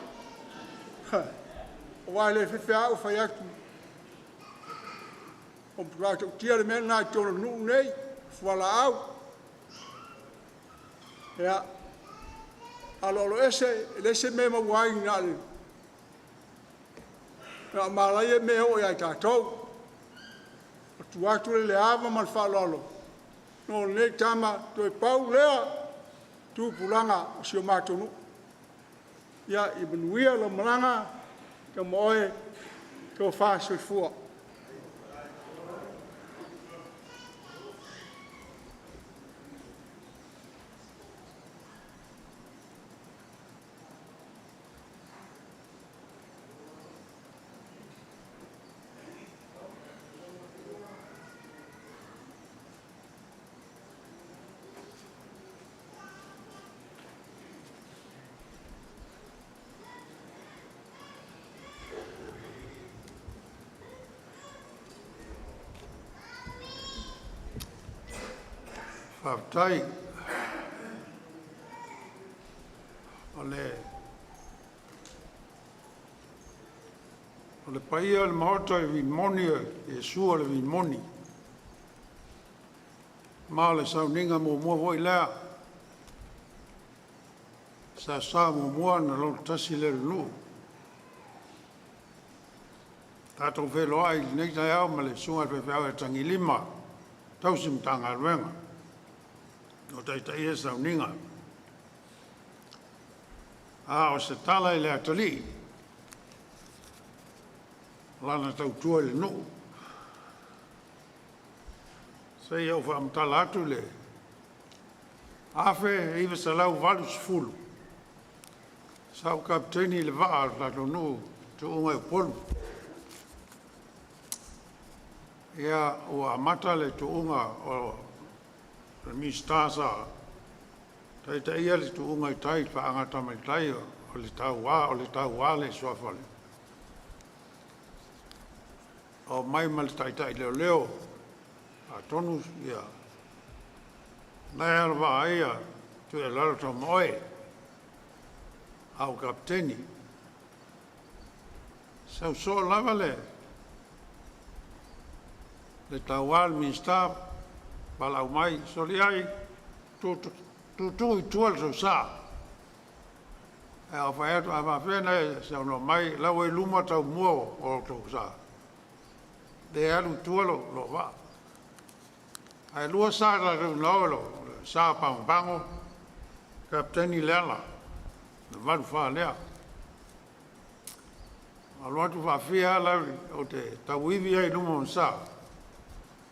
E: Wai le fefe au fai atu. O prato tia le mena nai tolo nu nei, fuala au. Ea, alolo ese me ma wai nale. Ea malaye me o ia tātou. O tu atu le ava man whalolo. No ne tama to e pau lea, tu pulanga o si o mātonu. Ia i manuia la malanga ka moe ka o wha soifua.
N: Whaftai. O le paia le maota e vin moni e sua le vin moni. Ma le Sauniga mo mua voi lea. Sa mo mua na lo tasi le nu. Tato velo ai nei tai au ma le sunga pe au e tangi lima. Tausim tanga ruenga. O tai e Sauniga. O se tala i le atali. Lana tau tua le no. Se iau whaamtala atu le. Afe iwa sa lau walu sifulu. Sau kapteni le waa lato no tu unga e polu. Ia o amata le tu unga o le mistasa. Tai ia le tu unga i tai whaangata mai tai o le tau wā le soafale. O mai mal tai leo a tonu ia nai alwa ia Tuialoalo Taumaoe au kapteni sau so lava le taual minsta palau mai soliai tu i tual so sa a faeto a mafena sau no mai lau e luma tau mua o to sa de alu tualo lo va ai lua sa la lo sa pango kapteni lela va fa lea alo tu fa fia la o te tawivi ai no sa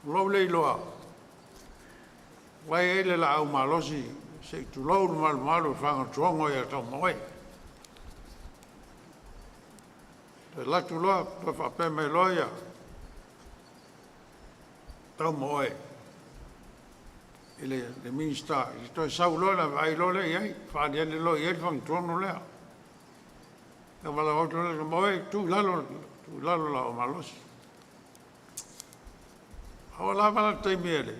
N: lo le lo vai ele la au malosi se tu lo malo fa trongo ya Taumaoe la tu lo fa pe me loya Taumaoe ele le minsta i to saulo la vai lo le ai fa dia le lo ye fang trono le e vala o to le moe tu lalo la malos o la vala te mele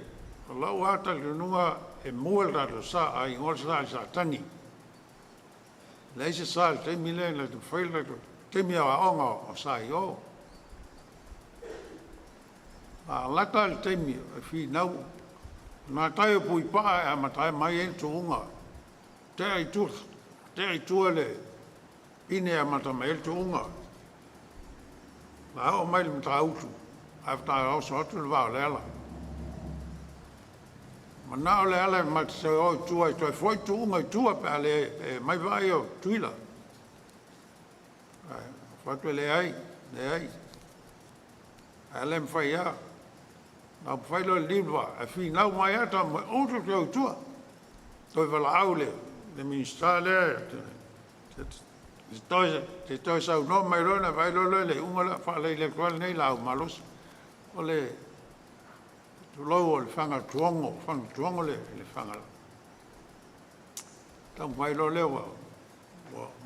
O: Lau ata le nunga e mua rato sa a ingol sa tani. Leise sa te mile le tu whaila te mia a onga o sa i o. A lata le te mia e whi nau. Nā tai o pui paa e amatai mai e tu unga. Te ai tua le ine e amata mai e tu unga. Nā o mai le mta autu. Afta o sa atu le wao le ala. Ma nā o le ala ma te se o tua i toi foi tu unga i tua pe ale mai vai o tuila. Whatu le ai. Ale mwhai a. Nā whailo le liwa, a whi nau mai ata mai oto te au tua. Toi wala au le minister le, te toi sau no mai rona, wailo le ungala, whalei le kuala nei lau malos. O le, tu lau o le whanga tuongo le whanga. Tau wailo le wa,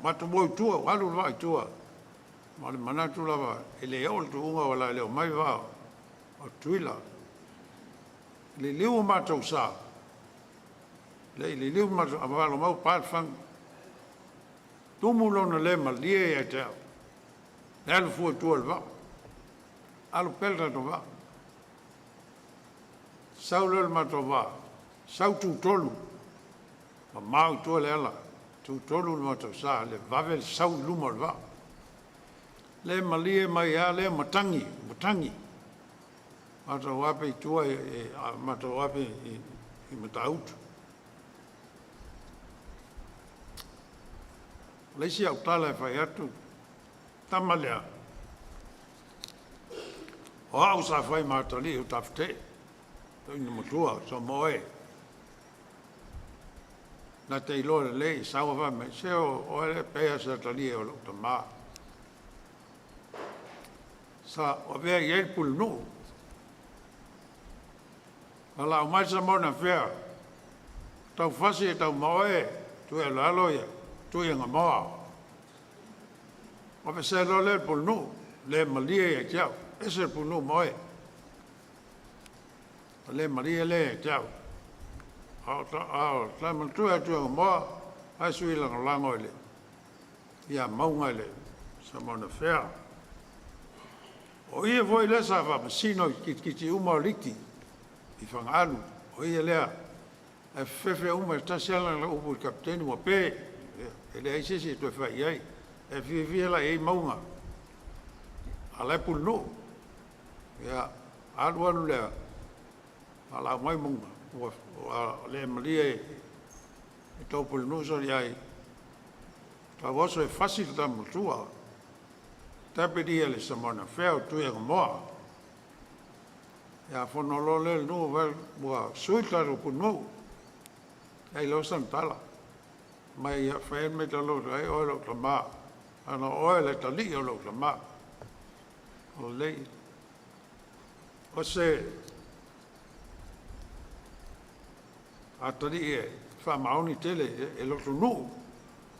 O: matu moi tua, walu vai tua. Ma le manatu lawa, ele ol tu unga wala leo mai wao, o tuila. Le liu mātou sā. Le liu mātou amawalo mau pātwhang. Tumu lona le ma lie e te au. Le alu fua tua le wā. Alu pelta to wā. Sau le mātou wā. Sau tu tolu. Ma mau tua le ala. Tu tolu le mātou sā. Le wawe sau luma le wā. Le ma lie mai a le matangi. Mata wape i tua mata wape i matautu. Leisi au tala e whai atu, tamalea. O au sa whai mātali o Taufete'E, tau ina matua, so moe. Na te ilo le lei, sawa wha me, se o ele pēa sa tali e o lo ta maa. Sa o vea i elpul nuu, ala o mai sa mona fea. Tau fasi e tau maoe, Tuialoalo ia, tuianga moa. O pe se lo le pulnu, le malia e tiau, ese pulnu moe. Le malia le e tiau. Ao, la mantua tuianga moa, ai sui langa lango ele. Ia maunga ele, sa mona fea. O ia voi le sa va masino ki uma liti. I whangaru, o ia lea, e whewhe uma tasiala la upu kapiteni wa pē, e lea isese tue whai ai, e whiwhi la ei maunga, a lai pulu, ia, alu lea, a la mai maunga, o lea maria e tau pulu no sari ai, ta waso e whasil ta mutua, taperia le samana wheo tuianga moa, ya fono lo le no vel bua suita ro puno ai lo san tala mai ya fe me talo ai o lo tama ana o le tali o lo tama o le o se atari e fa mauni tele e lo no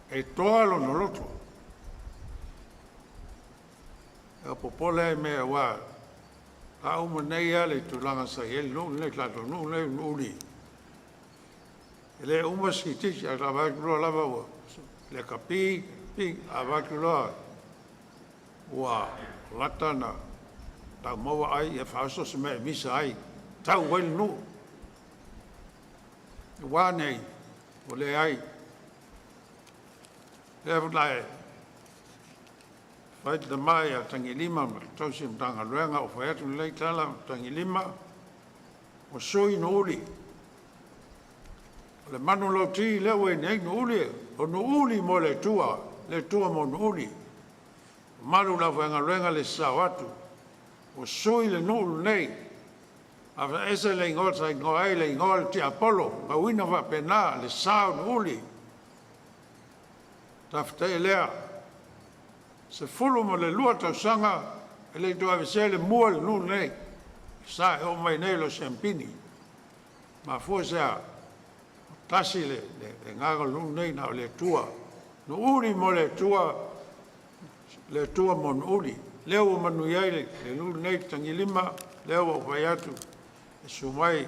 O: e toalo no lo to e popole me wa a uma nei ale tu langa sa el no le claro no le uli ele uma skiti a la va lo lava le capi a va lo wa latana ta mo ai e fa so se me misa ai ta wel no wa nei o le ai le vai Whai te mai a tangi lima, tausi mtanga luenga o whai atu lei tala tangi lima, o soi no uli. Le manu lau ti leo e nei no uli, o no uli mo le tua mo no uli. Manu lau whanga luenga le sao atu, o soi le no uli nei. A wha ese le ingol sa ingoai le ingol ti Apollo, ma wina wha pena le sao no uli. Taufete'E lea. Se fulu mo le lua tau sanga, e le tu avise le mua le nu nei, sa e o mai nei lo sempini. Ma fu se a tasi le ngaga nu nei na le tua. No uri mo le tua mon uri. Leo manu iai le nu nei tangi lima, leo o vai atu. E sumai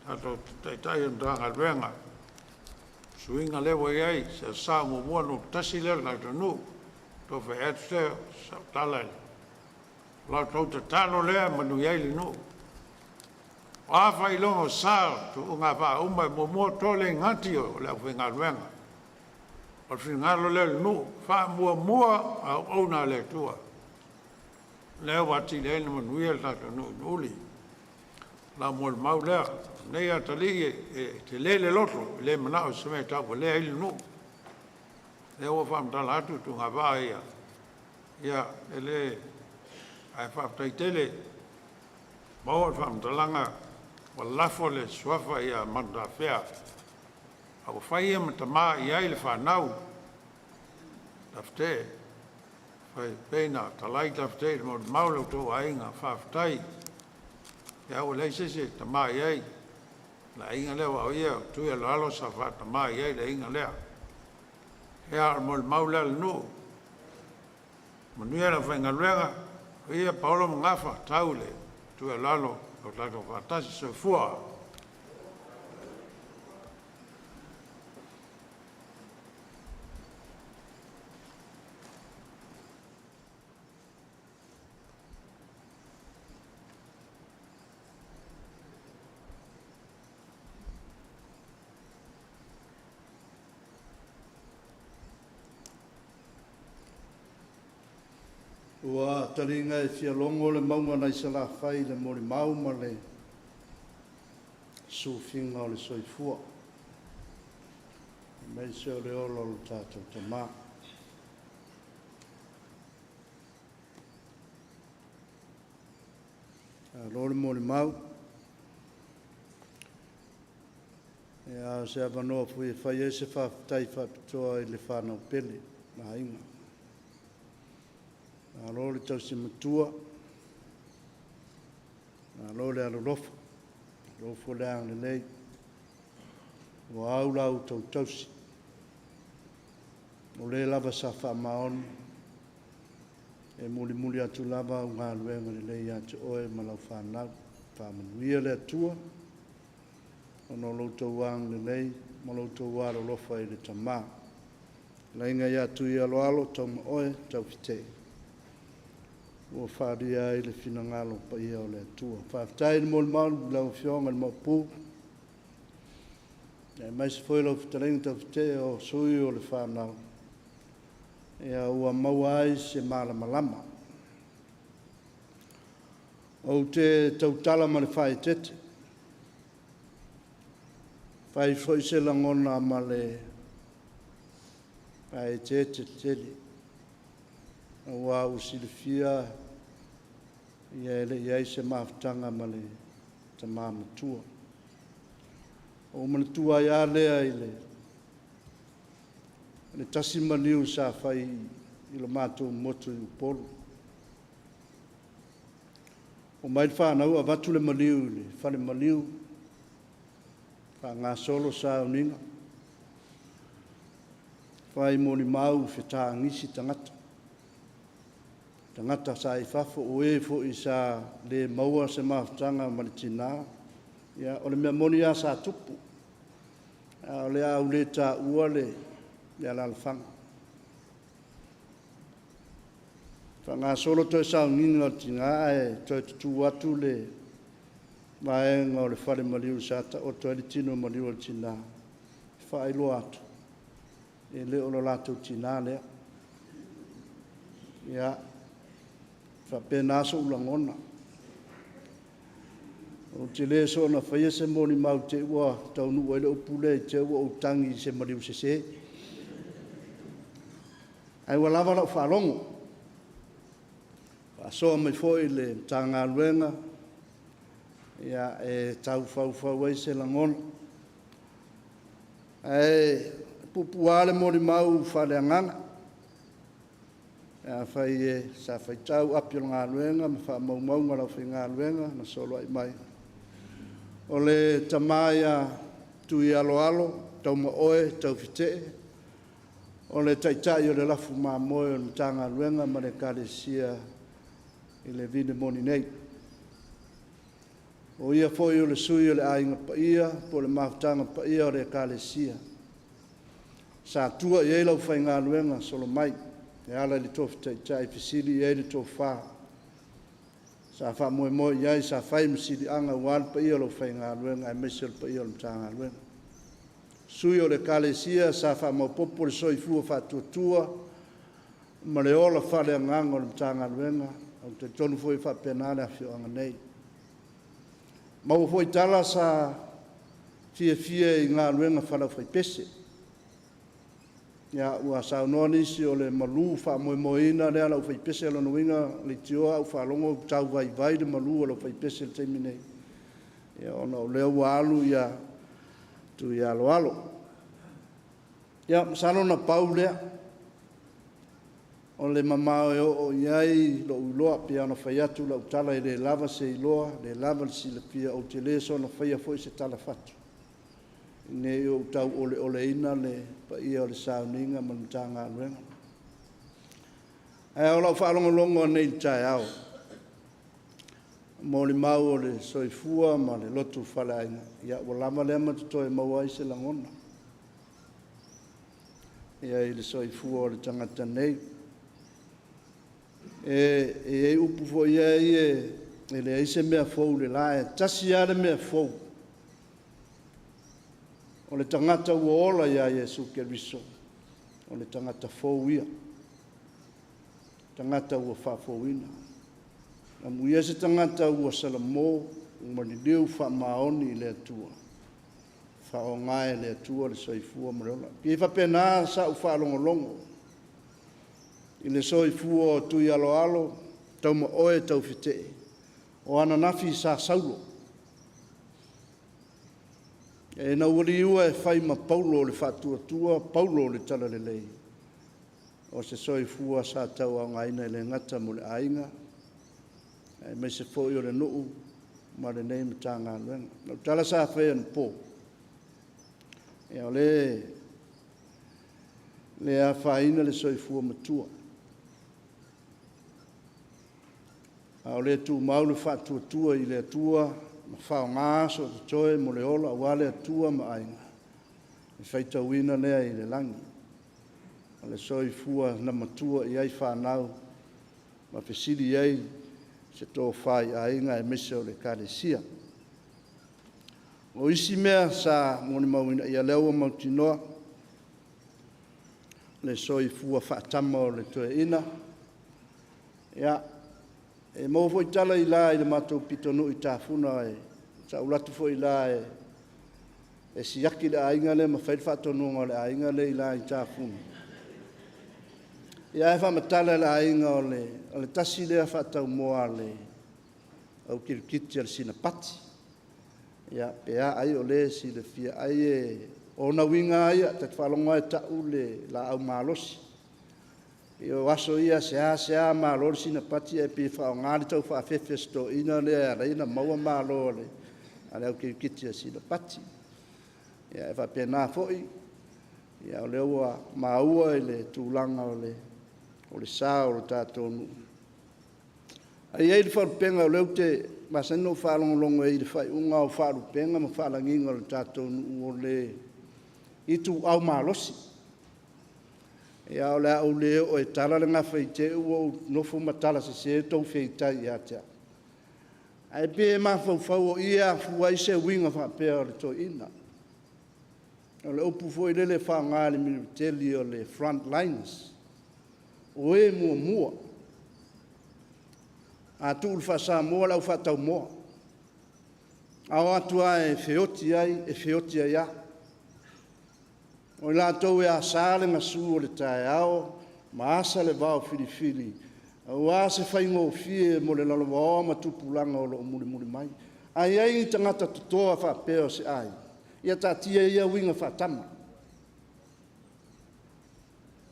O: tato tai ndanga venga suinga le wa ai sa mo mo no tasile na no to fe etse sa tala la to talo le manu yai le no a fai lo sa tu nga va mo mo to le ngati o la venga venga o finga lo le no fa mo a ona le tua le wa ti le manu yai la no li la mo mau le nei atali te le loto le mana o se ta ko le il no le o fam ta la tu nga va ya ele ai fa tai tele mo fam ta langa wala fole swafa ya manda fea au fai mata ma ia ile fa nau tafte fai pena talai tafte mo maulo to ainga fa tai ya o le se ta ma ia la inga le wa ia Tuialoalo sa fa ta ma ia le inga le ya mo maula no mo nu era fa ngaluega ia Paulo ngafa taule Tuialoalo o tato fatasi se fua
J: Ua taringa e fia longo le maunga nei se la fai le mori mau ma le sufinga o le soifua. Mei se o le olo lo tātou te mā. Alo le mori mau. E a se avanoa fui e fai e se whaftai whapitoa i le whanau pele na inga. Alo le tausi matua, alo le alolofa, lofo le ang le lei, wa au lau tau tausi. O le lava sa wha maoni, e muli atu lava o ngā luenga le lei atu oe malau whanau, whamanuia le atua, ono loutou ang le lei, ma loutou waro lofa i le tamā. Lainga ia Tuialoalo Taumaoe Taufete'E. Ua whaaria ai le finangalo pa ia o le atua. Whaafitai ni mo le maunu lau fionga ni mo pū. E mai se foi lau fitarengi Taufete'E o sui o le whanau. E a ua maua ai se malama. O te tautala ma le whai tete. Whai foi se langona ma le whai tete tele. Ua usilifia ia ele iai se maafutanga ma le tamā matua. O manatua ia lea i le tasi maniu sa whai i lo mātou motu i upolu. O mai whanau a watu le maniu le whale maniu wha ngā solo Sauniga. Whai moni mau whetā ngisi tangata. Tangata sa I whafo o e fo I sa le maua se maafutanga ma le tina. Ia, o le mea moni a sa tupu. O le au le ta ua le alfanga. Whanga solo toi Sauniga o tinga e toi tutu atu le maenga o le whare maliu sata o toi le tino maliu o le tina. Whaelo atu. E le o lo lato tina lea. Ia, whapena so ulangona. O te le so na whaia se moni mau te ua taunu oile o pule te ua o tangi se mariu se se. Ai wa lava lau whalongo. Whasoa mai foi le tanga luenga. Ia e tau whau ai se langona. Ai pupuale moni mau whale angana. Fai e sa fai tau api o ngā luenga, ma wha maunga lau whi ngā luenga, na solo ai mai. O le tamaia Tuialoalo Taumaoe Taufete'E, o le taitai o le lafu mā moe o le tanga luenga, ma le kālesia I le vine moni nei. O ia foi o le sui o le ainga pa ia, po le maftanga pa ia o le kalesia. Sa tua i eilau whai ngā luenga solo mai, e ala li Taufete'e fisili i eile tō whā. Sa wha moe moe iai sa whai misili anga uan pa ia lo whai ngā luenga, e mesel pa ia lo mta ngā luenga. Sui o le kalesia sa wha mau popo le soi fua wha tuatua, ma le ola wha le anganga o le mta ngā luenga, au te tonu foi wha penale a fio anga nei. Mau foi tala sa fia i ngā luenga whalau whai pese. Ia ua sa noa nisi o le malu wha moe moina lea lau whai pese ala nuinga le tioa au wha longo tau vai le malu ala whai pese le teimi nei. Ia ona o leo ua alu ia Tuialoalo. Ia masano na pau lea o le mamao e o iai lo uloa pia ona whai atu lau tala i le lava se iloa, le lava le sila pia o te leso na whai a foi se tala fatu. Ne o tau ole ina le pa ia o le Sauniga ma mta ngā luenga. E o lau whaalongolongo nei tai au. Mo le mau o le soifua ma le lotu whale ainga. Ia o lama lea matutoe maua i se langona. Ia i le soifua o le tangata nei. E upu fo ia i e le eise mea fou le lae. Tasi ale mea fou. O le tangata ua ola ia Iesu Keriso. O le tangata fou ia. Tangata ua whafouina. Na muia se tangata ua salamo, umaniliu whamaoni i le atua. Whaongae le atua le soifua mareola. Pi whapena sa u whaalongolongo. I le soifua o Tuialoalo Taumaoe Taufete'E. O ananafi sa saulo. E na uri ua e whai ma Paulo le whatuatua, Paulo le tala le lei. O se soifua sa tau au ngaina le ngata mo le ainga. E me se fo i o le nuu, ma le nei mta ngā luenga. Na tala sa whai an po. E o le a whaina le soifua matua. A o le tu mau le whatuatua i le atua, ma whao ngā so te toe mo le ola wale atua ma ainga. E whaita wina lea i le langi. A le soifua na matua i ai whanau, ma whesiri ai se tō whai ainga e mese o le kalesia. O isi mea sa moni mauina i a leua mautinoa, le soifua whaatama o le toe ina. Ia, e mau foi tala i la i le matou pitonu i tāwhuna e sa ulatu foi la e siaki le ainga le ma whaid whatonunga le ainga le i la i tāwhuna. Ia e whamatala le ainga o le tasi lea whatau moa le au kirikiti al sina pati. Ia pea ai o le si le fia ai e ona winga ai te whalonga e tau le la au malosi. I o aso ia se a malo sina pati e pi whao ngāri tau whaafefe sto ina le a reina maua malo le a leo kirikiti a sina pati. Ia e whapena foi. Ia o leo a maua i le tūlanga o le sā o le tātonu. Ai e le wharupenga o leo te masano whalongolongo e le whai unga o wharupenga ma whalanginga o le tātonu o le itu au malosi. Ia o le au leo o e tala le ngā whaite ua nofo matala se tau whaitai i atea. Ai pe e mawhau o ia fuai se winga whapea o le to ina. O le upu foi lele whaangā le militeli o le front lines. O e mua. A tu ul whasa mua lau whatau mua. Ao atua e whioti ai a. O la tau e a sāle ngā su o le tae ao, ma asa le vau whiri. Au a se whaingo fie mo le lalawa ma tupulanga o lo muri mai. Ai ai tangata tutoa whapeo se ai. Ia tatia ia winga whatama.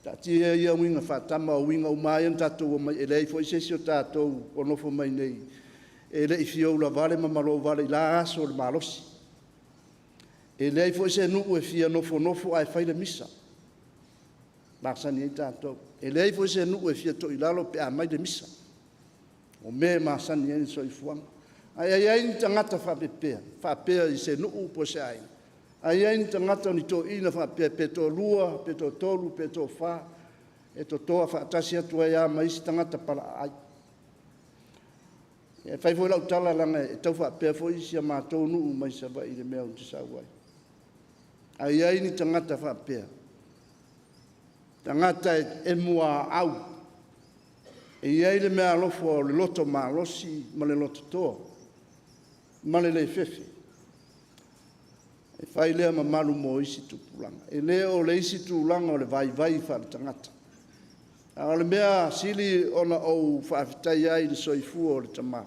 J: Tatia ia winga whatama o winga umai an tatou o mai. E lei fo isesi o tatou o nofo mai nei. E lei fio ula vale ma malo vale la aso le malosi. E lei fo se nu e fia nofo ai faile misa. Maksani e tātou. E lei fo se nu e fia to ilalo pe a mai de misa. O me masani e so i fuanga. Ai ni tangata whapea I se nuu po se ai. Ai ni tangata ni tō ina whapea pe tō lua, pe tō tolu, pe tō wha, e tō toa whaatasi atu ai a maisi tangata para ai. E whai fwoi lau tala langa e tau whapea fwoi isi a mātou nuu mai sa wa I le mea o te sauai. Ai ni tangata whapea. Tangata e mua au. E iai le mea alofo o le loto maa losi ma le loto toa. Ma le fefe. E whai lea ma malu mo isi tupulanga. E lea o le isi tupulanga o le vai wha le tangata. A le mea sili ona o whaafitai ai le soifua o le tamaa.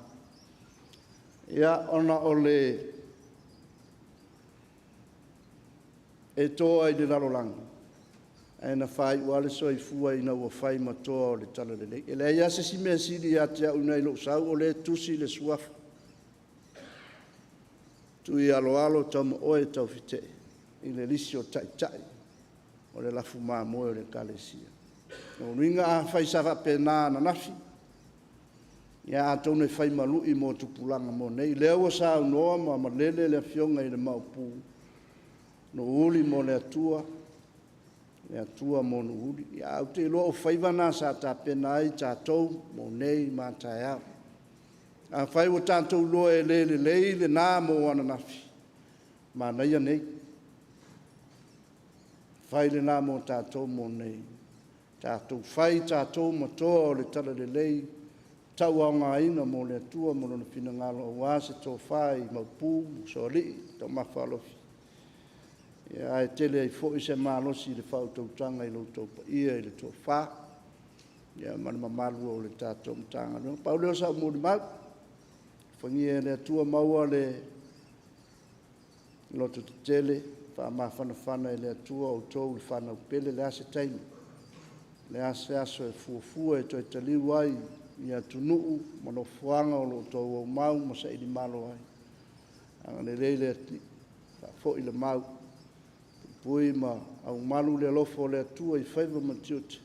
J: Ia ona o le e toa I le lalolanga. E na whai ua le soifua ina ua whai matoa o le tala le lei. E le ia se si mea sili ia te au nei lo sau o le tusi le suafa. Tuialoalo Taumaoe Taufete'E I le lisi o tai o le lafu māmoe o le kalesia. O nuinga a whai sawa pēnā na nafi. Ia a tōne whai malui mō tupulanga mō nei. Lea ua sa unoa ma malele le fionga I le maupu. No uli mō le atua. Le atua mō no uli. Ia au te loa o whaiwana sa tā pēnā I tātou mō nei mā tai au. A whai o tātou loa e le le nā mō ana nafi. Mā nei nei. Whai le nā mō tātou mō nei. Tātou whai tātou matoa o le tala le lei. Tau au ngā ina mō le atua mō lona whina ngalo o wāse tō whai maupū, so li, tō mawhalofi. Ia e tele ai fo I se mālosi le whautautanga I lo tō pa ia I le tō whā. Ia mana mamalu o le tātou mtanga. Pauleo sa mō le mau. Whangia le atua maua le loto te tele, wha mawhanawhana I le atua o tōu le whanau pele le ase taimi. Le ase aso e fuafua e toi taliu ai I atu nuu, mano fuanga o lo tōu au mau, ma sa ili malo ai. Anga le leile ati, wha fo I le mau, pui ma au malu le alofo le atua I whaiva matiute.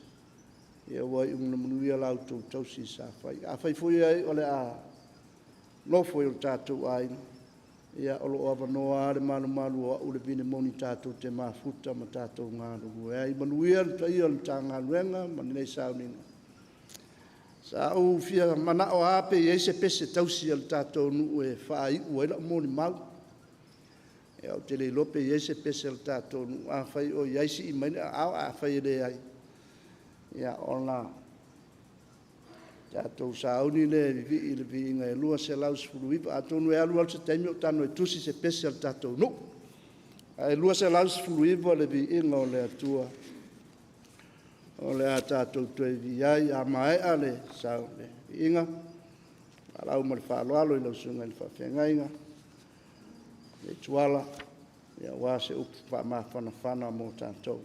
J: Ia wai umna manuia lau tōu tausi sa whai. A whai fui ai o le a lofo I o tātou aina. Ia olo o avanoa ale malu o ule bine moni tātou te mafuta ma tātou ngā rungu. Ia I manuia le taia le tā ngā ruenga, mani nei Sauniga. Sa au fia mana o ape I se pese tausi al tātou nuu e whai ua ila moni mau. Ia o te le lope I se pese al tātou nuu a whai o iaisi I maina au a whai le ai. Ia ona tātou sauni le vivi le viinga e lua se lau sifuluipa. A tonu e alu al se taimi o tano e tusi se pese al tātou nuu. A e lua se lau sifuluipa le viinga o le atua. O le a tātou tue vi ai a mai ale sau le viinga. A lau ma le whaaloalo I lau sunga I le whawhengainga. Le tuala. Ia wā se upu wha mawhanawhana mō tātou.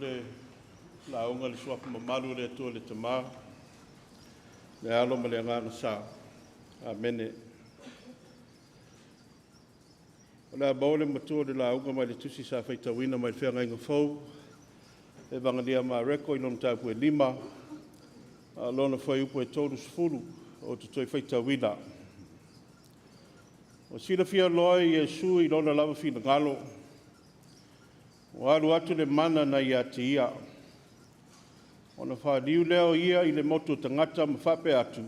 P: le launga le suapu mamalu le atua le tamā. Le alo ma le angana sa. Amene. O le abau le matua le launga mai le tusi sa whaitawina mai le whenga inga fau. E vangalia ma reko i lona tāpu e 5. Lona whai upo e tolu sefulu o te toi whaitawina. O sila fia loa i Iesu i lona lava fina ngalo. O alu atu le mana na ia te ia. O na whaadiu leo ia i le motu tangata ma whape atu.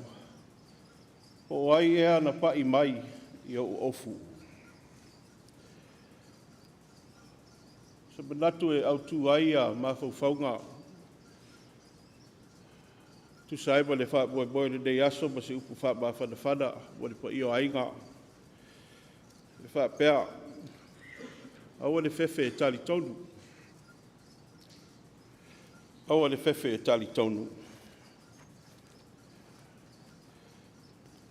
P: O ai ea na pa i mai i o ofu. Sa manatu e au tu ai a mawhau whaunga. Tu saiba le wha boi le dei aso ma se upu wha ma whana wale pa i o ainga. Le wha pēa. Aua le fefe e tali tonu. Aua le fefe e tali tonu.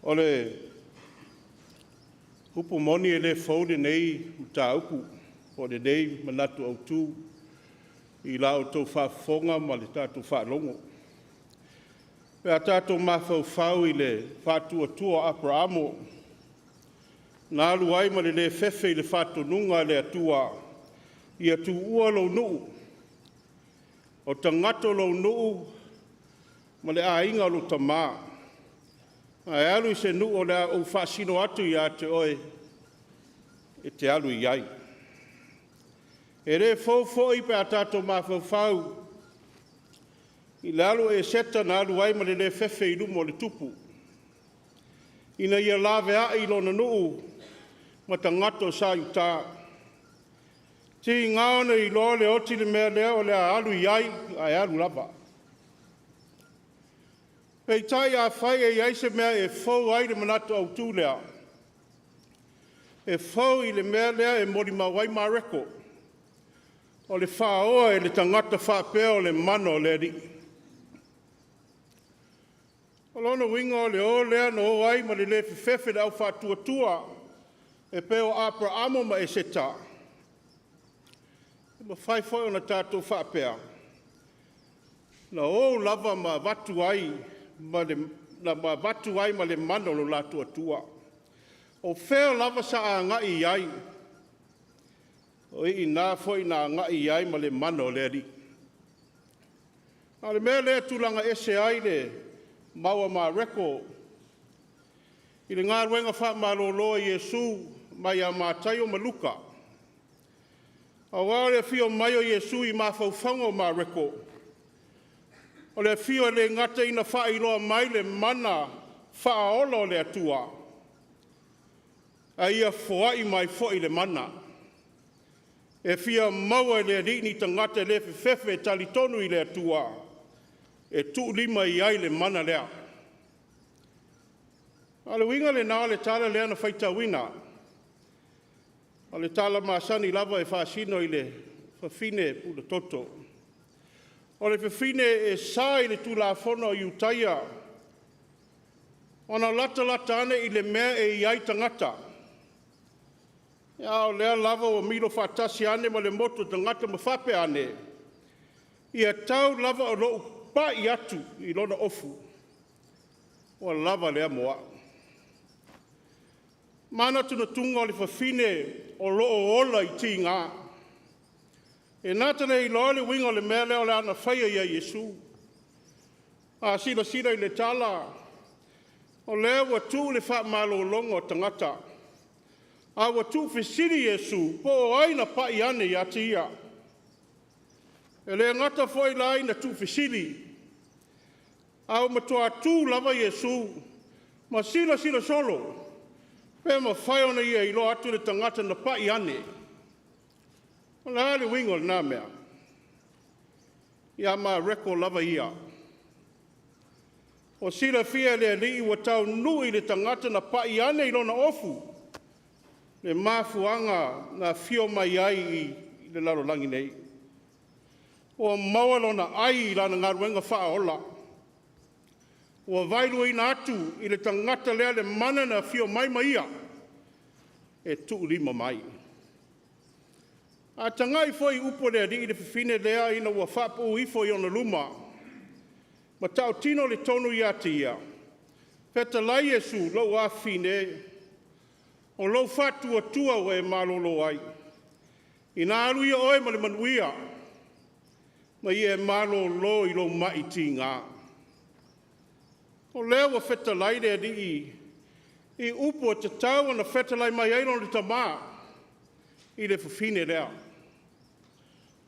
P: O le upu moni e le faude nei uta upu. O le nei manatu au tu. I lao tau whafonga ma le tātou whalongo. Pea tātou mawhau i le whātua tua Abrahamo. Nā alu ai ma le fefe i le whātonunga le atua. I atu ua lau nuu. O tangato lau nuu. Ma le ainga lo tamā. Ai alu i se nuu o le au whaasino atu i a te oe. E te alu i ai. E re fōfō i pea tātou mawhau. I lalo e seta na alu ai ma le fefe i lumo le tupu. Ina ia lawe a i lona nuu. Ma tangato sa i tā. Ti ngaona i loa le oti le mea lea o le alu i ai, ai alu lava. Pei tai a whai e iai se mea e fau ai le manatu au tū lea. E fau i le mea lea e mori mawai ma reko. O le whaoa e le tangata whapea o le mano le ri. O lona winga o le o lea no o ai ma le fefe le au whatua tua. E peo Abrahamo ma e seta. E ma whai whai o na tātou whapea. Na o lava ma watu ai ma le mano lo lātua tua. O whea lava sa a ngai ai. O i nā whai nā ngai ai ma le mano le ri. A le mea lea tūlanga ese ai le maua ma reko. I le ngā ruenga wha ma lo loa Iesu mai a mātai o maluka. A wāre fio mai o Iesu i mā whauwhango ma reko. O le fio le ngata ina wha i loa mai le mana wha olo le atua. A ia whai mai fo i le mana. E fia maua le rini tangata le fefe tali tonu i le atua. E tu lima i ai le mana lea. A le winga le nā le tala lea na whaitawina. A le tala maasani lava e whaasino i le whawhine pula toto. O le whawhine e sā i le tūlāwhono i utaia. O na lata ane i le mea e i ai tangata. Ia o lea lava o milo whatasi ane ma le moto tangata ma whape ane. Ia tau lava o loo pa i atu i lona ofu. O lava lea moa. Mana tuna tunga o le whawhine o loo ola i ti ngā. E nātana i loa le winga o le mea leo le ana whaia ia Iesu. A sila i le tala. O lea watu le wha malo longa o tangata. A watu whisiri Iesu po o aina pa i ane i ati ia. E le ngata foi la aina tu whisiri. A o matua tu lava Iesu. Ma sila solo. Pea ma whai ona ia i lo atu le tangata na pa i ane. O la ale wingo le nā mea. Ia ma reko lava ia. O sila fia le li wa tau nui le tangata na pa i ane i lona ofu. Le mafuanga na fio mai ai i le lalo langi nei. O maua lona ai i lana ngaruenga wha ola. O vailu ina atu i le tangata lea le mana na fio mai ia. E tu lima mai. A tangai foi upo le di le fine lea ina ua whapu i foi ona luma. Ma tau tino le tonu ia tia. Peta lai Yesu lau a fine. O lau fatu atua o e malolo ai. Ina alu ia oe ma le manuia. Ma i e malolo i lo maiti ngā. O lea wa feta lai le di i upo te tau ana feta lai mai ailon le tamā. I le fafine lea.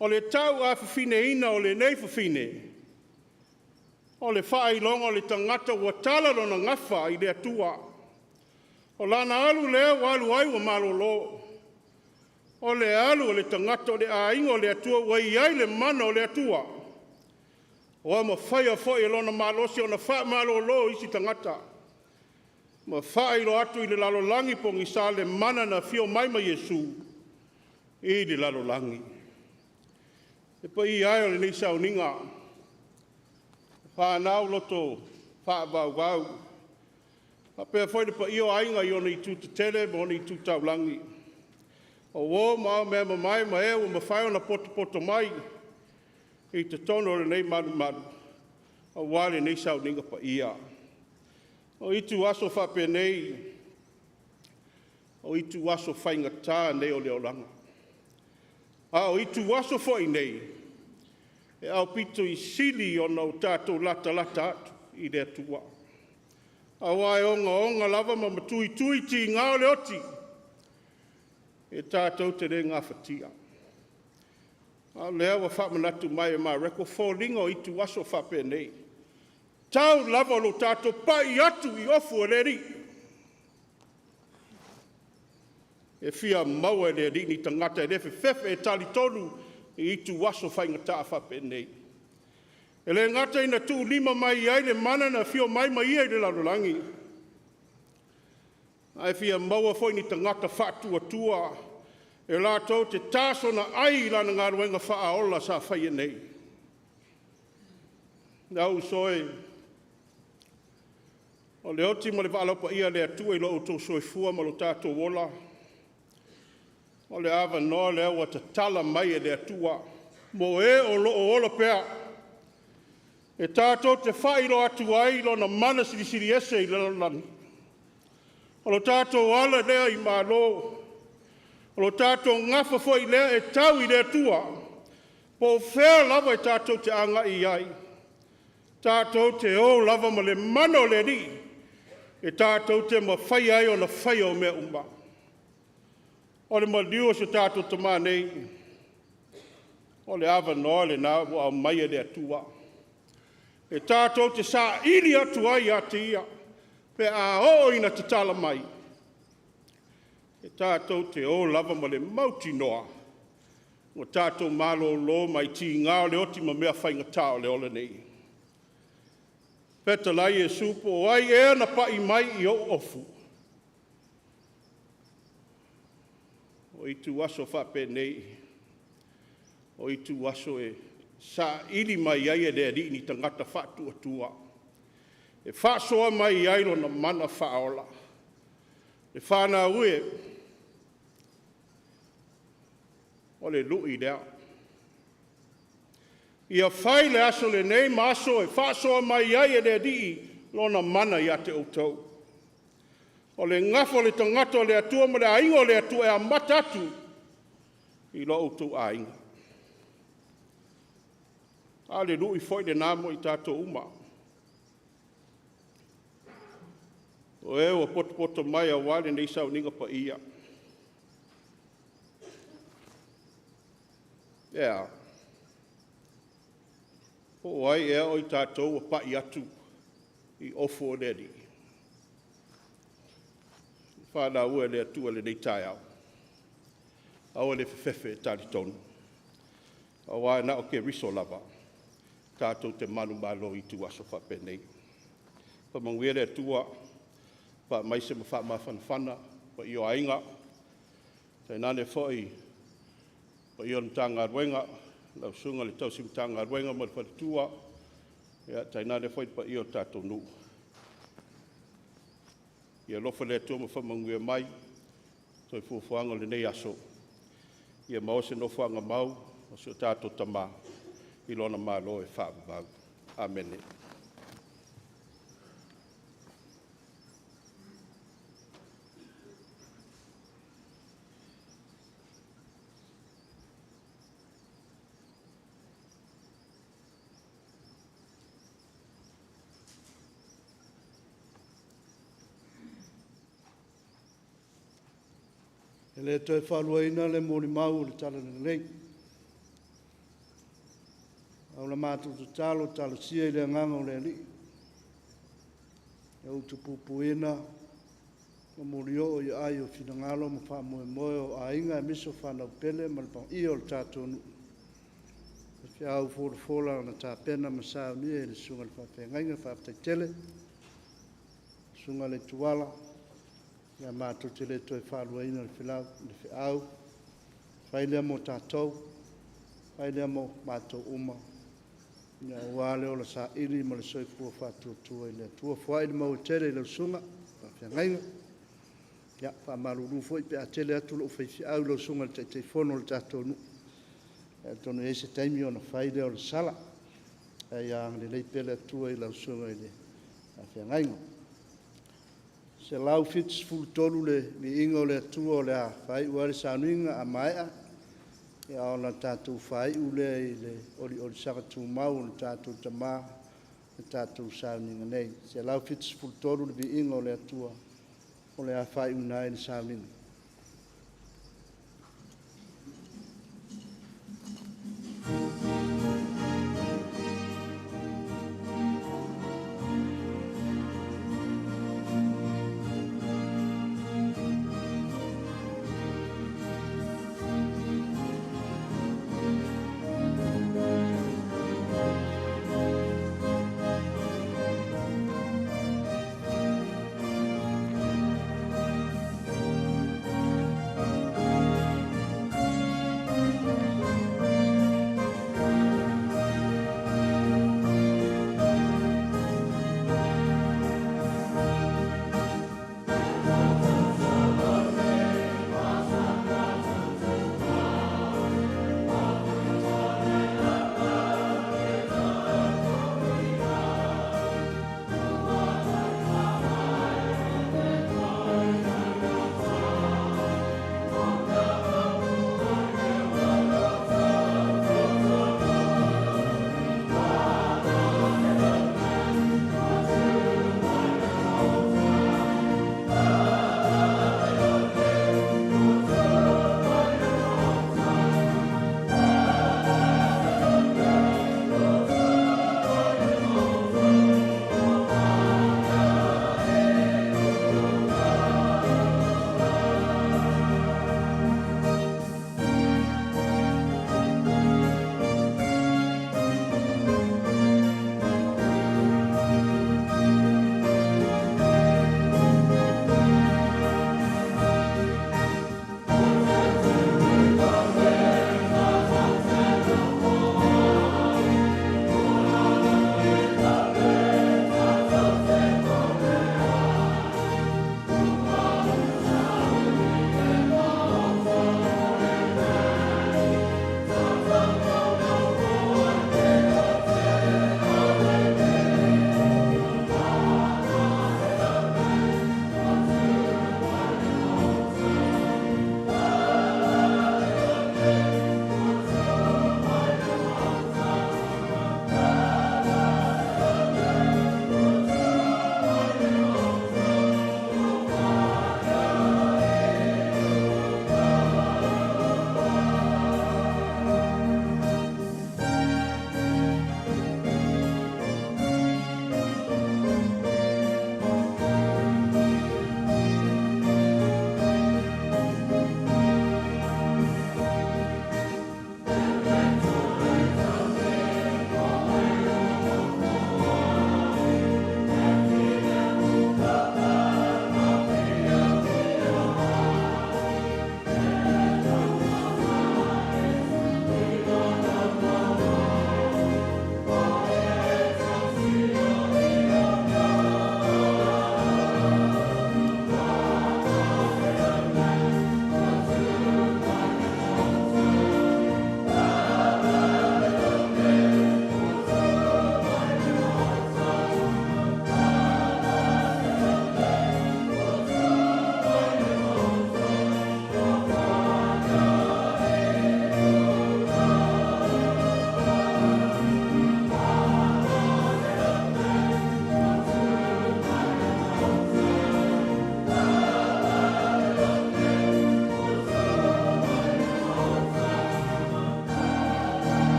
P: O le tau a fafine ina o le nei fafine. O le whailonga o le tangata ua tala lona ngafa i le atua. O lana alu lea wa alu ai wa malolo. O le alu o le tangata o le ainga o le atua ua iai le mana o le atua. O ama whaia fwoi e lona malosi o na wha malolo isi tangata. Ma whailo atu i le lalolangi pongi sa le mana na fio maima Yesu. I le lalolangi. E pa i ai o le nei Sauniga. Whanau loto whaavau. A pēr whai le pa i o ainga i ona i tū te tele mo ona i tū taulangi. O wō mao mea mai ma e o ma whai ona poto mai. I te tono le nei manu. O wale nei Sauniga pa ia. O i tu aso whape nei. O i tu aso whainga tā nei o leo langa. O i tu aso whai nei. E au pito i sili o nau tātou lata atu i rea tua. A wai onga lava ma tui ti ngā o le oti. E tātou te re ngā whatia. A lea wa whamanatu mai e mā reko whōringa o i tu aso whape nei. Tau lava lo tātou pai atu i ofu o leri. E fia maua e leri ni tangata e refe fefe e tali tonu i tu waso whainga taa whape nei. E le ngata ina tū lima mai ai le mana na fio mai ia i le larolangi. Ai fia maua foi ni tangata whātua tua e lātou te tāso na ai lana ngā ruenga whaaola sa whaia nei. Nau soe, o le oti ma le waalaupa ia le atua i lo utou soifua ma lo tātou wola. O le awa noa le awa ta tala mai e le atua. Mo e o lo o ola pea. E tātou te whailo atu ai lo na mana siri ese i le langi. O lo tātou ala lea i mālo. O lo tātou ngafa foi lea e tau i le atua. Po whea lava e tātou te anga i ai. Tātou te o lava ma le mano le ri. E tātou te ma whai ai o na whai o mea umba. O le maliu se tātou tamā nei. O le awa noa le nā wa mai e le atua. E tātou te sā ili atu ai a te ia. Pe a o ina te tala mai. E tātou te o lava ma le mauti noa. O tātou malo lo mai ti ngā o le oti ma mea whainga tā o le ole nei. Peta lai e supo o ai e na pai mai i o ofu. O i tu aso whape nei. O i tu aso e sa ili mai ai e le ri ni tangata whatu atua. E whasoa mai ai lo na mana whaola. E whana ue. O le lui lea. Ia whai le aso le nei maso e whasoa mai ai e le ri lo na mana ia te outou. O le ngafo le tangata o le atua ma le ainga o le atua e a matatu i lo outou ainga. A le lui foi le namo i tātou uma. O e o poto mai a wale nei Sauniga pa ia. Ea. O ai e o i tātou a pa i atu i ofo o leri. Whāna ua le atua le nei tai au. Aua le whewhewe e tali tonu. Awa na o ke riso lava. Tātou te manu malo i tu aso whape nei. Pa manguere atua, pa maise ma wha mawhanawhana, pa i o ainga. Tai nane whoi, pa i o ntanga ruenga, lau sunga le tausim tanga ruenga ma le whatua. Tai nane whoi pa i o tātou nuu. Ia lofa le atua ma whamanguere mai, toi fuafuanga le nei aso. Ia maose no whanga mau, o se o tātou tamā, I lona mālo e whaavavau. Amen.
J: E le toi whaluaina le mōni mau le tala le lei. Au la mātou tu talo sia I le nganga o le li. E utu pupuina, o mōri o I ai o whina ngalo ma wha moe moe o a inga e miso whanau pele ma le pang I o le tātou nu. E whia au fōra fōla na tā pena ma Sauniga e le sunga le whawhengainga whawhetai tele. Sunga le tuala. Ia mātou te le toi whaluaina le whilau, le whiau. Whailea mo tātou. Whailea mo mātou uma. Ia wale o la sa iri ma le soifua whātua I le tua whai le mau tere I le sunga. Whawhengainga. Ia whamaruru fwoi pe a tele atu lo whaifi au lo sunga le te whono le tātou nu. Ia tono e se taimi o na whaile o le sala. Ia le leipele atua I lau sunga I le whawhengainga. Se lau fits fulu tolu le mi inga o le atua o le a whai ua le Sauniga a maea. Ia o na tātou whai ule I le ori saka tūmau o le tātou tamā, le tātou Sauniga nei. Se lau fits fulu tolu le mi inga o le atua o le a whai unai le Sauniga.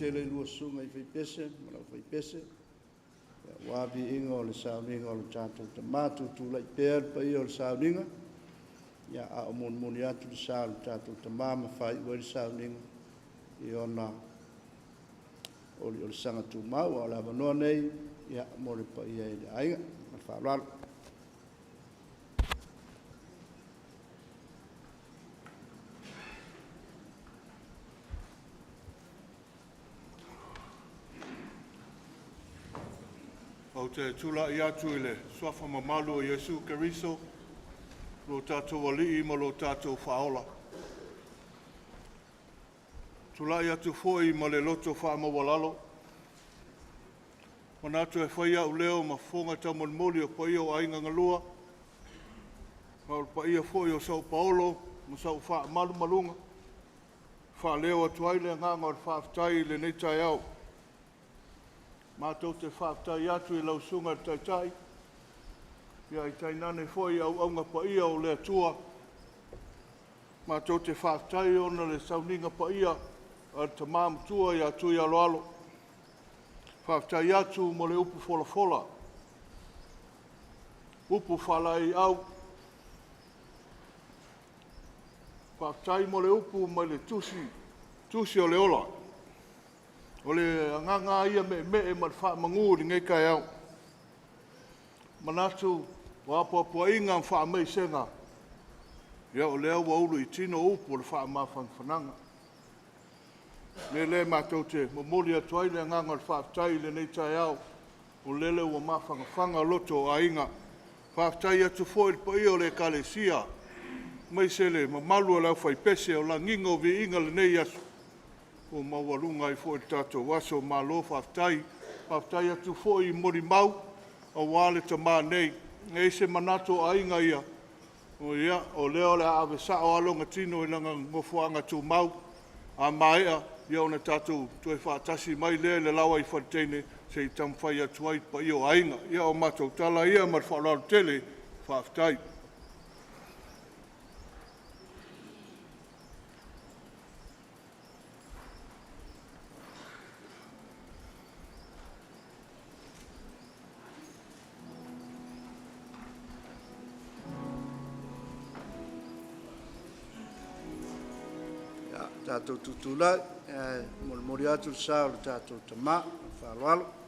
J: tele lua sunga I fai pese, malau fai pese. Wabi inga o le Sauniga o le tātou tamatu tu lai pēr pa I o le Sauniga. Ia a o moni atu le sa le tātou tamama fai ua le Sauniga. I ona o le sanga tu mau o la vanoa nei. Ia mo le pa ia I le ainga. Ma whaalalo.
C: O te tula I atu I le swafa mamalu o Yesu Keriso, lo tātou alii ma lo tātou whaola. Tula I atu foi ma le loto whaamawalalo. Manatu e whaia u leo ma whonga tamonmoli o paia o ainga ngalua. Ma paia foi o Sao Paulo, ma Sao Wha Malu Malunga. Wha leo atu aile nganga o whaaftai le neitai au. Mātou te whaaftai atu I lau sunga taitai. Ia I tainane foi au aunga paia o lea tua. Mātou te whaaftai ona le Sauniga paia a te māma tua ia Tuialoalo. Whaaftai atu mo le upu fola fola. Upu whalai au. Whaaftai mo le upu mai le tusi o le ola. O le nganga ia me ma wha mangu ri ngai kai au. Manatu wa apua inga wha mei senga. Ia o lea wa ulu I tino upu o le wha mawhang whananga. Le mātou te mamoli atu ai le nganga le whaaftai le nei tai au. O lele ua mawhanga whanga loto a inga. Whaaftai atu foi pa I o le kalesia. Mai se le mamalu lau whai pese o la ngingo vi inga le nei asu. O mawalunga I foi tātou waso malo whaaftai. Whaaftai atu foi I mori mau. A wale ta mā nei. Ngei se manato a inga ia. O ia, o leo le ave sa o alonga tino I langa ngofuanga tu mau. A maea, ia ona tātou tue whaatasi mai le lawa I whateine se I tamwhai atu ai pa I o ainga. Ia o matou tala ia mar whaolaro tele whaaftai.
J: Tātou tutulai, mori atu le sa o le tātou tama, whaaloalo.